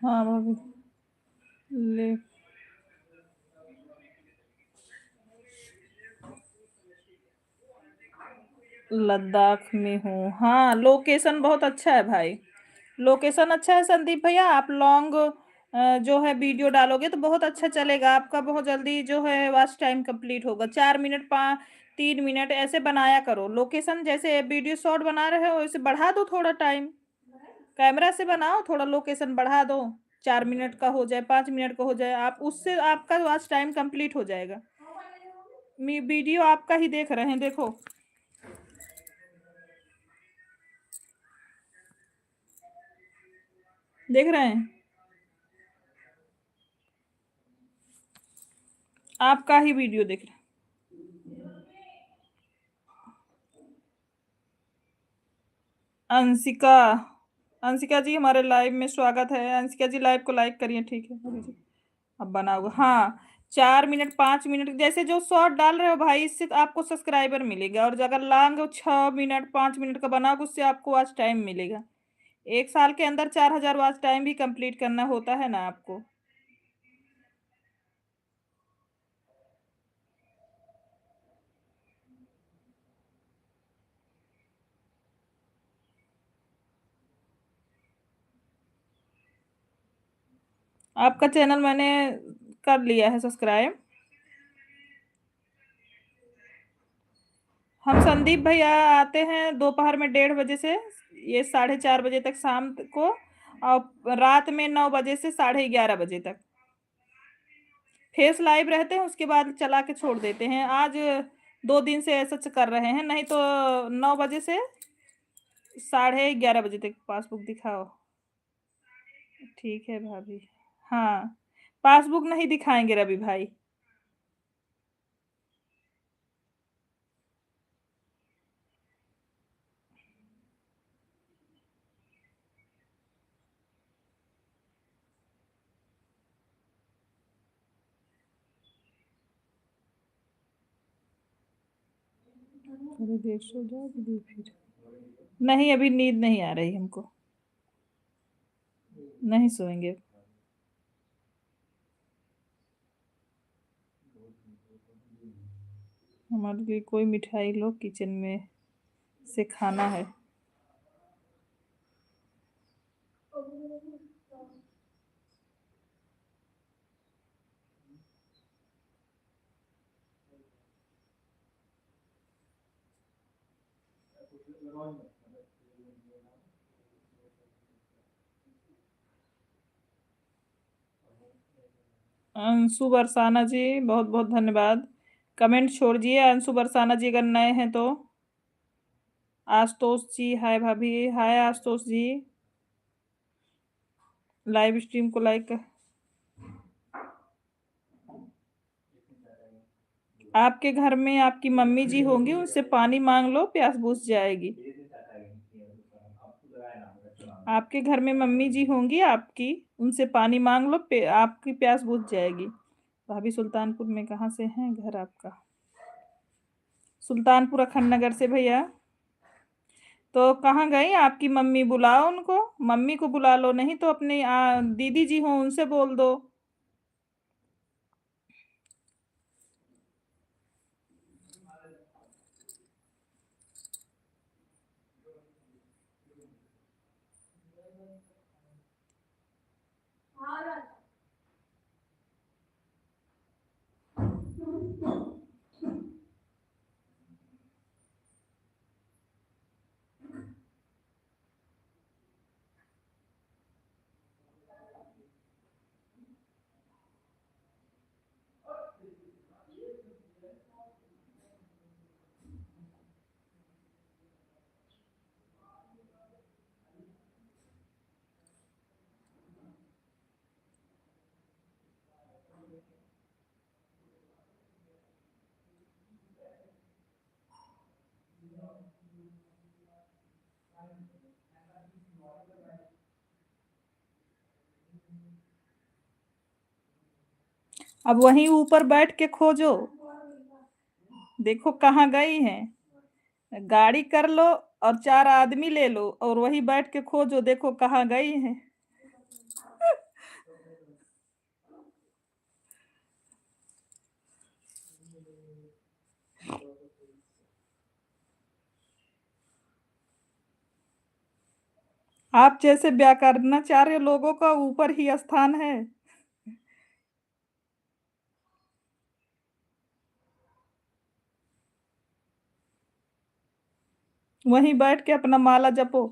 हाँ भाभी ले लद्दाख में हूँ। हाँ, लोकेशन बहुत अच्छा है भाई। लोकेशन अच्छा है संदीप भैया। आप लॉन्ग जो है वीडियो डालोगे तो बहुत अच्छा चलेगा आपका, बहुत जल्दी जो है वॉच टाइम कंप्लीट होगा। 4 मिनट 3 मिनट ऐसे बनाया करो। लोकेशन जैसे वीडियो शॉर्ट बना रहे हो वैसे बढ़ा दो थोड़ा टाइम, कैमरा से बनाओ, थोड़ा लोकेशन बढ़ा दो। 4 मिनट का हो जाए, 5 मिनट का हो जाए, आप उससे आपका वॉच टाइम कंप्लीट हो जाएगा। वीडियो आपका ही देख रहे हैं, देखो। देख रहे हैं? आपका ही वीडियो देख रहे हैं। अंशिका, अंशिका जी हमारे लाइव में स्वागत है। अंशिका जी लाइव को लाइक करिए, ठीक है भाभी जी। अब बनाओगे? हाँ, 4 मिनट 5 मिनट जैसे जो शॉर्ट डाल रहे हो भाई, इससे तो आपको सब्सक्राइबर मिलेगा। और अगर लॉन्ग 6 मिनट 5 मिनट का बनाओगे, उससे आपको वॉच टाइम मिलेगा। 1 साल के अंदर 4000 वॉच टाइम भी कंप्लीट करना होता है ना आपको। आपका चैनल मैंने कर लिया है सब्सक्राइब। हम संदीप भैया आते हैं दोपहर में 1:30 से ये 4:30 बजे तक शाम को, और रात में 9 बजे से 11:30 बजे तक फेस लाइव रहते हैं। उसके बाद चला के छोड़ देते हैं। आज 2 दिन से ऐसा कर रहे हैं, नहीं तो 9 बजे से 11:30 बजे तक पासबुक दिखाओ। ठीक है भाभी। हाँ, पासबुक नहीं दिखाएंगे रवि भाई। थोड़ी देर सो जाओगी फिर? नहीं, अभी नींद नहीं आ रही हमको, नहीं सोएंगे। हमारे लिए कोई मिठाई लो, किचन में से खाना है। अंशु बरसाना जी बहुत बहुत धन्यवाद। कमेंट छोड़िए अंशु बरसाना जी अगर नए हैं तो। आशुतोष जी हाय भाभी, हाय आशुतोष जी। लाइव स्ट्रीम को लाइक कर। आपके घर में आपकी मम्मी जी होंगी, उनसे पानी मांग लो, प्यास बुझ जाएगी। आपके घर में मम्मी जी होंगी आपकी, उनसे पानी मांग लो, आपकी प्यास बुझ जाएगी। भाभी सुल्तानपुर में कहाँ से हैं घर आपका? सुल्तानपुर अखंड नगर से भैया। तो कहाँ गई आपकी मम्मी? बुलाओ उनको, मम्मी को बुला लो, नहीं तो अपनी दीदी जी हो उनसे बोल दो। अब वहीं ऊपर बैठ के खोजो, देखो कहाँ गई हैं। गाड़ी कर लो और 4 आदमी ले लो और वहीं बैठ के खोजो, देखो कहाँ गई हैं। आप जैसे व्याकरणाचार्य लोगों का ऊपर ही स्थान है। वहीं बैठ के अपना माला जपो।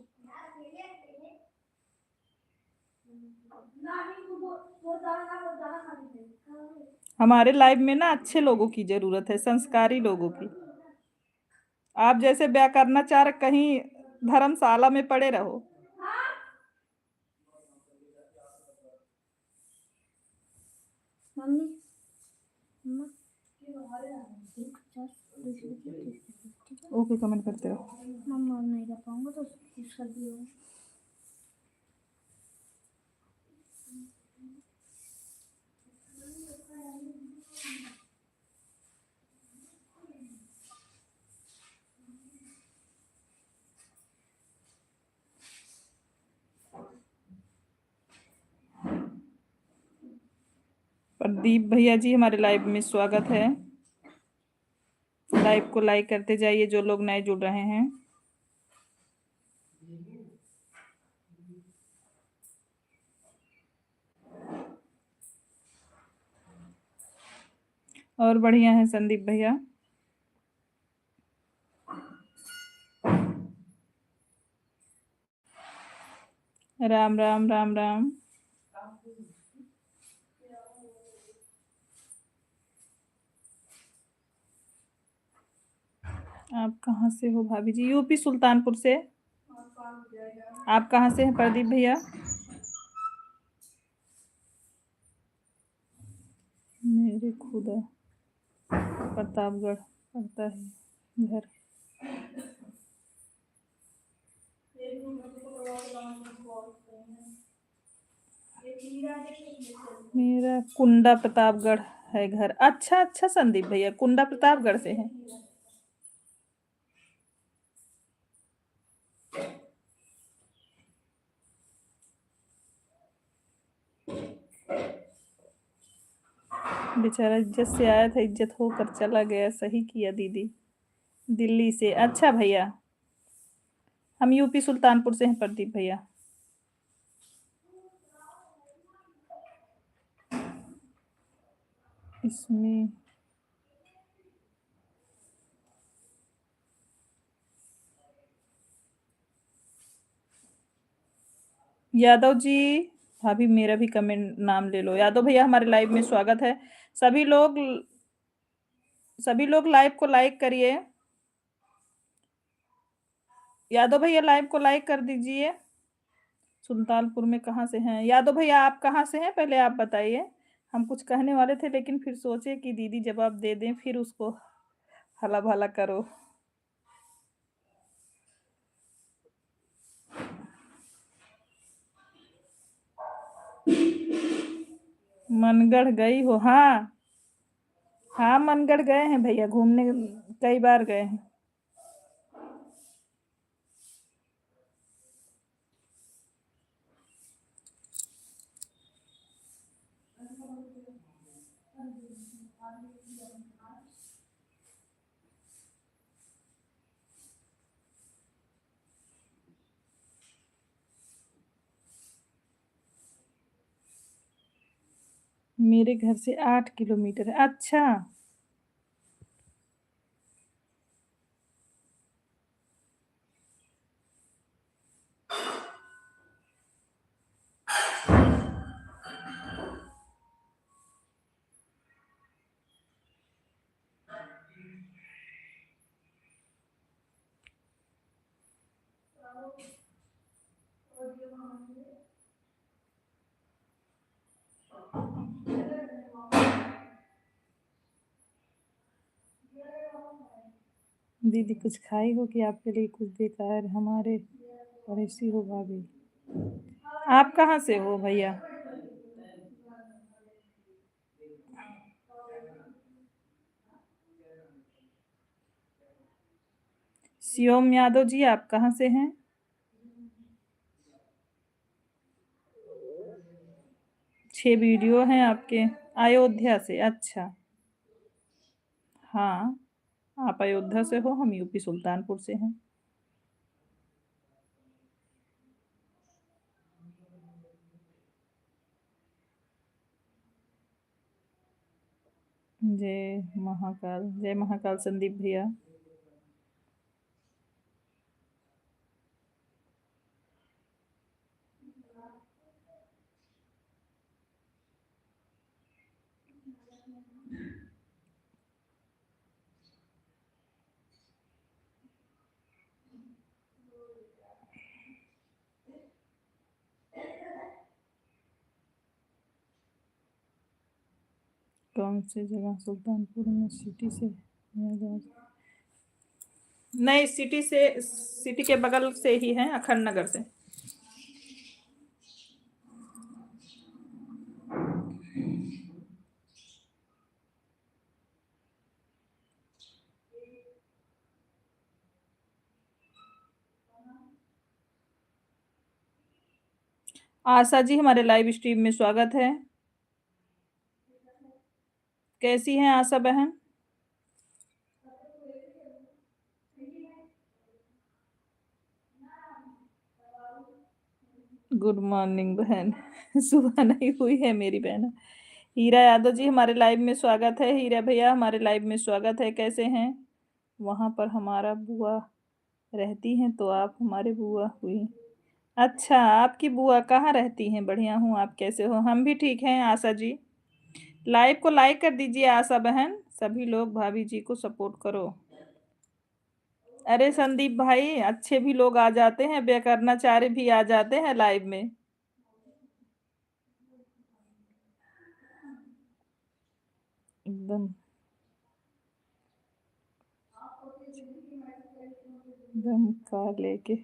हमारे लाइव में ना अच्छे लोगों की जरूरत है, संस्कारी लोगों की। आप जैसे व्याकरणाचार्य कहीं धर्मशाला में पड़े रहो। के कमेंट करते रहो। मम्मा नहीं कर पाऊंगा तो इसका भी होगा। प्रदीप भैया जी हमारे लाइव में स्वागत है। लाइव को लाइक करते जाइए जो लोग नए जुड़ रहे हैं। और बढ़िया है संदीप भैया। राम राम राम राम। आप कहाँ से हो भाभी जी? यूपी सुल्तानपुर से। आप कहाँ से हैं प्रदीप भैया? मेरे खुदा प्रतापगढ़ पड़ता है घर। मेरा कुंडा प्रतापगढ़ है घर। अच्छा अच्छा संदीप भैया कुंडा प्रतापगढ़ से हैं। बेचारा इज्जत से आया था, इज्जत होकर चला गया। सही किया दीदी। दिल्ली से। अच्छा भैया हम यूपी सुल्तानपुर से हैं प्रदीप भैया। इसमें यादव जी भाभी मेरा भी कमेंट नाम ले लो। यादव भैया हमारे लाइव में स्वागत है। सभी लोग लाइव को लाइक करिए। यादव भैया लाइव को लाइक कर दीजिए। सुल्तानपुर में कहाँ से हैं यादव भैया? आप कहाँ से हैं पहले आप बताइए। हम कुछ कहने वाले थे लेकिन फिर सोचे कि दीदी जवाब दे दें फिर उसको हला भला करो। मनगढ़ गई हो? हाँ हाँ मनगढ़ गए हैं भैया घूमने, कई बार गए हैं। मेरे घर से 8 किलोमीटर है। अच्छा दीदी कुछ खाई हो कि आपके लिए कुछ बेकार हमारे और ऐसी हो भाभी? आप कहाँ से हो भैया? शिवम यादव जी आप कहाँ से हैं? 6 वीडियो हैं आपके। अयोध्या से। अच्छा हाँ आप अयोध्या से हो, हम यूपी सुल्तानपुर से हैं। जय महाकाल संदीप भैया। कौन सी जगह? सुल्तानपुर में सिटी से नहीं, सिटी के बगल से ही है, अखंड नगर से। आशा जी, हमारे लाइव स्ट्रीम में स्वागत है। कैसी हैं आशा बहन? गुड मॉर्निंग बहन। सुबह नहीं हुई है मेरी बहन। हीरा यादव जी, हमारे लाइव में स्वागत है। हीरा भैया, हमारे लाइव में स्वागत है। कैसे हैं? वहां पर हमारा बुआ रहती हैं, तो आप हमारे बुआ हुई। अच्छा, आपकी बुआ कहाँ रहती हैं? बढ़िया हूँ, आप कैसे हो? हम भी ठीक हैं आशा जी। लाइव को लाइक कर दीजिए आशा बहन, सभी लोग भाभी जी को सपोर्ट करो। अरे संदीप भाई, अच्छे भी लोग आ जाते हैं, व्याकरणाचार्य भी आ जाते हैं लाइव में। एकदम एकदम का लेके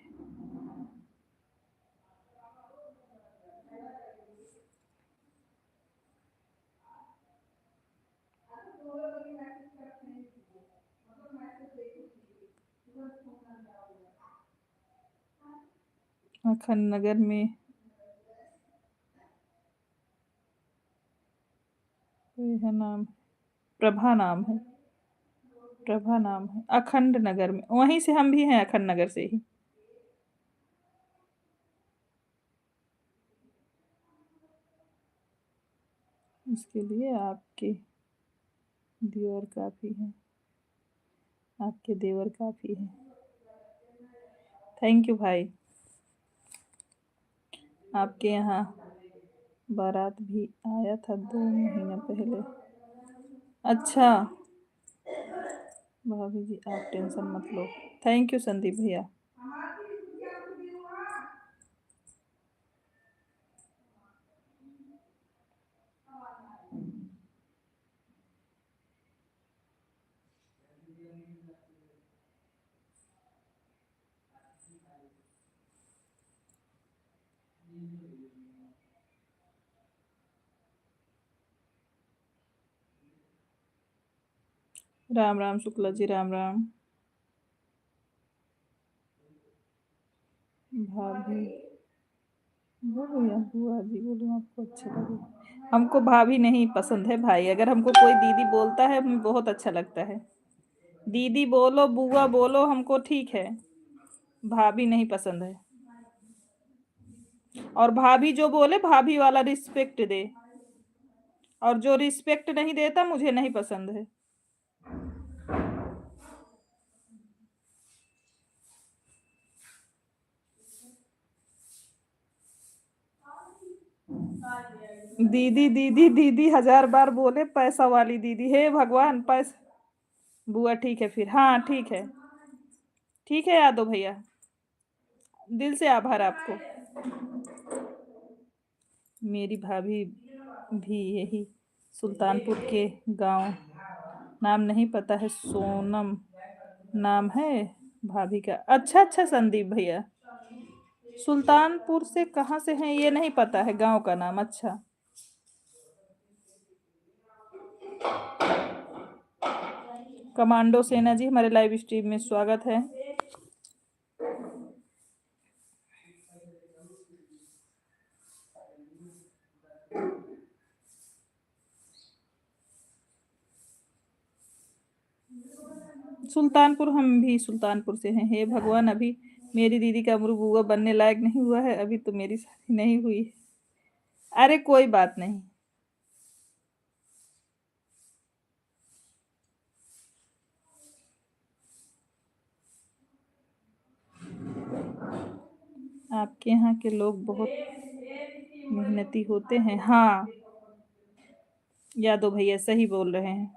अखंड नगर में कोई है नाम, प्रभा नाम है। प्रभा नाम है, अखंड नगर में। वहीं से हम भी हैं, अखंड नगर से ही। इसके लिए आपके देवर काफी है, आपके देवर काफी है। थैंक यू भाई। आपके यहाँ बारात भी आया था 2 महीना पहले। अच्छा भाभी जी, आप टेंशन मत लो। थैंक यू संदीप भैया। राम राम शुक्ला जी, राम राम। भाभी बोलो या बुआ जी बोलो, आपको अच्छा लगे। हमको भाभी नहीं पसंद है भाई, अगर हमको कोई दीदी बोलता है हमें बहुत अच्छा लगता है। दीदी बोलो, बुआ बोलो, हमको ठीक है। भाभी नहीं पसंद है। और भाभी जो बोले, भाभी वाला रिस्पेक्ट दे, और जो रिस्पेक्ट नहीं देता मुझे नहीं पसंद है। दीदी दीदी दीदी 1000 बार बोले, पैसा वाली दीदी। हे भगवान, पैसा। बुआ ठीक है फिर, हाँ ठीक है। ठीक है यादव भैया, दिल से आभार आपको। मेरी भाभी भी यही सुल्तानपुर के गांव, नाम नहीं पता है, सोनम नाम है भाभी का। अच्छा अच्छा संदीप भैया, सुल्तानपुर से कहाँ से हैं ये नहीं पता है, गांव का नाम। अच्छा, कमांडो सेना जी, हमारे लाइव स्ट्रीम में स्वागत है। सुल्तानपुर, हम भी सुल्तानपुर से हैं। हे भगवान, अभी मेरी दीदी का उम्र बुआ बनने लायक नहीं हुआ है, अभी तो मेरी शादी नहीं हुई है। अरे कोई बात नहीं। आपके यहाँ के लोग बहुत मेहनती होते हैं। हाँ यादव भैया सही बोल रहे हैं।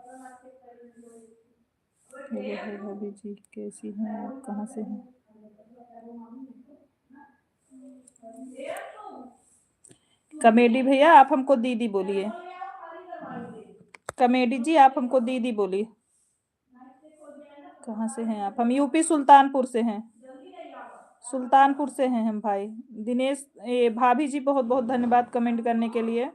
हेलो है भाभी जी, कैसी हैं आप? कहाँ से हैं? कमेडी भैया, आप हमको दीदी बोलिए। कमेडी जी, आप हमको दीदी बोलिए। कहाँ से हैं आप? हम यूपी सुल्तानपुर से हैं। सुल्तानपुर से हैं हम भाई। दिनेश भाभी जी बहुत बहुत धन्यवाद कमेंट करने के लिए।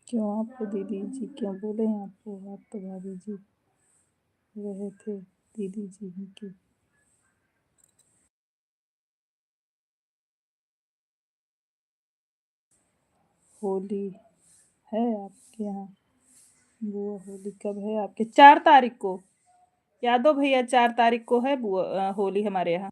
क्यों आपको दीदी जी क्यों बोले हैं आपको? आप तो भाभी जी रहे थे दीदी जी की। होली है आपके यहाँ? बुआ होली कब है आपके? 4 तारीख को। यादव भैया 4 तारीख को है बुआ होली हमारे यहाँ।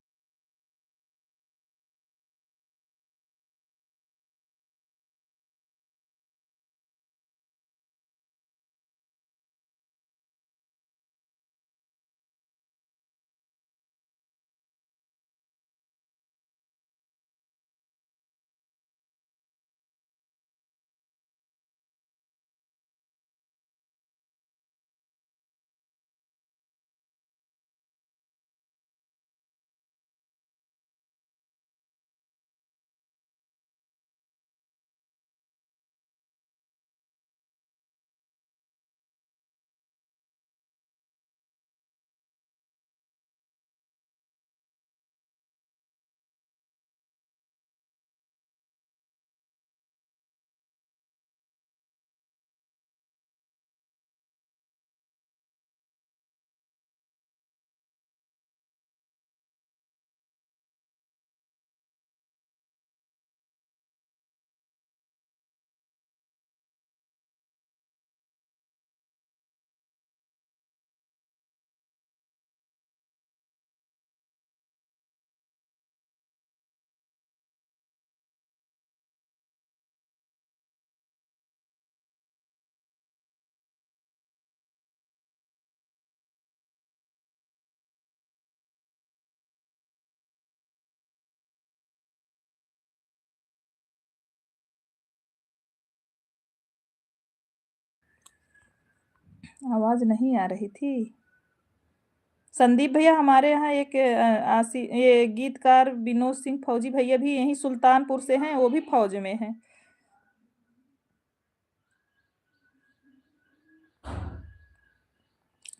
आवाज नहीं आ रही थी। संदीप भैया हमारे यहाँ एक ये गीतकार विनोद सिंह फौजी भैया भी यहीं सुल्तानपुर से हैं, वो भी फौज में हैं।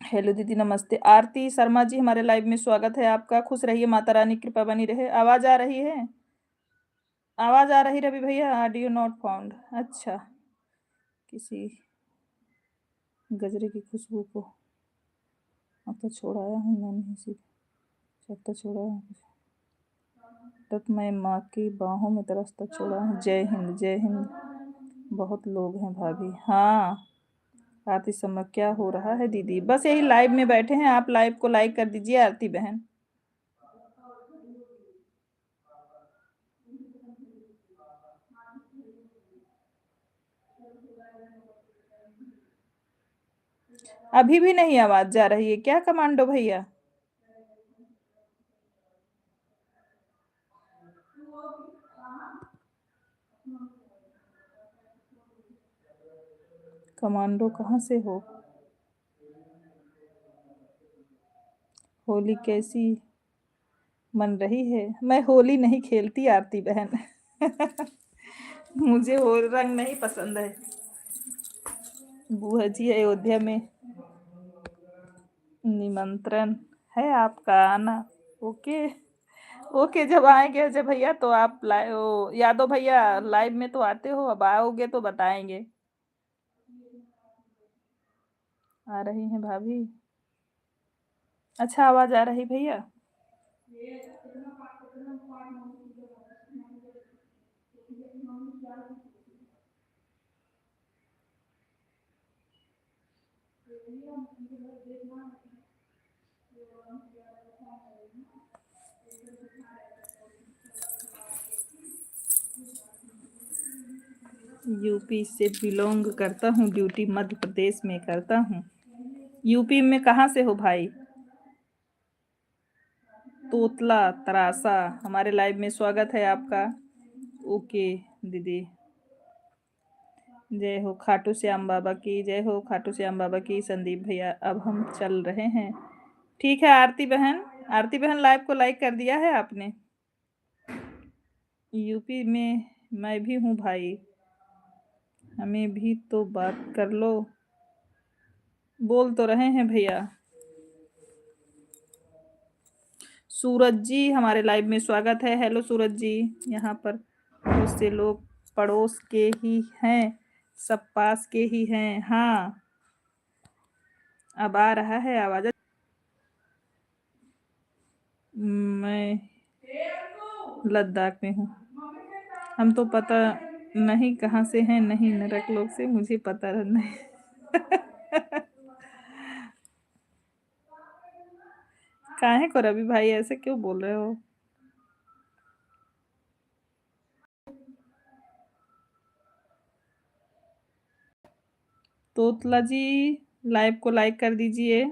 हेलो दीदी नमस्ते। आरती शर्मा जी हमारे लाइव में स्वागत है आपका। खुश रहिए, माता रानी की कृपा बनी रहे। आवाज आ रही है? आवाज आ रही रवि भैया? Audio not found. अच्छा, किसी गजरे की खुशबू को अब तो छोड़ाया हूँ मैंने, इसी सब तो छोड़ाया हूँ। तब मैं माँ की बाहों में तरसता छोड़ा हूँ। जय हिंद जय हिंद। बहुत लोग हैं भाभी। हाँ आरती शर्मा क्या हो रहा है दीदी? बस यही लाइव में बैठे हैं। आप लाइव को लाइक कर दीजिए आरती बहन। अभी भी नहीं आवाज जा रही है क्या कमांडो भैया? कमांडो कहाँ से हो? होली कैसी मन रही है? मैं होली नहीं खेलती आरती बहन। मुझे वो रंग नहीं पसंद है। बुआ जी अयोध्या में निमंत्रण है आपका आना। ओके ओके, जब आएंगे जब भैया तो आप यादव भैया लाइव में तो आते हो, अब आओगे तो बताएंगे। आ रही हैं भाभी? अच्छा आवाज आ रही भैया? यूपी से बिलोंग करता हूँ, ड्यूटी मध्य प्रदेश में करता हूँ। यूपी में कहाँ से हो भाई? तोतला तरासा हमारे लाइव में स्वागत है आपका। ओके दीदी। जय हो खाटू श्याम बाबा की, जय हो खाटू श्याम बाबा की। संदीप भैया अब हम चल रहे हैं। ठीक है आरती बहन लाइव को लाइक कर दिया है आपने? यूपी में मैं भी हूँ भाई, हमें भी तो बात कर लो। बोल तो रहे हैं भैया। सूरज जी हमारे लाइव में स्वागत है। हेलो सूरज जी। यहाँ पर बहुत से लोग पड़ोस के ही हैं, सब पास के ही हैं। हाँ अब आ रहा है आवाज। मैं लद्दाख में हूँ। हम तो पता नहीं कहाँ से हैं, नहीं नरक लोग से, मुझे पता नहीं। काहे को रवि भाई ऐसे क्यों बोल रहे हो? तोतला जी लाइव को लाइक कर दीजिए।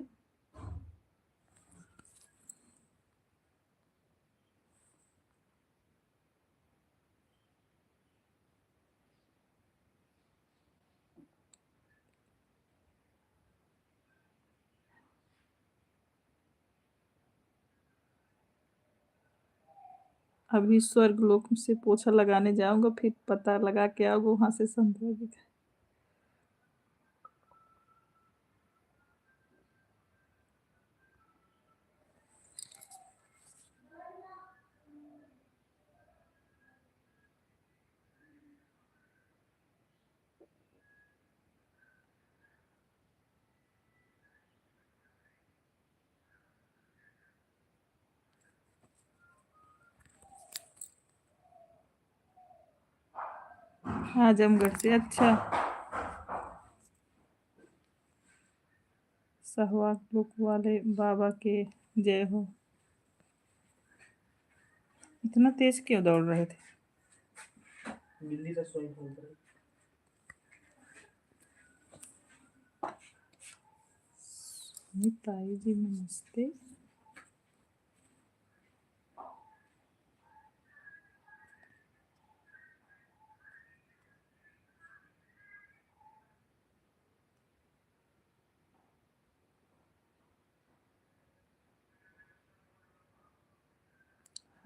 अभी स्वर्ग लोक से पोछा लगाने जाऊंगा, फिर पता लगा के आऊंगा वहां से समझोगे। आजमगढ़ से। अच्छा सहवाग लोक वाले बाबा के जय हो। इतना तेज क्यों दौड़ रहे थे? दिल्ली से सोई फोन कर। ताई जी नमस्ते।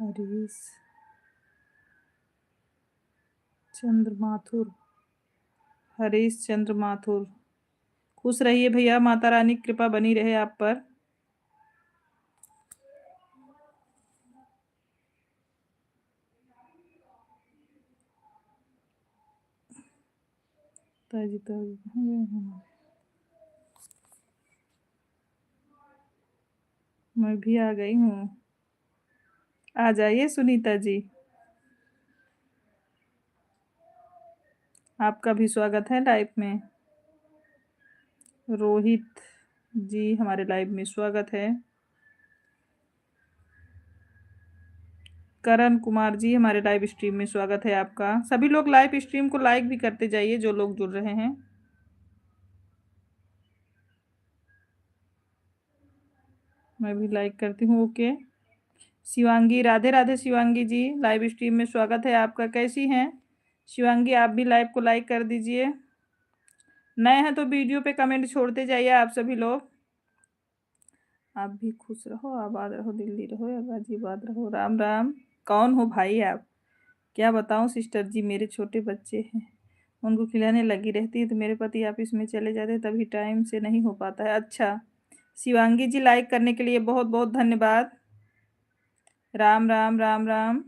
हरीश चंद्र माथुर, हरीश चंद्र माथुर, खुश रहिए भैया, माता रानी की कृपा बनी रहे आप पर। ताजी ताजी मैं भी आ गई हूँ। आ जाइए सुनीता जी, आपका भी स्वागत है लाइव में। रोहित जी हमारे लाइव में स्वागत है। करण कुमार जी हमारे लाइव स्ट्रीम में स्वागत है आपका। सभी लोग लाइव स्ट्रीम को लाइक भी करते जाइए जो लोग जुड़ रहे हैं। मैं भी लाइक करती हूँ। ओके शिवांगी, राधे राधे शिवांगी जी, लाइव स्ट्रीम में स्वागत है आपका। कैसी हैं शिवांगी? आप भी लाइव को लाइक कर दीजिए। नए हैं तो वीडियो पे कमेंट छोड़ते जाइए आप सभी लोग। आप भी खुश रहो, आबाद रहो, दिल्ली रहो या गाजियाबाद रहो। राम राम। कौन हो भाई आप? क्या बताऊं सिस्टर जी, मेरे छोटे बच्चे हैं, उनको खिलाने लगी रहती है, तो मेरे पति ऑफिस में चले जाते हैं, तभी टाइम से नहीं हो पाता है। अच्छा शिवांगी जी लाइक करने के लिए बहुत बहुत धन्यवाद। राम राम राम राम।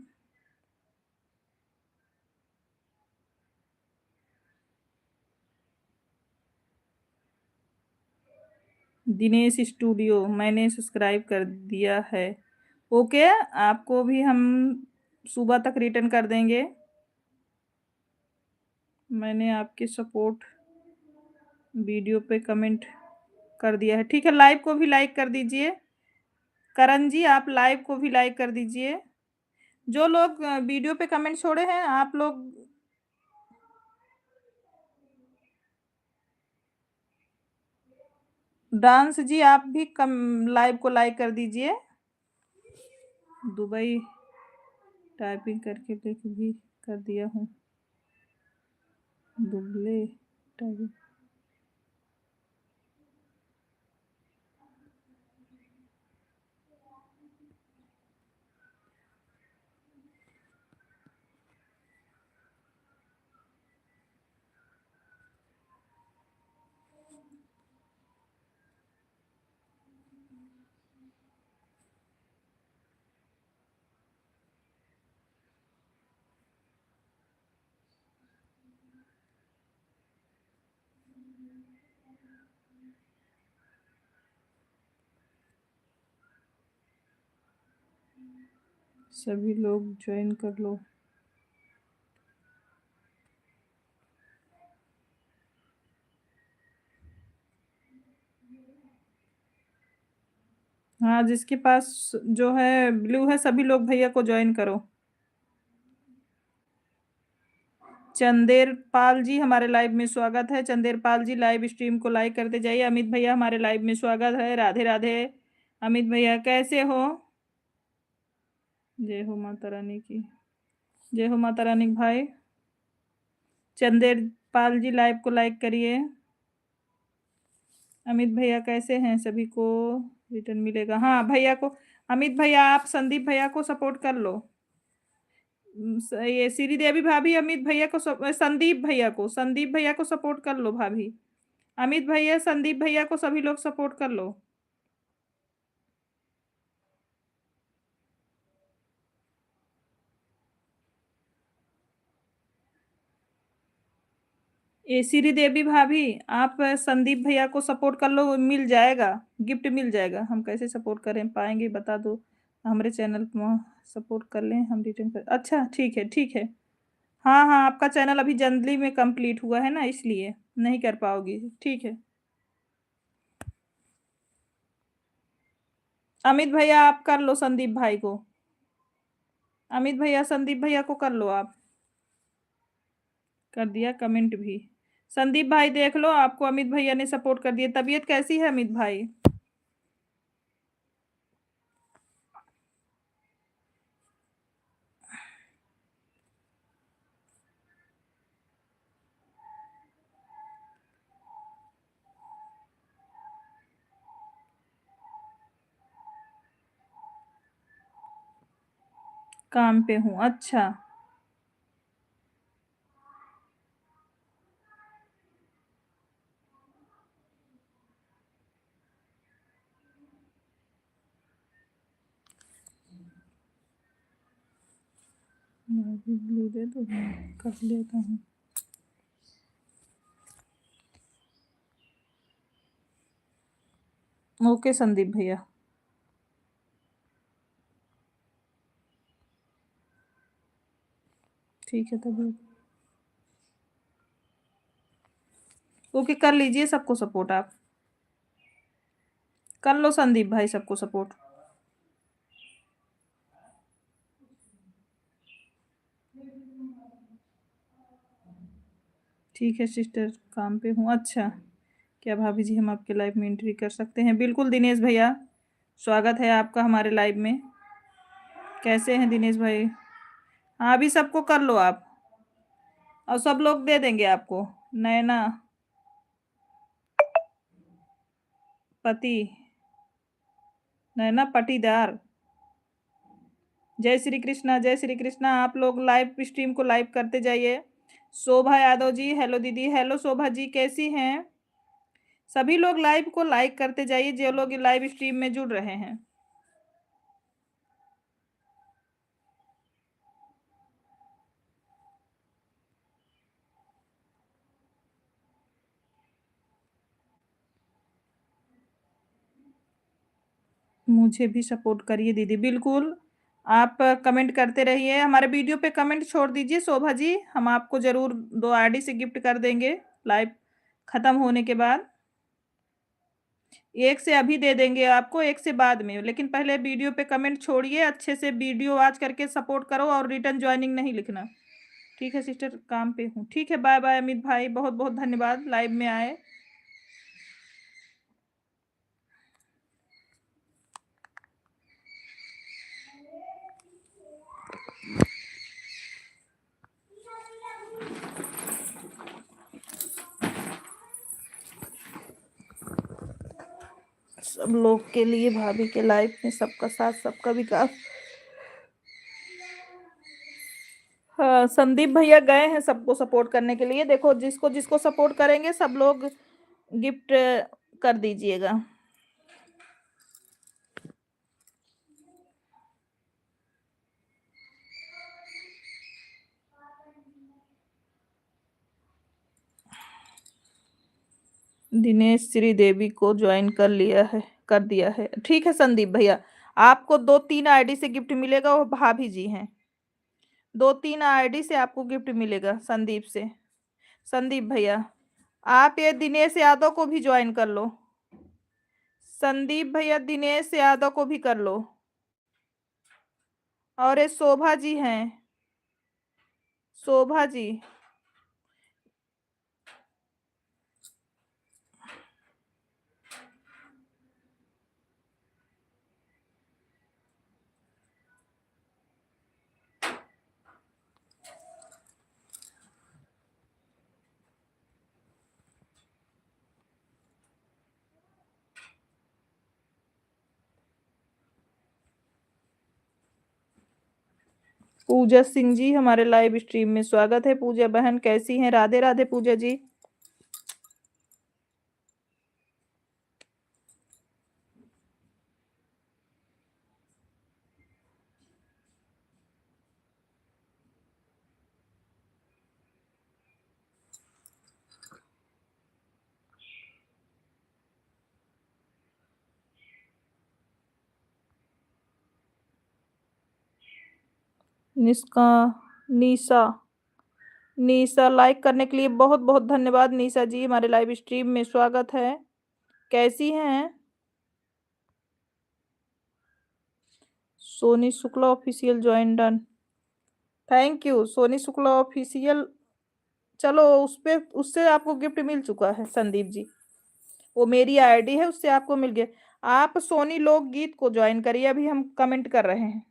दिनेश स्टूडियो मैंने सब्सक्राइब कर दिया है। ओके आपको भी हम सुबह तक रिटर्न कर देंगे। मैंने आपके सपोर्ट वीडियो पे कमेंट कर दिया है। ठीक है लाइव को भी लाइक कर दीजिए। करण जी आप लाइव को भी लाइक कर दीजिए। जो लोग वीडियो पे कमेंट छोड़े हैं आप लोग। डांस जी आप भी लाइव को लाइक कर दीजिए। दुबई टाइपिंग करके लेके भी कर दिया हूँ। दुबले टाइगर। सभी लोग ज्वाइन कर लो। हाँ, जिसके पास जो है ब्लू है सभी लोग भैया को ज्वाइन करो। चंदेर पाल जी हमारे लाइव में स्वागत है। चंदेर पाल जी लाइव स्ट्रीम को लाइक करते जाइए। अमित भैया हमारे लाइव में स्वागत है। राधे राधे। अमित भैया कैसे हो? जय हो माता रानी की। जय हो माता रानी भाई। चंदेर पाल जी लाइव को लाइक करिए। अमित भैया कैसे हैं? सभी को रिटर्न मिलेगा। हाँ भैया को, अमित भैया आप संदीप भैया को सपोर्ट कर लो। ये श्री देवी भाभी अमित भैया को संदीप भैया को सपोर्ट कर लो भाभी। अमित भैया संदीप भैया को सभी लोग सपोर्ट कर लो। ये श्री देवी भाभी आप संदीप भैया को सपोर्ट कर लो, मिल जाएगा, गिफ्ट मिल जाएगा। हम कैसे सपोर्ट करें पाएंगे बता दो। हमारे चैनल को सपोर्ट कर लें, हम रिटर्न कर। अच्छा ठीक है ठीक है। हाँ हाँ, आपका चैनल अभी जल्दी में कंप्लीट हुआ है ना, इसलिए नहीं कर पाओगी। ठीक है अमित भैया आप कर लो संदीप भाई को। अमित भैया संदीप भैया को कर लो आप। कर दिया कमेंट भी। संदीप भाई देख लो, आपको अमित भैया ने सपोर्ट कर दिया। तबीयत कैसी है अमित भाई? काम पे हूँ। अच्छा ब्लू दे दो, कर लेता हूँ। ओके संदीप भैया। ठीक है तभी ओके कर लीजिए सबको सपोर्ट। आप कर लो संदीप भाई सबको सपोर्ट। ठीक है सिस्टर काम पे हूँ। अच्छा क्या भाभी जी हम आपके लाइव में एंट्री कर सकते हैं? बिल्कुल दिनेश भैया स्वागत है आपका हमारे लाइव में। कैसे हैं दिनेश भाई? हाँ अभी सबको कर लो आप, और सब लोग दे देंगे आपको। नैना पति, नैना पटीदार। जय श्री कृष्णा जय श्री कृष्णा। आप लोग लाइव स्ट्रीम को लाइव करते जाइए। शोभा यादव जी हेलो दीदी। हेलो शोभा जी कैसी हैं? सभी लोग लाइव को लाइक करते जाइए जो लोग लाइव स्ट्रीम में जुड़ रहे हैं। मुझे भी सपोर्ट करिए दीदी। बिल्कुल आप कमेंट करते रहिए, हमारे वीडियो पे कमेंट छोड़ दीजिए शोभा जी, हम आपको जरूर 2 आईडी से गिफ्ट कर देंगे लाइव खत्म होने के बाद। एक से अभी दे देंगे आपको, एक से बाद में, लेकिन पहले वीडियो पे कमेंट छोड़िए अच्छे से, वीडियो वॉच करके सपोर्ट करो और रिटर्न ज्वाइनिंग नहीं लिखना। ठीक है सिस्टर काम पे हूँ। ठीक है बाय बाय अमित भाई, बहुत बहुत धन्यवाद लाइव में आए। सब लोग के लिए, भाभी के लाइफ में सबका साथ सबका विकास। हाँ, संदीप भैया गए हैं सबको सपोर्ट करने के लिए। देखो जिसको जिसको सपोर्ट करेंगे सब लोग गिफ्ट कर दीजिएगा। दिनेश श्रीदेवी को ज्वाइन कर दिया है। ठीक है संदीप भैया, आपको 2-3 आईडी से गिफ्ट मिलेगा। वो भाभी जी हैं, 2-3 आईडी से आपको गिफ्ट मिलेगा संदीप से। संदीप भैया आप ये दिनेश यादव को भी ज्वाइन कर लो। संदीप भैया दिनेश यादव को भी कर लो। और ये शोभा जी हैं, शोभा जी। पूजा सिंह जी हमारे लाइव स्ट्रीम में स्वागत है। पूजा बहन कैसी हैं? राधे राधे पूजा जी। निष्का निशा निशा लाइक करने के लिए बहुत बहुत धन्यवाद। निशा जी हमारे लाइव स्ट्रीम में स्वागत है। कैसी हैं? Soni Shukla official join done. Thank you Soni Shukla official. चलो उस पे उससे आपको गिफ्ट मिल चुका है संदीप जी, वो मेरी आईडी है उससे आपको मिल गया। आप सोनी लोकगीत को ज्वाइन करिए, अभी हम कमेंट कर रहे हैं।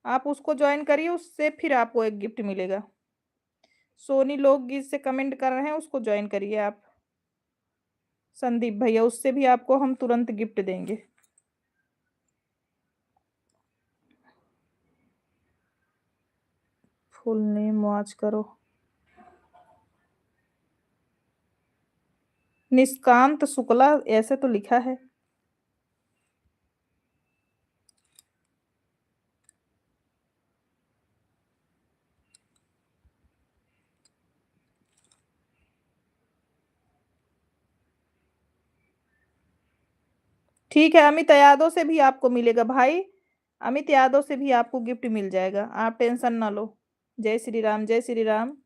आप उसको ज्वाइन करिए, उससे फिर आपको एक गिफ्ट मिलेगा। सोनी लोकगीत से कमेंट कर रहे हैं, उसको ज्वाइन करिए आप संदीप भैया, उससे भी आपको हम तुरंत गिफ्ट देंगे। फुल नेम वॉच करो। निष्कांत शुक्ला ऐसे तो लिखा है। ठीक है, अमित यादव से भी आपको मिलेगा भाई, अमित यादव से भी आपको गिफ्ट मिल जाएगा, आप टेंशन ना लो। जय श्री राम, जय श्री राम।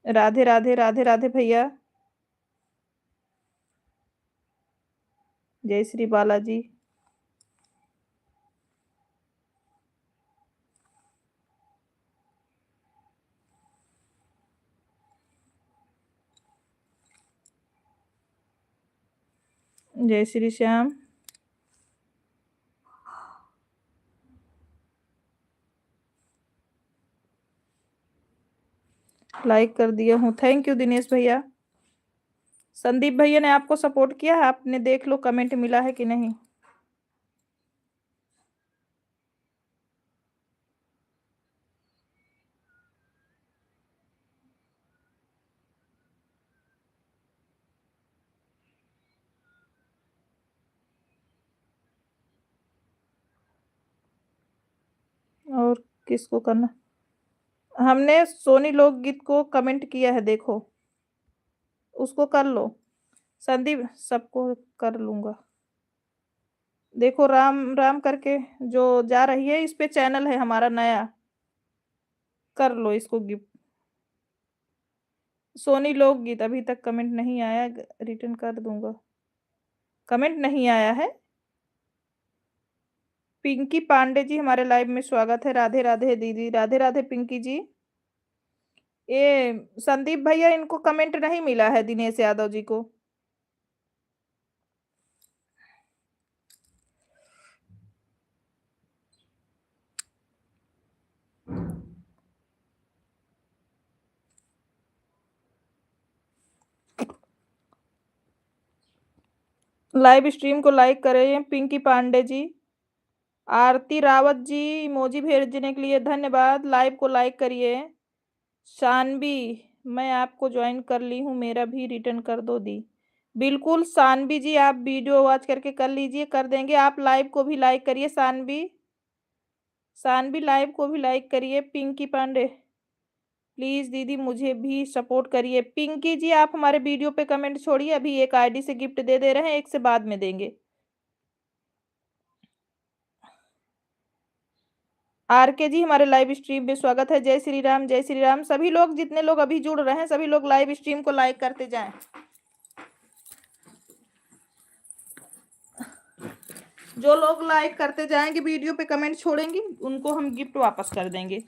राधे राधे, राधे राधे भैया। जय श्री बालाजी। जय श्री श्याम। लाइक कर दिया हूँ, थैंक यू दिनेश भैया। संदीप भैया ने आपको सपोर्ट किया है, आपने देख लो कमेंट मिला है कि नहीं। और किसको करना? हमने सोनी लोकगीत को कमेंट किया है, देखो उसको कर लो। संदीप सबको कर लूंगा। देखो राम राम करके जो जा रही है, इस पे चैनल है हमारा नया, कर लो इसको गिफ्ट। सोनी लोकगीत अभी तक कमेंट नहीं आया, रिटर्न कर दूंगा। कमेंट नहीं आया है। पिंकी पांडे जी हमारे लाइव में स्वागत है। राधे राधे दीदी, राधे राधे पिंकी जी। ये संदीप भैया इनको कमेंट नहीं मिला है, दिनेश यादव जी को। लाइव स्ट्रीम को लाइक करें। पिंकी पांडे जी, आरती रावत जी, इमोजी भेजने के लिए धन्यवाद। लाइव को लाइक करिए। शानवी, मैं आपको ज्वाइन कर ली हूँ, मेरा भी रिटर्न कर दो दी। बिल्कुल शानवी जी, आप वीडियो वॉच करके कर लीजिए, कर देंगे। आप लाइव को भी लाइक करिए। शानवी लाइव को भी लाइक करिए। पिंकी पांडे, प्लीज दीदी मुझे भी सपोर्ट करिए। पिंकी जी, आप हमारे वीडियो पे कमेंट छोड़िए, अभी एक आईडी से गिफ्ट दे रहे हैं, एक से बाद में देंगे। आरके जी, हमारे लाइव स्ट्रीम में स्वागत है। जय श्री राम, जय श्री राम। सभी लोग, जितने लोग अभी जुड़ रहे हैं, सभी लोग लाइव स्ट्रीम को लाइक करते जाएं। जो लोग लाइक करते जाएंगे, वीडियो पे कमेंट छोड़ेंगे, उनको हम गिफ्ट वापस कर देंगे।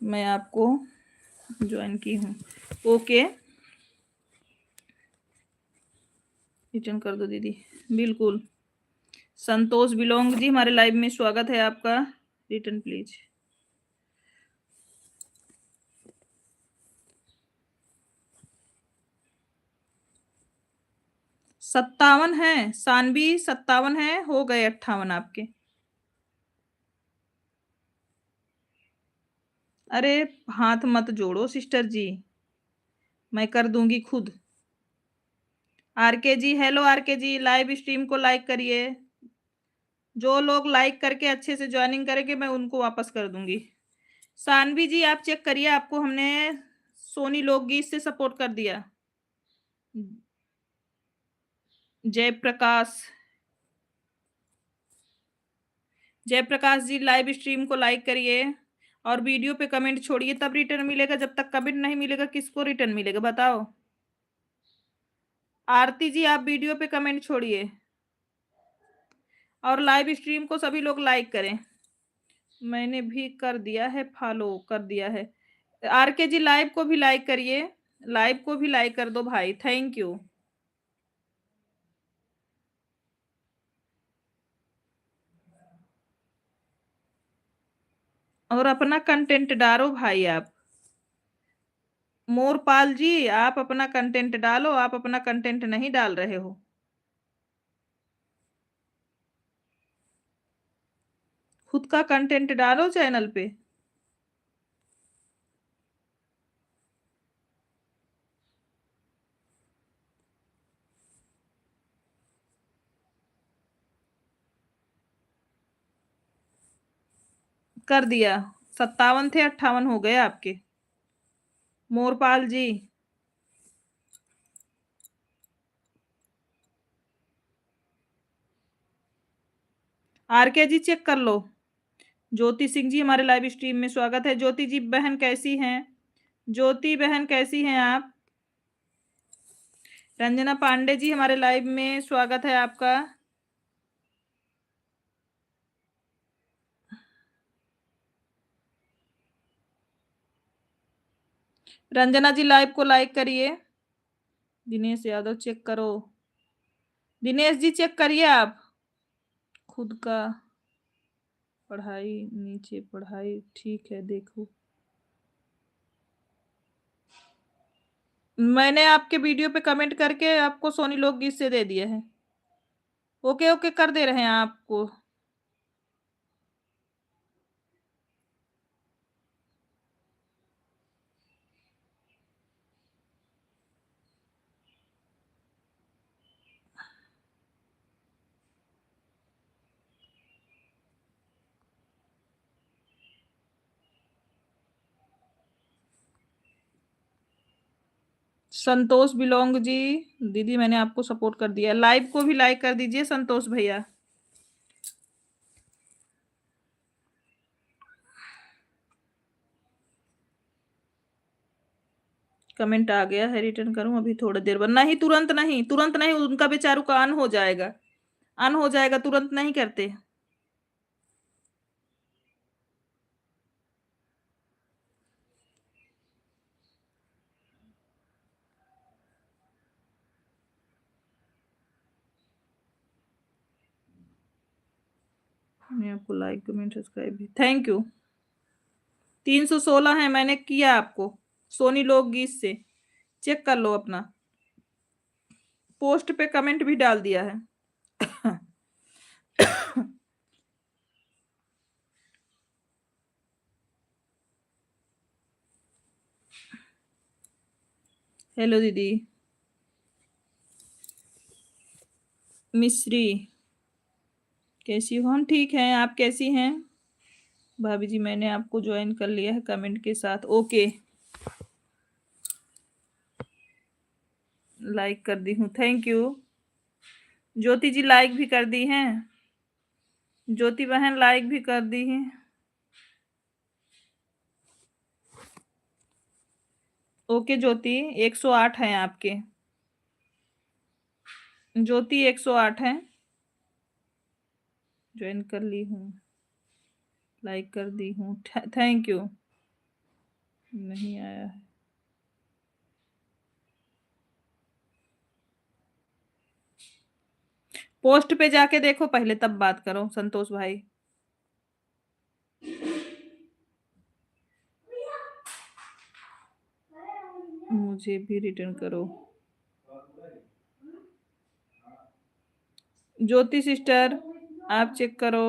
मैं आपको ज्वाइन की हूँ, ओके। रिटर्न कर दो दीदी, बिल्कुल। संतोष बिलोंग जी, हमारे लाइव में स्वागत है आपका। Return please. सत्तावन है सानवी, 57 है, हो गए 58 आपके। अरे हाथ मत जोड़ो सिस्टर जी, मैं कर दूंगी खुद। आरके जी, हेलो आरके जी, लाइव स्ट्रीम को लाइक करिए। जो लोग लाइक करके अच्छे से ज्वाइनिंग करेंगे, मैं उनको वापस कर दूंगी। सानवी जी, आप चेक करिए, आपको हमने सोनी लोकगीत से सपोर्ट कर दिया। जयप्रकाश, जयप्रकाश जी, लाइव स्ट्रीम को लाइक करिए और वीडियो पे कमेंट छोड़िए, तब रिटर्न मिलेगा। जब तक कमेंट नहीं मिलेगा, किसको रिटर्न मिलेगा बताओ। आरती जी, आप वीडियो पे कमेंट छोड़िए और लाइव स्ट्रीम को सभी लोग लाइक करें। मैंने भी कर दिया है, फॉलो कर दिया है। आरके जी, लाइव को भी लाइक करिए, लाइव को भी लाइक कर दो भाई, थैंक यू। और अपना कंटेंट डालो भाई आप। मोरपाल जी, आप अपना कंटेंट डालो, आप अपना कंटेंट नहीं डाल रहे हो। खुद का कंटेंट डालो चैनल पे। कर दिया, 57 थे, 58 हो गए आपके। मोरपाल जी, आरके जी चेक कर लो। ज्योति सिंह जी, हमारे लाइव स्ट्रीम में स्वागत है। ज्योति जी बहन कैसी हैं? ज्योति बहन कैसी हैं आप? रंजना पांडे जी, हमारे लाइव में स्वागत है आपका। रंजना जी, लाइव को लाइक करिए। दिनेश यादव चेक करो। दिनेश जी चेक करिए आप। खुद का पढ़ाई नीचे, पढ़ाई ठीक है, देखो मैंने आपके वीडियो पे कमेंट करके आपको सोनी लोकगीत से दे दिया है। ओके ओके कर दे रहे हैं आपको। संतोष बिलोंग जी, दीदी मैंने आपको सपोर्ट कर दिया। लाइव को भी लाइक कर दीजिए संतोष भैया। कमेंट आ गया है, रिटर्न करूं अभी थोड़ी देर बाद? नहीं, तुरंत नहीं, तुरंत नहीं, उनका बेचारों का अन हो जाएगा, अन हो जाएगा, तुरंत नहीं करते। मैं आपको लाइक कमेंट सब्सक्राइब भी, थैंक यू। 316 है, मैंने किया आपको सोनी लोकगीत से, चेक कर लो अपना। पोस्ट पे कमेंट भी डाल दिया है। हेलो दीदी मिश्री, कैसी हो? हम ठीक हैं, आप कैसी हैं? भाभी जी मैंने आपको ज्वाइन कर लिया है कमेंट के साथ। ओके, लाइक कर दी हूँ, thank you. Jyoti ji like भी कर दी हैं, ज्योति बहन लाइक भी कर दी है। ओके ज्योति, 108 हैं आपके। ज्योति 108 है, ज्वाइन कर ली हूँ, लाइक कर दी हूँ, थैंक यू। नहीं आया है। पोस्ट पे जाके देखो पहले, तब बात करो संतोष भाई। मुझे भी रिटर्न करो। ज्योति सिस्टर आप चेक करो,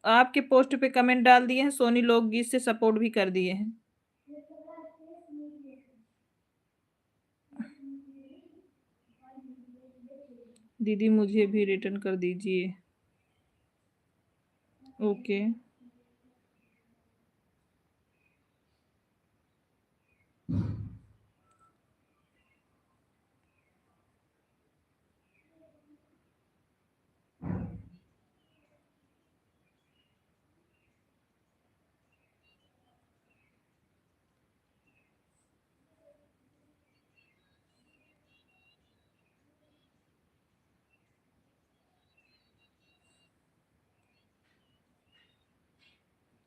आपके पोस्ट पे कमेंट डाल दिए हैं, सोनी लोकगीत से सपोर्ट भी कर दिए हैं। दीदी मुझे भी रिटर्न कर दीजिए। ओके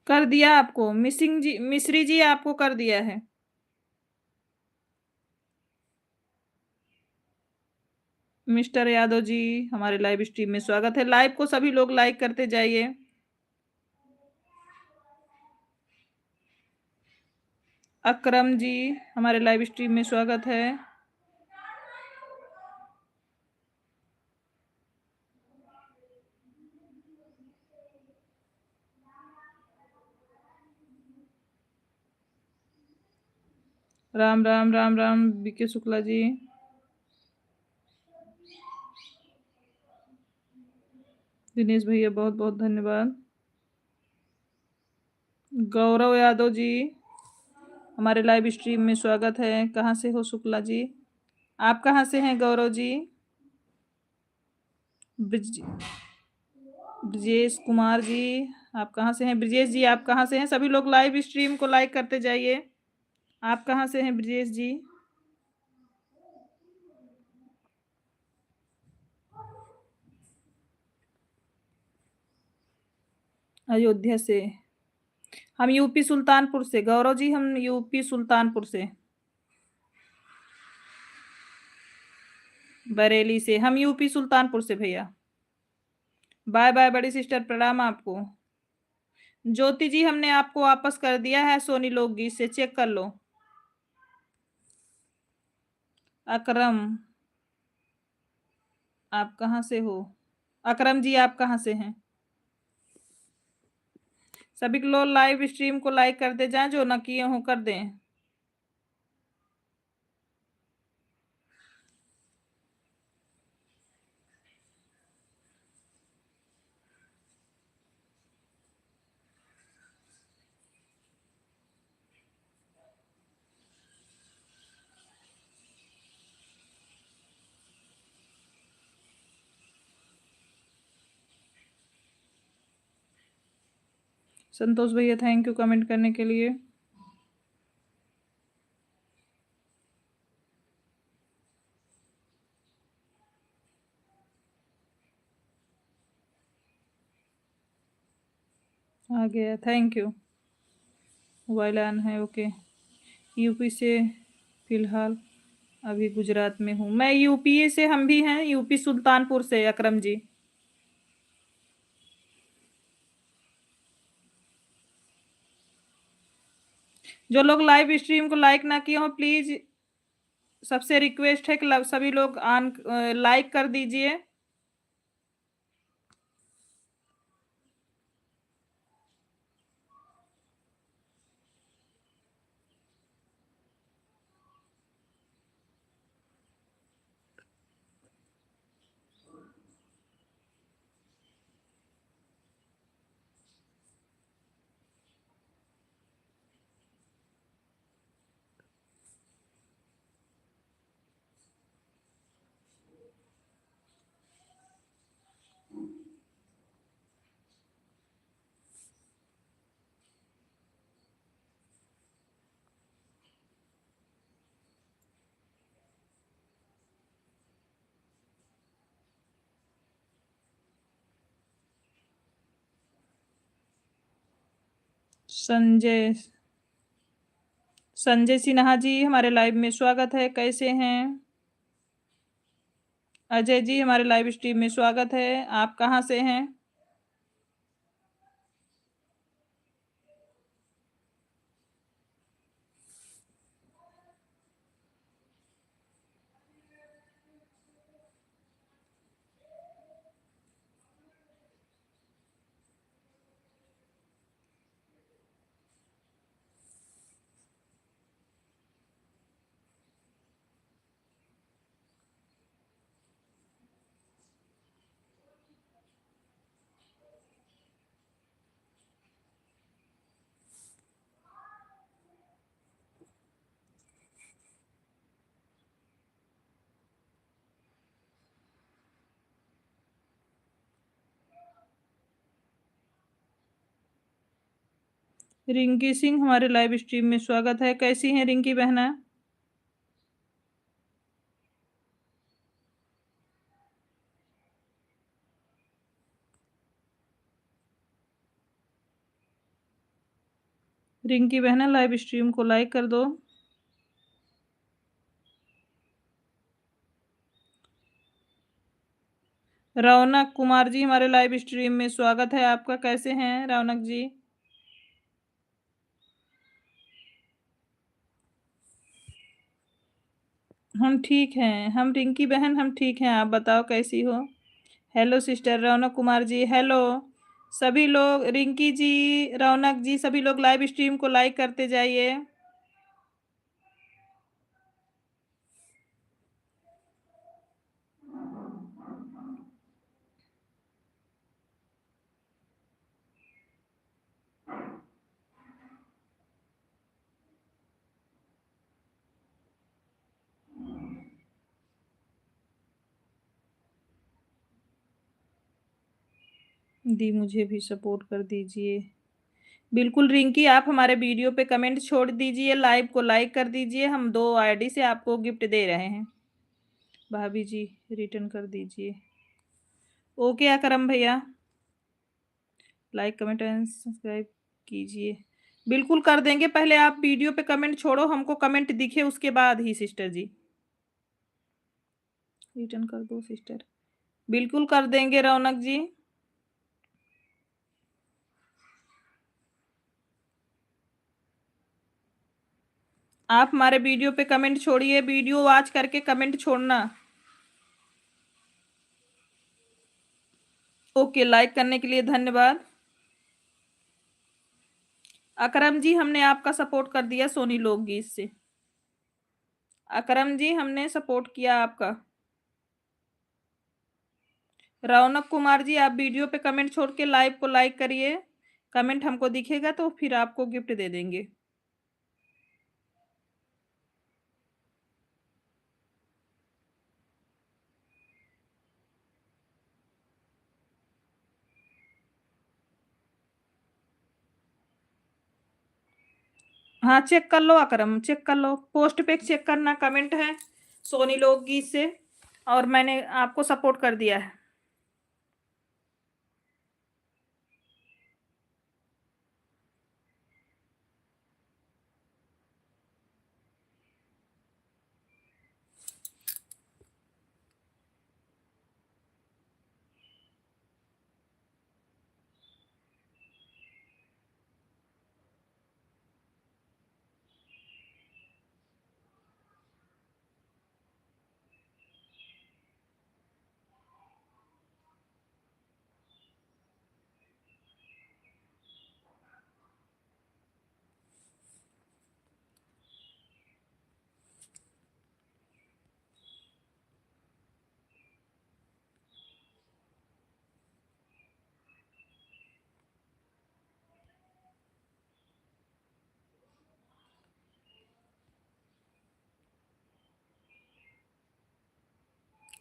कर दिया आपको, मिसिंग जी, मिश्री जी आपको कर दिया है। मिस्टर यादव जी हमारे लाइव स्ट्रीम में स्वागत है। लाइव को सभी लोग लाइक करते जाइए। अकरम जी हमारे लाइव स्ट्रीम में स्वागत है। राम राम राम राम बीके शुक्ला जी, दिनेश भैया बहुत बहुत धन्यवाद। गौरव यादव जी हमारे लाइव स्ट्रीम में स्वागत है। कहाँ से हो शुक्ला जी? आप कहाँ से हैं गौरव जी? ब्रजेश कुमार जी आप कहाँ से हैं? ब्रजेश जी आप कहाँ से हैं? सभी लोग लाइव स्ट्रीम को लाइक करते जाइए। आप कहाँ से हैं ब्रजेश जी? अयोध्या से। हम यूपी सुल्तानपुर से। गौरव जी हम यूपी सुल्तानपुर से, बरेली से। हम यूपी सुल्तानपुर से भैया। बाय बाय बड़ी सिस्टर, प्रणाम आपको। ज्योति जी हमने आपको वापस कर दिया है सोनी लोकगीत से, चेक कर लो। अकरम आप कहाँ से हो? अकरम जी आप कहाँ से हैं? सभी लोग लाइव स्ट्रीम को लाइक करते जाएं, जो ना किए हो कर दें। संतोष भैया थैंक यू कमेंट करने के लिए। आ गया, थैंक यू। मोबाइल ऑन है, ओके। यूपी से फिलहाल अभी गुजरात में हूँ मैं। यूपी से हम भी हैं, यूपी सुल्तानपुर से अकरम जी। जो लोग लाइव स्ट्रीम को लाइक ना किए हो प्लीज, सबसे रिक्वेस्ट है कि सभी लोग लाइक कर दीजिए। संजय संजय सिन्हा जी हमारे लाइव में स्वागत है, कैसे हैं? अजय जी हमारे लाइव स्ट्रीम में स्वागत है, आप कहाँ से हैं? रिंकी सिंह हमारे लाइव स्ट्रीम में स्वागत है, कैसी हैं रिंकी बहना? रिंकी बहना लाइव स्ट्रीम को लाइक कर दो। रौनक कुमार जी हमारे लाइव स्ट्रीम में स्वागत है आपका, कैसे हैं रौनक जी? हम ठीक हैं, हम रिंकी बहन हम ठीक हैं, आप बताओ कैसी हो? Hello sister Raunak Kumar ji, hello सभी लोग, रिंकी जी, रौनक जी, सभी लोग लाइव स्ट्रीम को लाइक करते जाइए। दी मुझे भी सपोर्ट कर दीजिए। बिल्कुल रिंकी, आप हमारे वीडियो पे कमेंट छोड़ दीजिए, लाइव को लाइक कर दीजिए, हम 2 आईडी से आपको गिफ्ट दे रहे हैं। भाभी जी रिटर्न कर दीजिए। ओके अकरम भैया, लाइक कमेंट एंड सब्सक्राइब कीजिए। बिल्कुल कर देंगे, पहले आप वीडियो पे कमेंट छोड़ो, हमको कमेंट दिखे उसके बाद ही सिस्टर जी। रिटर्न कर दो सिस्टर, बिल्कुल कर देंगे रौनक जी। आप हमारे वीडियो पे कमेंट छोड़िए, वीडियो वॉच करके कमेंट छोड़ना। ओके, लाइक करने के लिए धन्यवाद। अकरम जी हमने आपका सपोर्ट कर दिया सोनी लोकगीत से। अकरम जी हमने सपोर्ट किया आपका। रौनक कुमार जी आप वीडियो पे कमेंट छोड़ के लाइव को लाइक करिए, कमेंट हमको दिखेगा तो फिर आपको गिफ्ट दे देंगे। हाँ चेक कर लो अकरम, चेक कर लो, पोस्ट पे चेक करना, कमेंट है सोनी लोकगीत से और मैंने आपको सपोर्ट कर दिया है।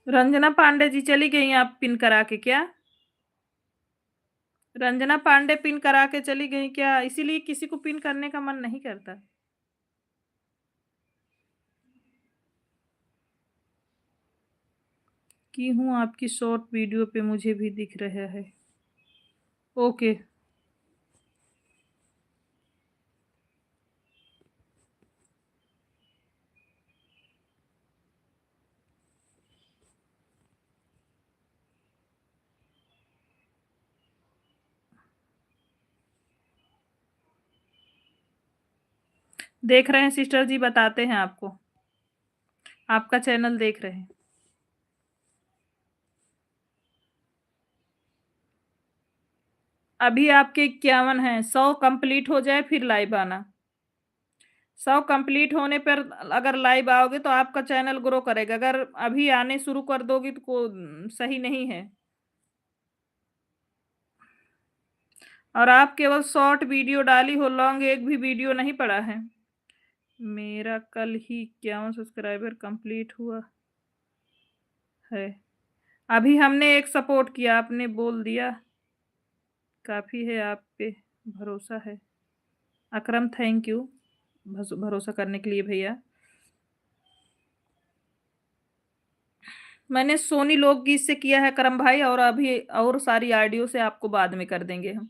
रंजना पांडे जी चली गई आप पिन करा के क्या? रंजना पांडे पिन करा के चली गई क्या? इसीलिए किसी को पिन करने का मन नहीं करता। की हूँ आपकी शॉर्ट वीडियो पे मुझे भी दिख रहा है। ओके। देख रहे हैं सिस्टर जी, बताते हैं आपको। आपका चैनल देख रहे हैं। अभी आपके 51 हैं, 100 कंप्लीट हो जाए फिर लाइव आना। 100 कंप्लीट होने पर अगर लाइव आओगे तो आपका चैनल ग्रो करेगा। अगर अभी आने शुरू कर दोगी तो सही नहीं है। और आप केवल शॉर्ट वीडियो डाली हो, लॉन्ग एक भी वीडियो नहीं पड़ा है। मेरा कल ही 51 सब्सक्राइबर कंप्लीट हुआ है। अभी हमने एक सपोर्ट किया, आपने बोल दिया, काफ़ी है आप पे भरोसा है। अकरम थैंक यू भरोसा करने के लिए भैया। मैंने सोनी लोकगीत से किया है करम भाई, और अभी और सारी ऑडियो से आपको बाद में कर देंगे हम।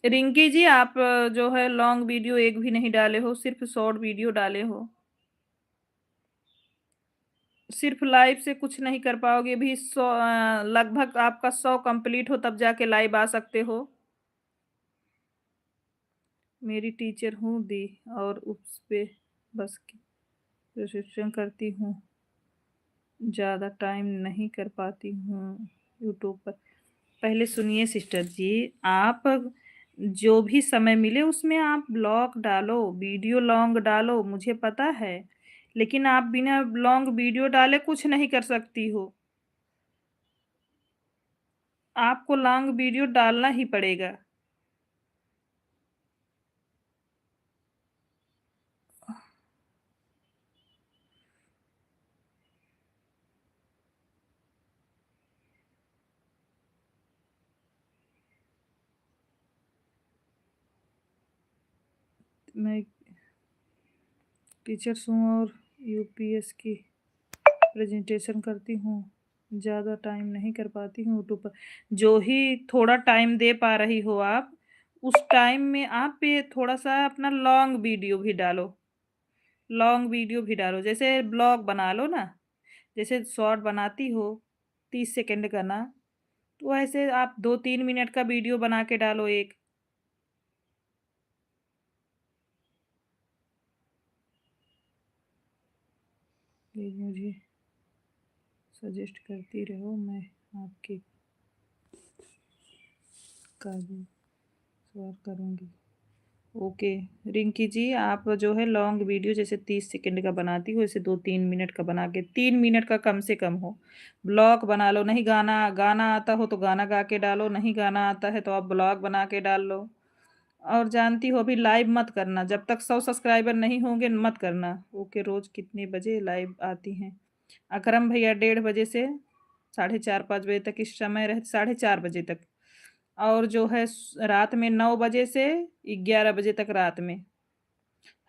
रिंकी जी आप जो है लॉन्ग वीडियो एक भी नहीं डाले हो, सिर्फ शॉर्ट वीडियो डाले हो। सिर्फ लाइव से कुछ नहीं कर पाओगे। भी 100 लगभग आपका 100 कंप्लीट हो तब जाके लाइव आ सकते हो। मेरी टीचर हूँ दी और उस पे बस की प्रशिक्षण करती हूँ, ज़्यादा टाइम नहीं कर पाती हूँ यूट्यूब पर। पहले सुनिए सिस्टर जी, आप जो भी समय मिले उसमें आप ब्लॉग डालो, वीडियो लॉन्ग डालो, मुझे पता है, लेकिन आप बिना लॉन्ग वीडियो डाले कुछ नहीं कर सकती हो। आपको लॉन्ग वीडियो डालना ही पड़ेगा। मैं टीचर्स हूँ और यूपीएस की प्रेजेंटेशन करती हूँ, ज़्यादा टाइम नहीं कर पाती हूँ यूट्यूब पर। जो ही थोड़ा टाइम दे पा रही हो आप, उस टाइम में आप ये थोड़ा-सा अपना लॉन्ग वीडियो भी डालो। लॉन्ग वीडियो भी डालो, जैसे ब्लॉग बना लो ना, जैसे शॉर्ट बनाती हो 30 सेकंड का ना, तो ऐसे आप 2-3 मिनट का वीडियो बना के डालो एक। प्लीज़ मुझे सजेस्ट करती रहो, मैं आपके का भी सवाल करूँगी। ओके, रिंकी जी आप जो है लॉन्ग वीडियो जैसे 30 सेकंड का बनाती हो, इसे 2-3 मिनट का बना के 3 मिनट का कम से कम हो। ब्लॉग बना लो, नहीं गाना गाना आता हो तो गाना गा के डालो, नहीं गाना आता है तो आप ब्लॉग बना के डाल लो। और जानती हो अभी लाइव मत करना, जब तक 100 सब्सक्राइबर नहीं होंगे मत करना। ओके, रोज़ कितने बजे लाइव आती हैं? अकरम भैया 1:30 बजे से 4:30-5 बजे तक इस समय रहे, 4:30 बजे तक। और जो है रात में 9 बजे से 11 बजे तक रात में।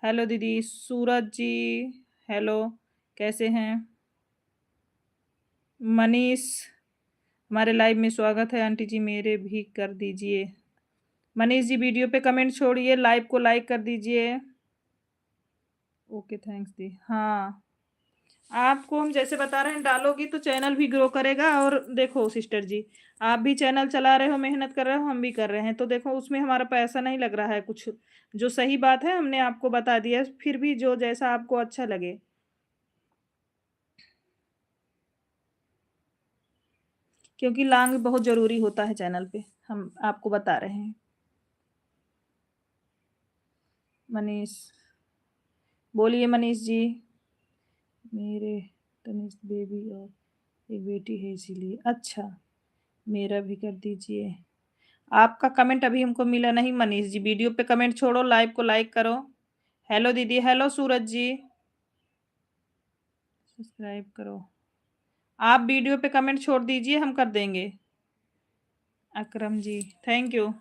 हेलो दीदी सूरज जी, हेलो, कैसे हैं? मनीष, हमारे लाइव में स्वागत है। आंटी जी मेरे भी कर दीजिए। मनीष जी वीडियो पे कमेंट छोड़िए, लाइव को लाइक कर दीजिए। ओके थैंक्स दी। हाँ, आपको हम जैसे बता रहे हैं डालोगी तो चैनल भी ग्रो करेगा। और देखो सिस्टर जी, आप भी चैनल चला रहे हो, मेहनत कर रहे हो, हम भी कर रहे हैं, तो देखो उसमें हमारा पैसा नहीं लग रहा है कुछ। जो सही बात है हमने आपको बता दिया, फिर भी जो जैसा आपको अच्छा लगे। क्योंकि लॉन्ग बहुत ज़रूरी होता है चैनल पे, हम आपको बता रहे हैं। मनीष, बोलिए मनीष जी। मेरे तनिष्क बेबी और एक बेटी है इसीलिए। अच्छा, मेरा भी कर दीजिए। आपका कमेंट अभी हमको मिला नहीं मनीष जी। वीडियो पे कमेंट छोड़ो, लाइव को लाइक करो। हेलो दीदी, हेलो सूरज जी, सब्सक्राइब करो। आप वीडियो पे कमेंट छोड़ दीजिए, हम कर देंगे। अकरम जी, थैंक यू।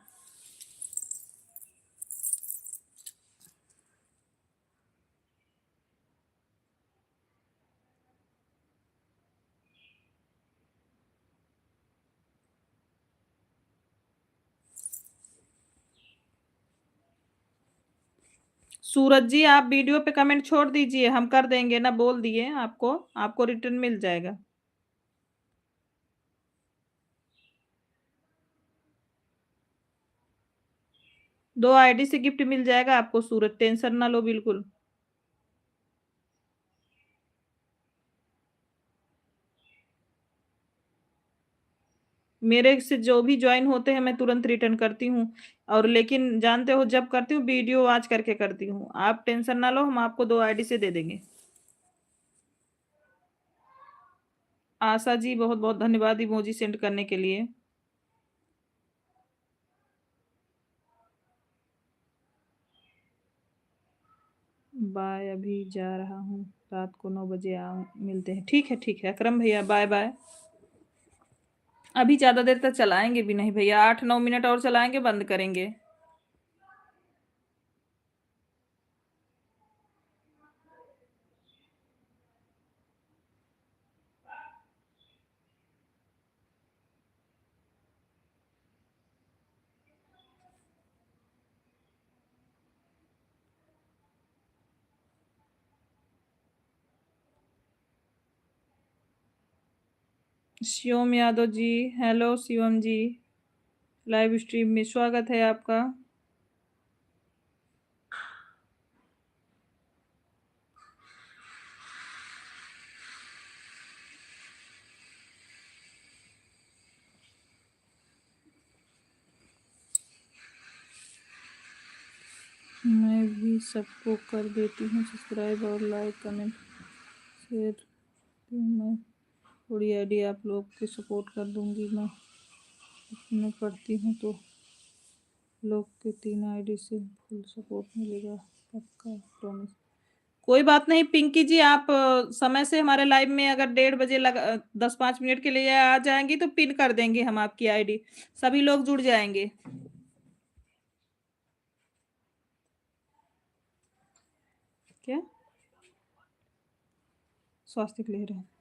सूरज जी, आप वीडियो पे कमेंट छोड़ दीजिए, हम कर देंगे ना, बोल दिए आपको, आपको रिटर्न मिल जाएगा। दो आईडी से गिफ्ट मिल जाएगा आपको सूरज, टेंशन ना लो बिल्कुल। मेरे से जो भी ज्वाइन होते हैं मैं तुरंत रिटर्न करती हूँ, और लेकिन जानते हो जब करती हूँ वीडियो आज करके करती हूँ। आप टेंशन ना लो, हम आपको 2 आईडी से दे देंगे। आशा जी, बहुत बहुत धन्यवाद इमोजी सेंड करने के लिए। बाय, अभी जा रहा हूँ, रात को 9 बजे मिलते हैं। ठीक है ठीक है अकरम भैया, बाय बाय। अभी ज्यादा देर तक चलाएंगे भी नहीं भैया, 8-9 मिनट और चलाएंगे, बंद करेंगे। शिवम यादव जी, हेलो शिवम जी, लाइव स्ट्रीम में स्वागत है आपका। मैं भी सबको कर देती हूँ सब्सक्राइब और लाइक कमेंट शेयर। मैं थोड़ी आईडी आप लोग के सपोर्ट कर दूंगी। मैं पढ़ती हूँ तो लोग के 3 आईडी से फुल सपोर्ट मिलेगा, पक्का प्रॉमिस। कोई बात नहीं पिंकी जी, आप समय से हमारे लाइव में अगर 1:30 बजे 10-5 मिनट के लिए आ जाएंगी तो पिन कर देंगे हम आपकी आईडी, सभी लोग जुड़ जाएंगे। क्या स्वास्थ्य के लिए रहे।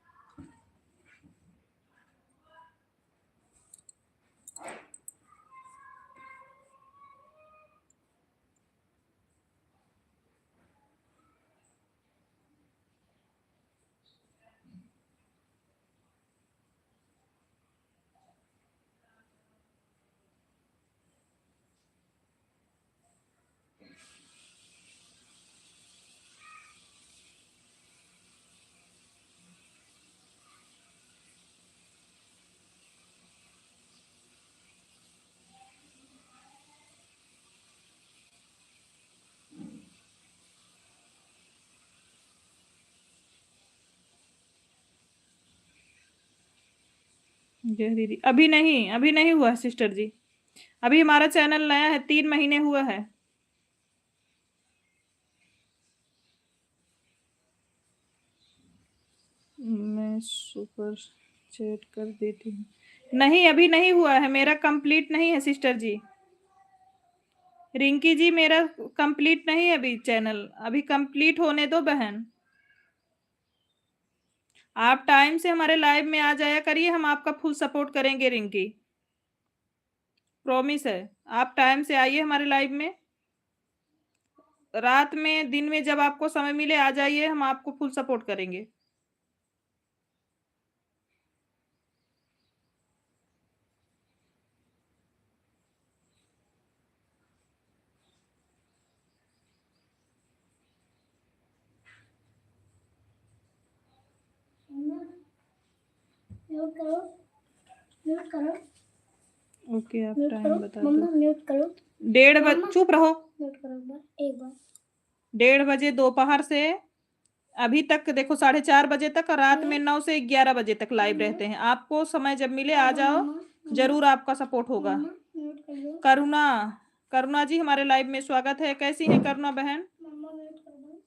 जय दीदी, अभी नहीं हुआ सिस्टर जी, अभी हमारा चैनल नया है, 3 महीने हुआ है। मैं सुपर चैट कर देती हूँ। नहीं, अभी नहीं हुआ है, मेरा कंप्लीट नहीं है सिस्टर जी। रिंकी जी, मेरा कंप्लीट नहीं है अभी चैनल, अभी कंप्लीट होने दो बहन। आप टाइम से हमारे लाइव में आ जाया करिए, हम आपका फुल सपोर्ट करेंगे रिंकी, प्रॉमिस है। आप टाइम से आइए हमारे लाइव में, रात में दिन में जब आपको समय मिले आ जाइए, हम आपको फुल सपोर्ट करेंगे। म्यूट करो, म्यूट करो। ओके, आप म्यूट टाइम करो बता मम्मा, दो। म्यूट करो। 1:30 बजे, चुप रहो। म्यूट करो एक बार 1:30 बजे दोपहर से अभी तक देखो 4:30 बजे तक, और रात में 9 से 11 बजे तक लाइव रहते हैं। आपको समय जब मिले आ जाओ, जरूर आपका सपोर्ट होगा। म्यूट कर दो। करुणा, करुणा जी हमारे लाइव में स्वागत है। कैसी हैं करुणा बहन? मम्मा म्यूट कर दो।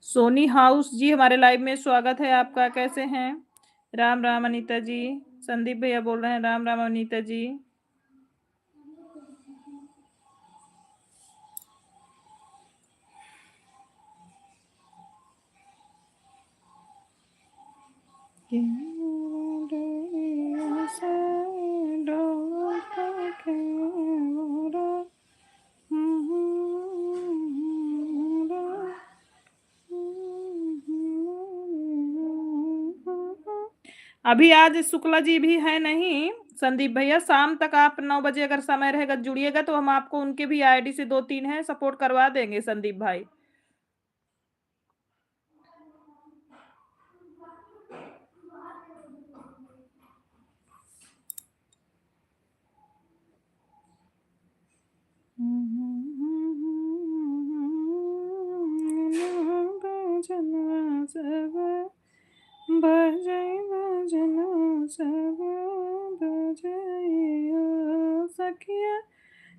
सोनी हाउस जी हमारे लाइव में स्वागत है आपका। कैसे हैं? राम राम अनीता जी। संदीप भैया बोल रहे हैं राम राम अनीता जी। अभी आज शुक्ला जी भी है नहीं संदीप भैया। शाम तक आप 9 बजे अगर समय रहेगा जुड़िएगा तो हम आपको उनके भी आईडी से 2-3 हैं सपोर्ट करवा देंगे संदीप भाई। सखिया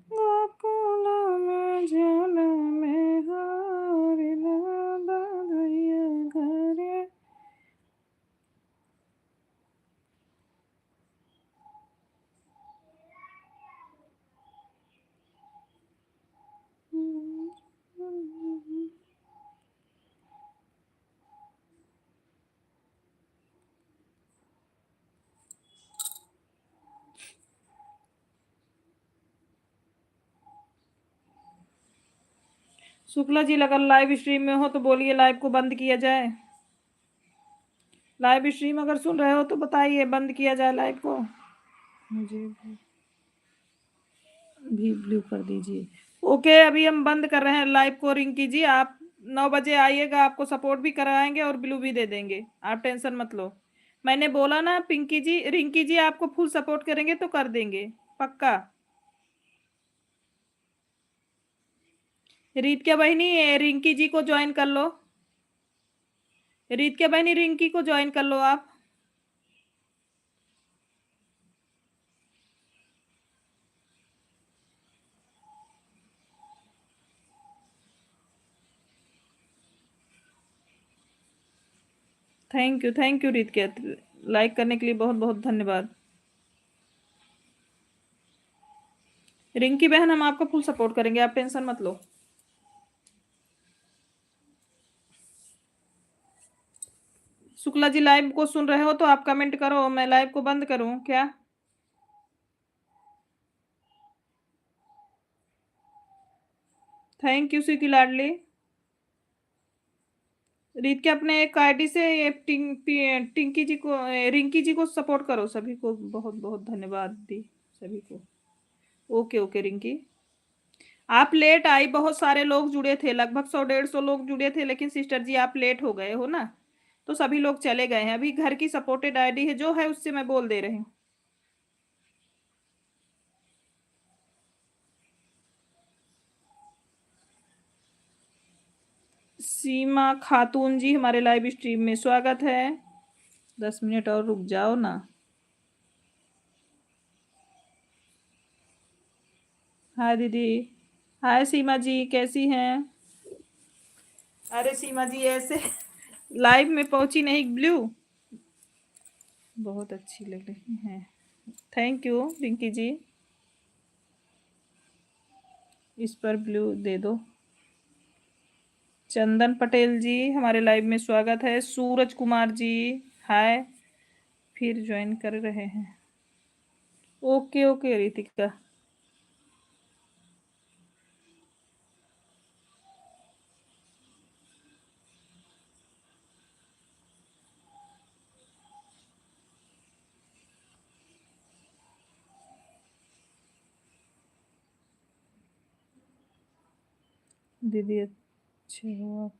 गोकुल में जल में हारी लाला गैया घरे। शुक्ला जी अगर लाइव स्ट्रीम में हो तो बोलिए लाइव को बंद किया जाए। लाइव स्ट्रीम अगर सुन रहे हो तो बताइए बंद किया जाए लाइव को। मुझे भी ब्लू कर दीजिए। ओके अभी हम बंद कर रहे हैं लाइव को। रिंकी जी आप 9 बजे आइएगा, आपको सपोर्ट भी कराएंगे और ब्लू भी दे देंगे, आप टेंशन मत लो। मैंने बोला ना पिंकी जी रिंकी जी आपको फुल सपोर्ट करेंगे तो कर देंगे पक्का। रीत क्या बहनी रिंकी जी को ज्वाइन कर लो। रीत क्या बहनी रिंकी को ज्वाइन कर लो आप। थैंक यू रीत के लाइक करने के लिए बहुत बहुत धन्यवाद। रिंकी बहन हम आपका फुल सपोर्ट करेंगे, आप टेंशन मत लो। शुक्ला जी लाइव को सुन रहे हो तो आप कमेंट करो, मैं लाइव को बंद करूं क्या? थैंक यू स्वीटी लाडली। रीत के अपने एक आईडी से ये टिंकी जी को रिंकी जी को सपोर्ट करो। सभी को बहुत बहुत धन्यवाद दी सभी को। ओके ओके रिंकी, आप लेट आई। बहुत सारे लोग जुड़े थे, लगभग 100-150 लोग जुड़े थे, लेकिन सिस्टर जी आप लेट हो गए हो ना, तो सभी लोग चले गए हैं। अभी घर की सपोर्टेड आईडी है जो है उससे मैं बोल दे रही हूँ। सीमा खातून जी हमारे लाइव स्ट्रीम में स्वागत है। 10 मिनट और रुक जाओ ना। हाय दीदी। हाय सीमा जी, कैसी हैं? अरे सीमा जी ऐसे लाइव में पहुंची नहीं। ब्लू बहुत अच्छी लग रही हैं। थैंक यू रिंकी जी, इस पर ब्लू दे दो। चंदन पटेल जी हमारे लाइव में स्वागत है। सूरज कुमार जी हाय, फिर ज्वाइन कर रहे हैं। Okay okay Ritika. दीदी अच्छे हो आप।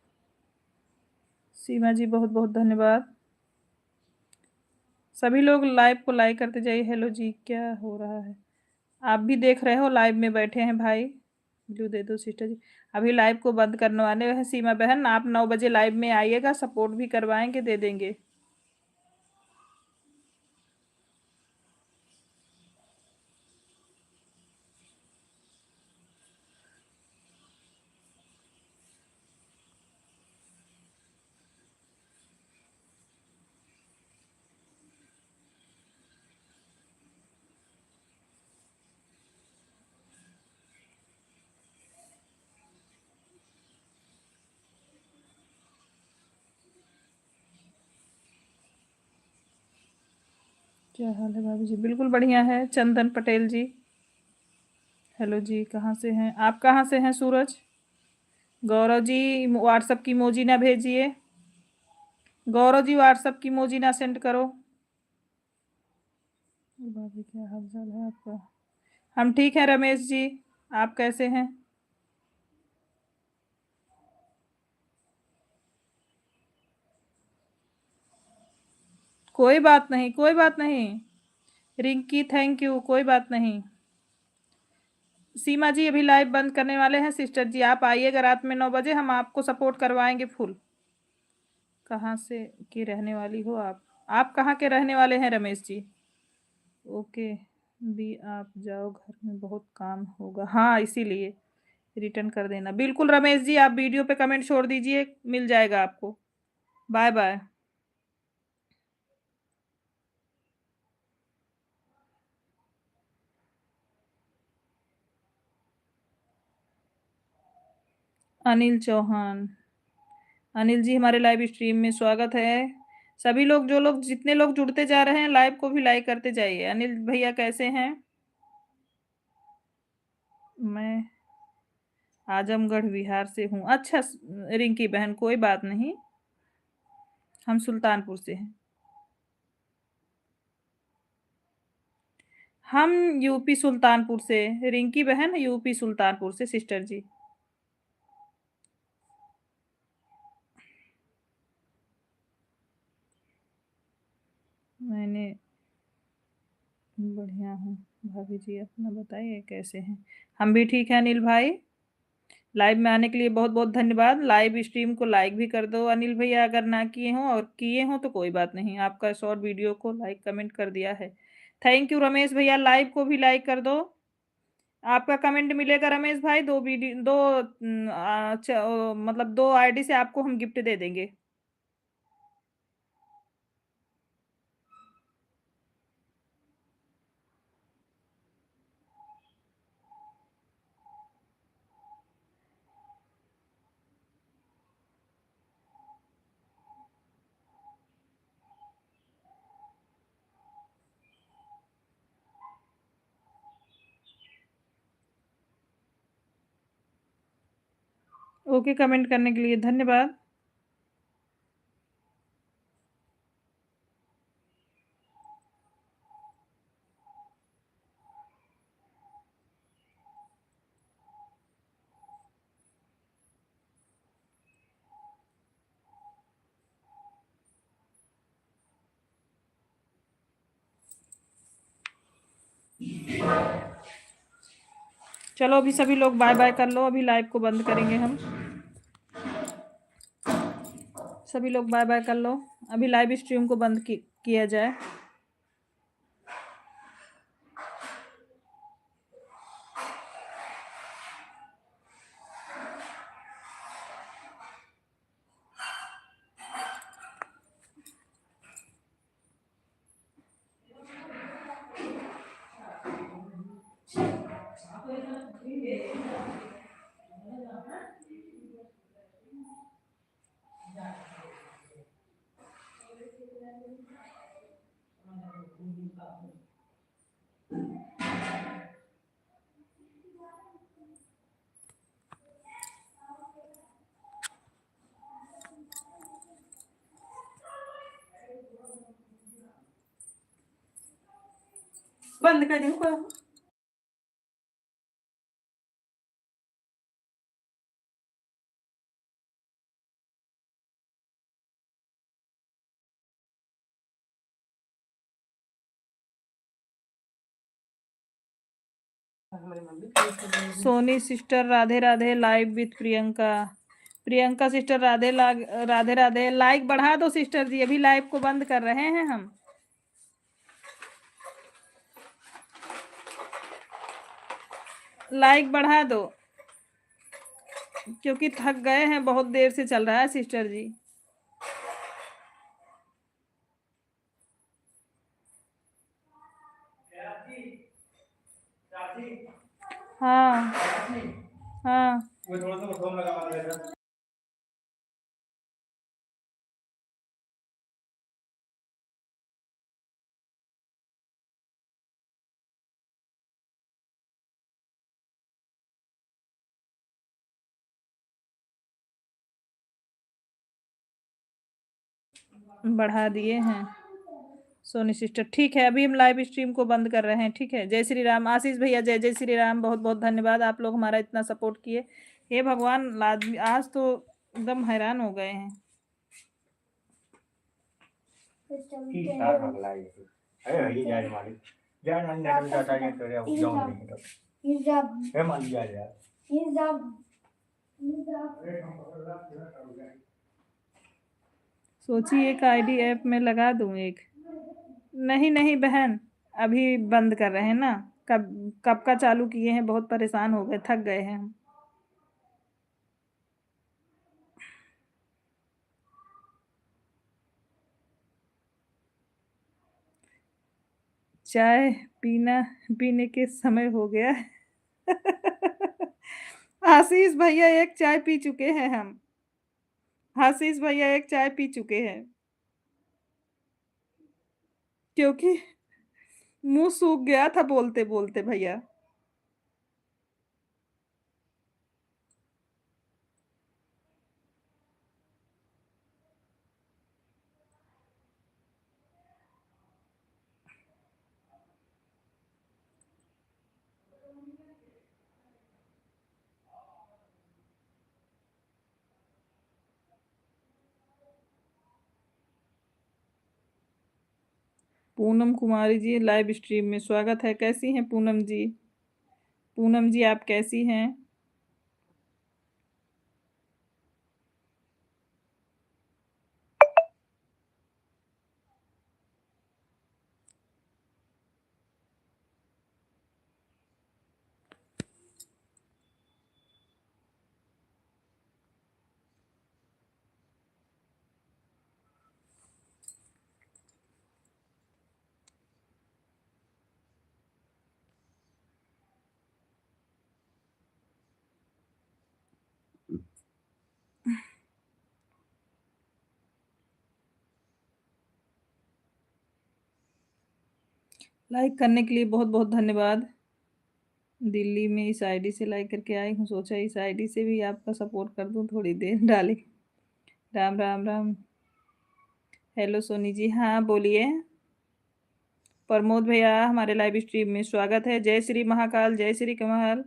सीमा जी बहुत बहुत धन्यवाद। सभी लोग लाइव को लाइक करते जाइए। हेलो जी, क्या हो रहा है? आप भी देख रहे हो, लाइव में बैठे हैं भाई। ब्लू दे दो सिस्टर जी। अभी लाइव को बंद करने वाले हैं सीमा बहन, आप 9 बजे लाइव में आइएगा, सपोर्ट भी करवाएंगे, दे देंगे। क्या हाल है भाभी जी? बिल्कुल बढ़िया है। चंदन पटेल जी हेलो जी, कहाँ से हैं आप? कहाँ से हैं सूरज? गौरव जी व्हाट्सएप की इमोजी ना भेजिए। गौरव जी व्हाट्सएप की इमोजी ना सेंड करो। भाभी क्या हाल चाल है आपका? हम ठीक हैं रमेश जी, आप कैसे हैं? कोई बात नहीं, कोई बात नहीं। रिंकी थैंक यू, कोई बात नहीं। सीमा जी अभी लाइव बंद करने वाले हैं। सिस्टर जी आप आइएगा रात में 9 बजे, हम आपको सपोर्ट करवाएंगे फुल। कहाँ से की रहने वाली हो आप? आप कहाँ के रहने वाले हैं रमेश जी? ओके भी आप जाओ, घर में बहुत काम होगा। हाँ इसीलिए रिटर्न कर देना। बिल्कुल रमेश जी, आप वीडियो पे कमेंट छोड़ दीजिए, मिल जाएगा आपको। Bye bye. अनिल चौहान, अनिल जी हमारे लाइव स्ट्रीम में स्वागत है। सभी लोग, जो लोग जितने लोग जुड़ते जा रहे हैं लाइव को भी लाइक करते जाइए। अनिल भैया कैसे हैं? मैं आजमगढ़ बिहार से हूँ। अच्छा रिंकी बहन कोई बात नहीं, हम सुल्तानपुर से हैं। हम यूपी सुल्तानपुर से। रिंकी बहन यूपी सुल्तानपुर से सिस्टर जी। मैंने बढ़िया हूँ। भाभी जी अपना बताइए कैसे हैं? हम भी ठीक हैं अनिल भाई। लाइव में आने के लिए बहुत बहुत धन्यवाद। लाइव स्ट्रीम को लाइक भी कर दो अनिल भैया, अगर ना किए हों, और किए हों तो कोई बात नहीं, आपका शॉर्ट वीडियो को लाइक कमेंट कर दिया है। थैंक यू रमेश भैया, लाइव को भी लाइक कर दो। आपका कमेंट मिलेगा रमेश भाई। 2 वीडियो 2 मतलब 2 आईडी से आपको हम गिफ्ट दे देंगे। ओके, कमेंट करने के लिए धन्यवाद। चलो अभी सभी लोग बाय बाय कर लो, अभी लाइव को बंद करेंगे हम। सभी लोग बाय बाय कर लो, अभी लाइव स्ट्रीम को बंद किया जाए। बंद कर दूँ। Soni sister Radhe Radhe, live with Priyanka. Priyanka sister Radhe Radhe Radhe, like बढ़ा दो सिस्टर जी, अभी लाइव को बंद कर रहे हैं हम। लाइक बढ़ा दो क्योंकि थक गए हैं, बहुत देर से चल रहा है सिस्टर जी। हाँ हाँ बढ़ा दिए हैं सोनी सिस्टर। ठीक है, अभी हम लाइव स्ट्रीम को बंद कर रहे हैं। ठीक है, जय श्री राम। आशीष भैया जय जय श्री राम, बहुत बहुत धन्यवाद, आप लोग हमारा इतना सपोर्ट किए। हे भगवान, आज तो एकदम हैरान हो गए हैं। सोची एक आईडी ऐप में लगा दूं एक। नहीं नहीं बहन, अभी बंद कर रहे हैं ना, कब कब का चालू किए हैं, बहुत परेशान हो गए, थक गए हैं हम। चाय पीने के समय हो गया है। आशीष भैया एक चाय पी चुके हैं हम। आशीष भैया एक चाय पी चुके हैं क्योंकि मुंह सूख गया था बोलते बोलते भैया। पूनम कुमारी जी लाइव स्ट्रीम में स्वागत है। कैसी हैं पूनम जी? पूनम जी आप कैसी हैं? लाइक करने के लिए बहुत बहुत धन्यवाद। दिल्ली में इस आईडी से लाइक करके आई हूँ, सोचा इस आईडी से भी आपका सपोर्ट कर दूं थोड़ी देर डाली। राम राम राम। हेलो सोनी जी, हाँ बोलिए। प्रमोद भैया हमारे लाइव स्ट्रीम में स्वागत है। जय श्री महाकाल, जय श्री कमल,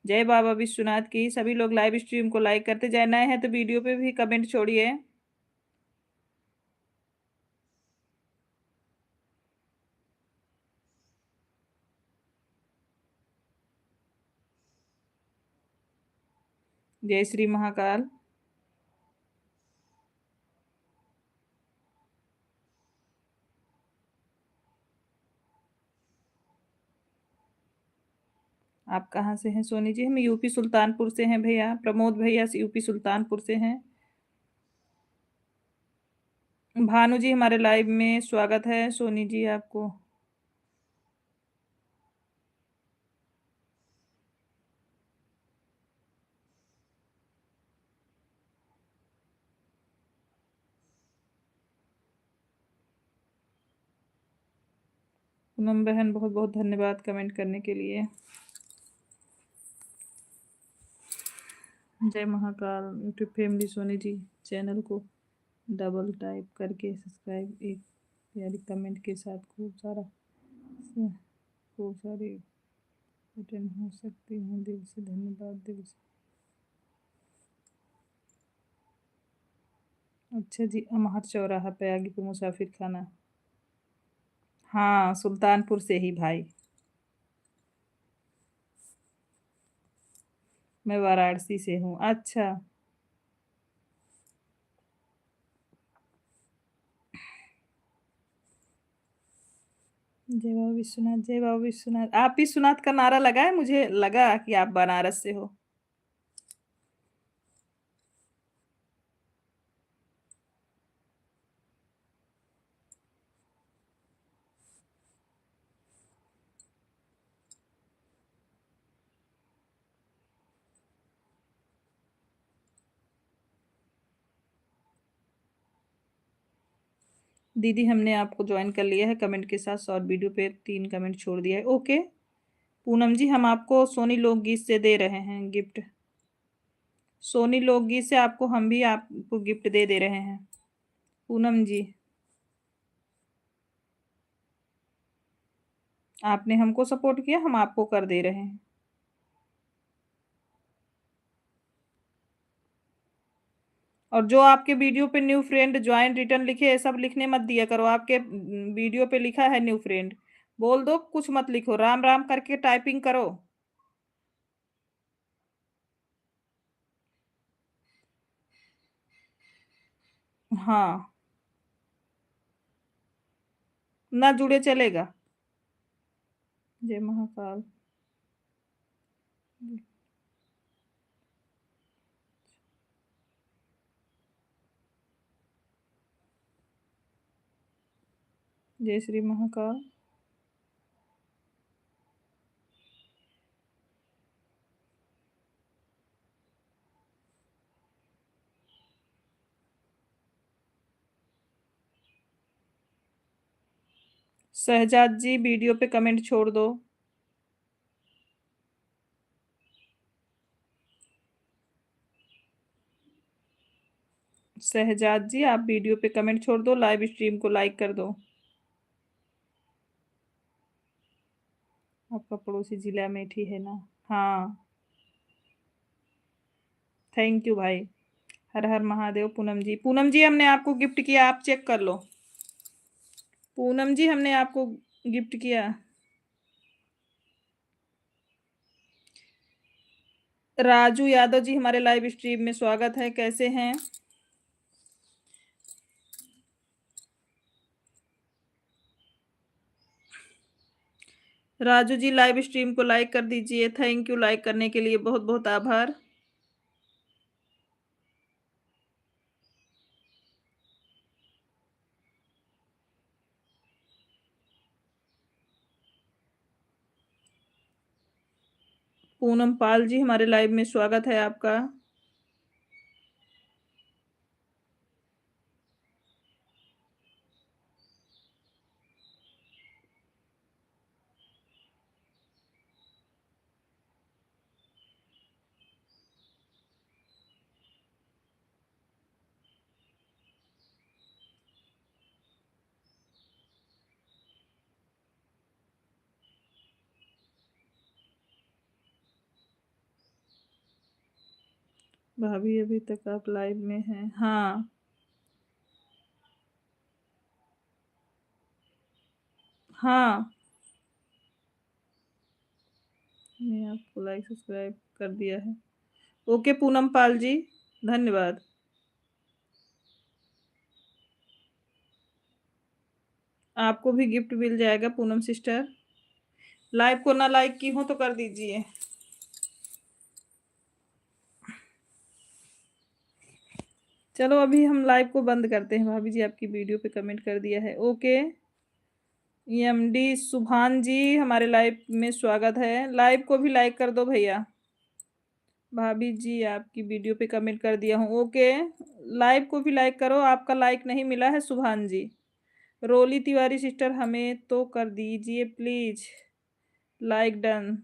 जय बाबा विश्वनाथ की। सभी लोग लाइव स्ट्रीम को लाइक करते जाए, नए हैं तो वीडियो पे भी कमेंट छोड़िए। जय श्री महाकाल। आप कहाँ से हैं सोनी जी? हम यूपी सुल्तानपुर से हैं भैया। प्रमोद भैया यूपी सुल्तानपुर से हैं। भानु जी हमारे लाइव में स्वागत है सोनी जी आपको। पूनम बहन बहुत बहुत धन्यवाद कमेंट करने के लिए। जय Mahakal. YouTube family Soni ji channel को डबल टाइप करके सब्सक्राइब, एक प्यारी कमेंट के साथ खूब सारी अटेंड हो सकती हूँ। दिल से धन्यवाद, दिल से। अच्छा जी, अमहर चौराहा पे आगे मुसाफिर खाना। हाँ, सुल्तानपुर से ही भाई। मैं वाराणसी से हूँ। अच्छा। जय बाबा विश्वनाथ, जय बाबा विश्वनाथ। आप विश्वनाथ का नारा लगाए, मुझे लगा कि आप बनारस से हो। दीदी हमने आपको ज्वाइन कर लिया है। कमेंट के साथ शॉर्ट वीडियो पे 3 कमेंट छोड़ दिया है। ओके पूनम जी, हम आपको सोनी लोकगीत से दे रहे हैं गिफ्ट। सोनी लोकगीत से आपको हम भी आपको गिफ्ट दे रहे हैं पूनम जी। आपने हमको सपोर्ट किया, हम आपको कर दे रहे हैं। और जो आपके वीडियो पे न्यू फ्रेंड ज्वाइन रिटर्न लिखे, ये सब लिखने मत दिया करो। आपके वीडियो पे लिखा है न्यू फ्रेंड, बोल दो, कुछ मत लिखो, राम राम करके टाइपिंग करो। हाँ, ना जुड़े चलेगा। जय महाकाल। जय श्री महाकाल। शहजाद जी वीडियो पे कमेंट छोड़ दो। शहजाद जी आप वीडियो पे कमेंट छोड़ दो, लाइव स्ट्रीम को लाइक कर दो। आपका पड़ोसी जिला मेठी है ना? हाँ, थैंक यू भाई। हर हर महादेव। पूनम जी, पूनम जी हमने आपको गिफ्ट किया, आप चेक कर लो। पूनम जी हमने आपको गिफ्ट किया। राजू यादव जी हमारे लाइव स्ट्रीम में स्वागत है, कैसे हैं? राजू जी लाइव स्ट्रीम को लाइक कर दीजिए। थैंक यू, लाइक करने के लिए बहुत बहुत आभार। पूनम पाल जी हमारे लाइव में स्वागत है आपका। भाभी अभी तक आप लाइव में हैं? हाँ हाँ, मैं आपको लाइक सब्सक्राइब कर दिया है। ओके पूनम पाल जी, धन्यवाद। आपको भी गिफ्ट मिल जाएगा पूनम सिस्टर। लाइव को ना लाइक की हो तो कर दीजिए। चलो अभी हम लाइव को बंद करते हैं। भाभी जी आपकी वीडियो पे कमेंट कर दिया है। ओके एमडी सुभान जी, हमारे लाइव में स्वागत है। लाइव को भी लाइक कर दो भैया। भाभी जी आपकी वीडियो पे कमेंट कर दिया हूँ। ओके लाइव को भी लाइक करो। आपका लाइक नहीं मिला है सुभान जी। रोली तिवारी सिस्टर हमें तो कर दीजिए प्लीज लाइक डन।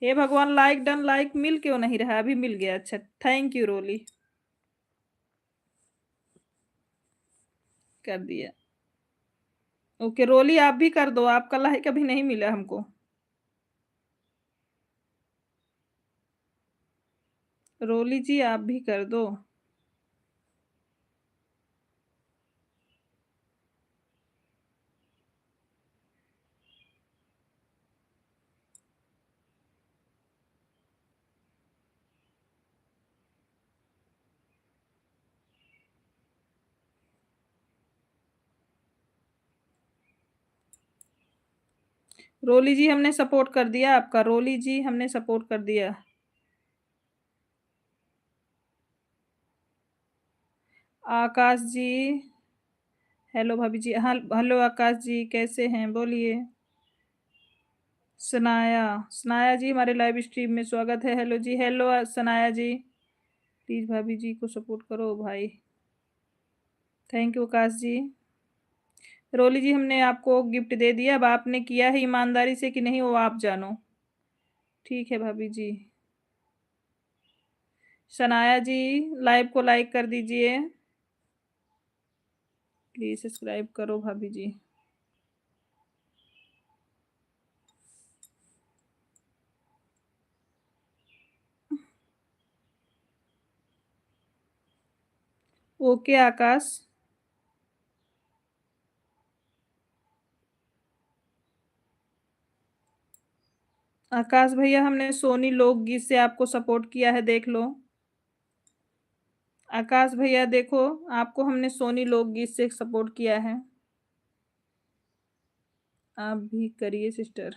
हे भगवान लाइक डन, लाइक मिल क्यों नहीं रहा? अभी मिल गया। अच्छा थैंक यू रोली, कर दिया। ओके रोली आप भी कर दो, आपका लाइक अभी नहीं मिला हमको। रोली जी आप भी कर दो। रोली जी हमने सपोर्ट कर दिया आपका। रोली जी हमने सपोर्ट कर दिया। आकाश जी हेलो भाभी जी। हाँ हेलो आकाश जी कैसे हैं बोलिए। सनाया, सनाया जी हमारे लाइव स्ट्रीम में स्वागत है। Hello ji, hello Sanaya ji. Please भाभी जी को सपोर्ट करो भाई। थैंक यू आकाश जी। रोली जी हमने आपको गिफ्ट दे दिया। अब आपने किया है ईमानदारी से कि नहीं वो आप जानो। ठीक है भाभी जी। सनाया जी लाइव को लाइक कर दीजिए प्लीज, सब्सक्राइब करो भाभी जी। ओके आकाश, आकाश भैया हमने सोनी लोकगीत से आपको सपोर्ट किया है, देख लो। आकाश भैया देखो, आपको हमने सोनी लोकगीत से सपोर्ट किया है। आप भी करिए सिस्टर।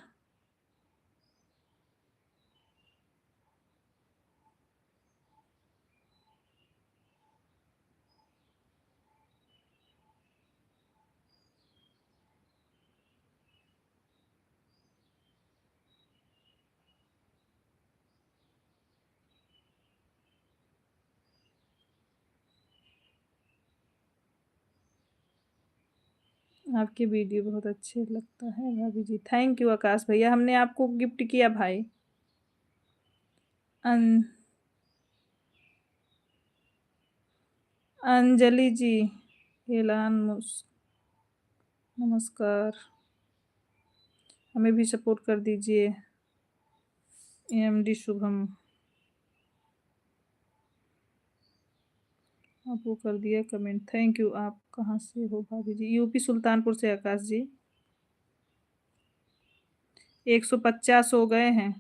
आपके वीडियो बहुत अच्छे लगता है भाभी जी। थैंक यू आकाश भैया, हमने आपको गिफ्ट किया भाई। अंजलि जी एलान नमस्कार, हमें भी सपोर्ट कर दीजिए। एमडी शुभम आपको कर दिया कमेंट, थैंक यू। आप कहाँ से हो भाभी जी? यूपी सुल्तानपुर से आकाश जी। 150 हो गए हैं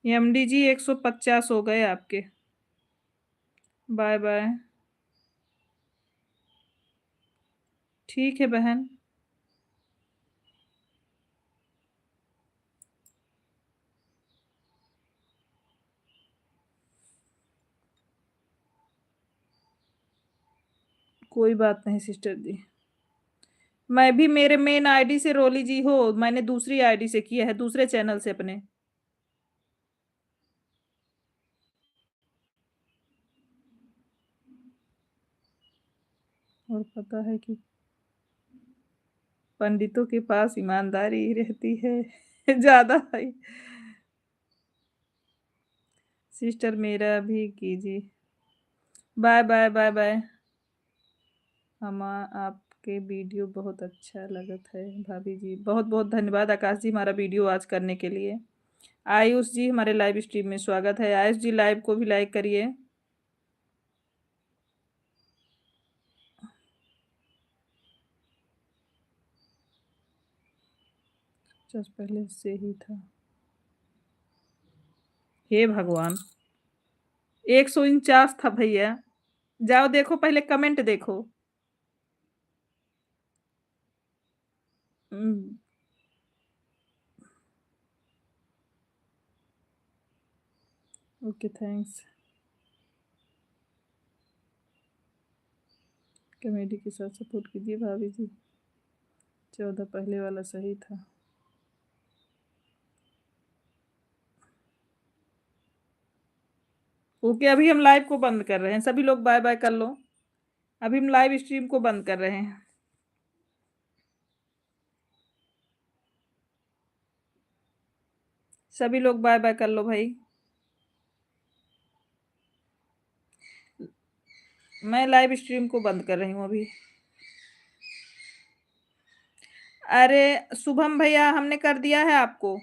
एमडी जी, 150 हो गए आपके। Bye bye. ठीक है बहन। कोई बात नहीं सिस्टर जी। मैं भी मेरे मेन आईडी से रोली जी हो, मैंने दूसरी आईडी से किया है, दूसरे चैनल से अपने। और पता है कि पंडितों के पास ईमानदारी रहती है ज्यादा भाई। सिस्टर मेरा भी कीजिए। Bye bye bye bye. हम आपके वीडियो बहुत अच्छा लगत है भाभी जी। बहुत बहुत धन्यवाद आकाश जी हमारा वीडियो वॉच करने के लिए। आयुष जी हमारे लाइव स्ट्रीम में स्वागत है। आयुष जी लाइव को भी लाइक करिए। जस्ट पहले से ही था। हे भगवान! 149 था भैया। जाओ देखो पहले कमेंट देखो। हुँ। Okay, thanks. कॉमेडी के साथ सपोर्ट कीजिए भाभी जी। 14 पहले वाला सही था। ओके, अभी हम लाइव को बंद कर रहे हैं। सभी लोग बाय-बाय कर लो। अभी हम लाइव स्ट्रीम को बंद कर रहे हैं। सभी लोग बाय-बाय कर लो भाई। मैं लाइव स्ट्रीम को बंद कर रही हूँ अभी। अरे शुभम भैया, हमने कर दिया है आपको।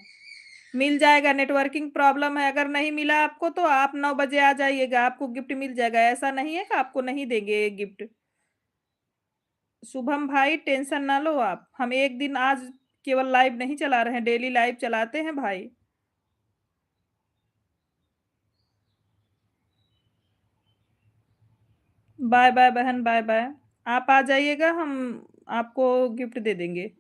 मिल जाएगा, नेटवर्किंग प्रॉब्लम है। अगर नहीं मिला आपको तो आप 9 बजे आ जाइएगा, आपको गिफ्ट मिल जाएगा। ऐसा नहीं है कि आपको नहीं देंगे ये गिफ्ट। शुभम भाई टेंशन ना लो आप। हम एक दिन आज केवल लाइव नहीं चला रहे हैं, डेली लाइव चलाते हैं भाई। बाय-बाय बहन, बाय-बाय। आप आ जाइएगा, हम आपको गिफ्ट दे देंगे।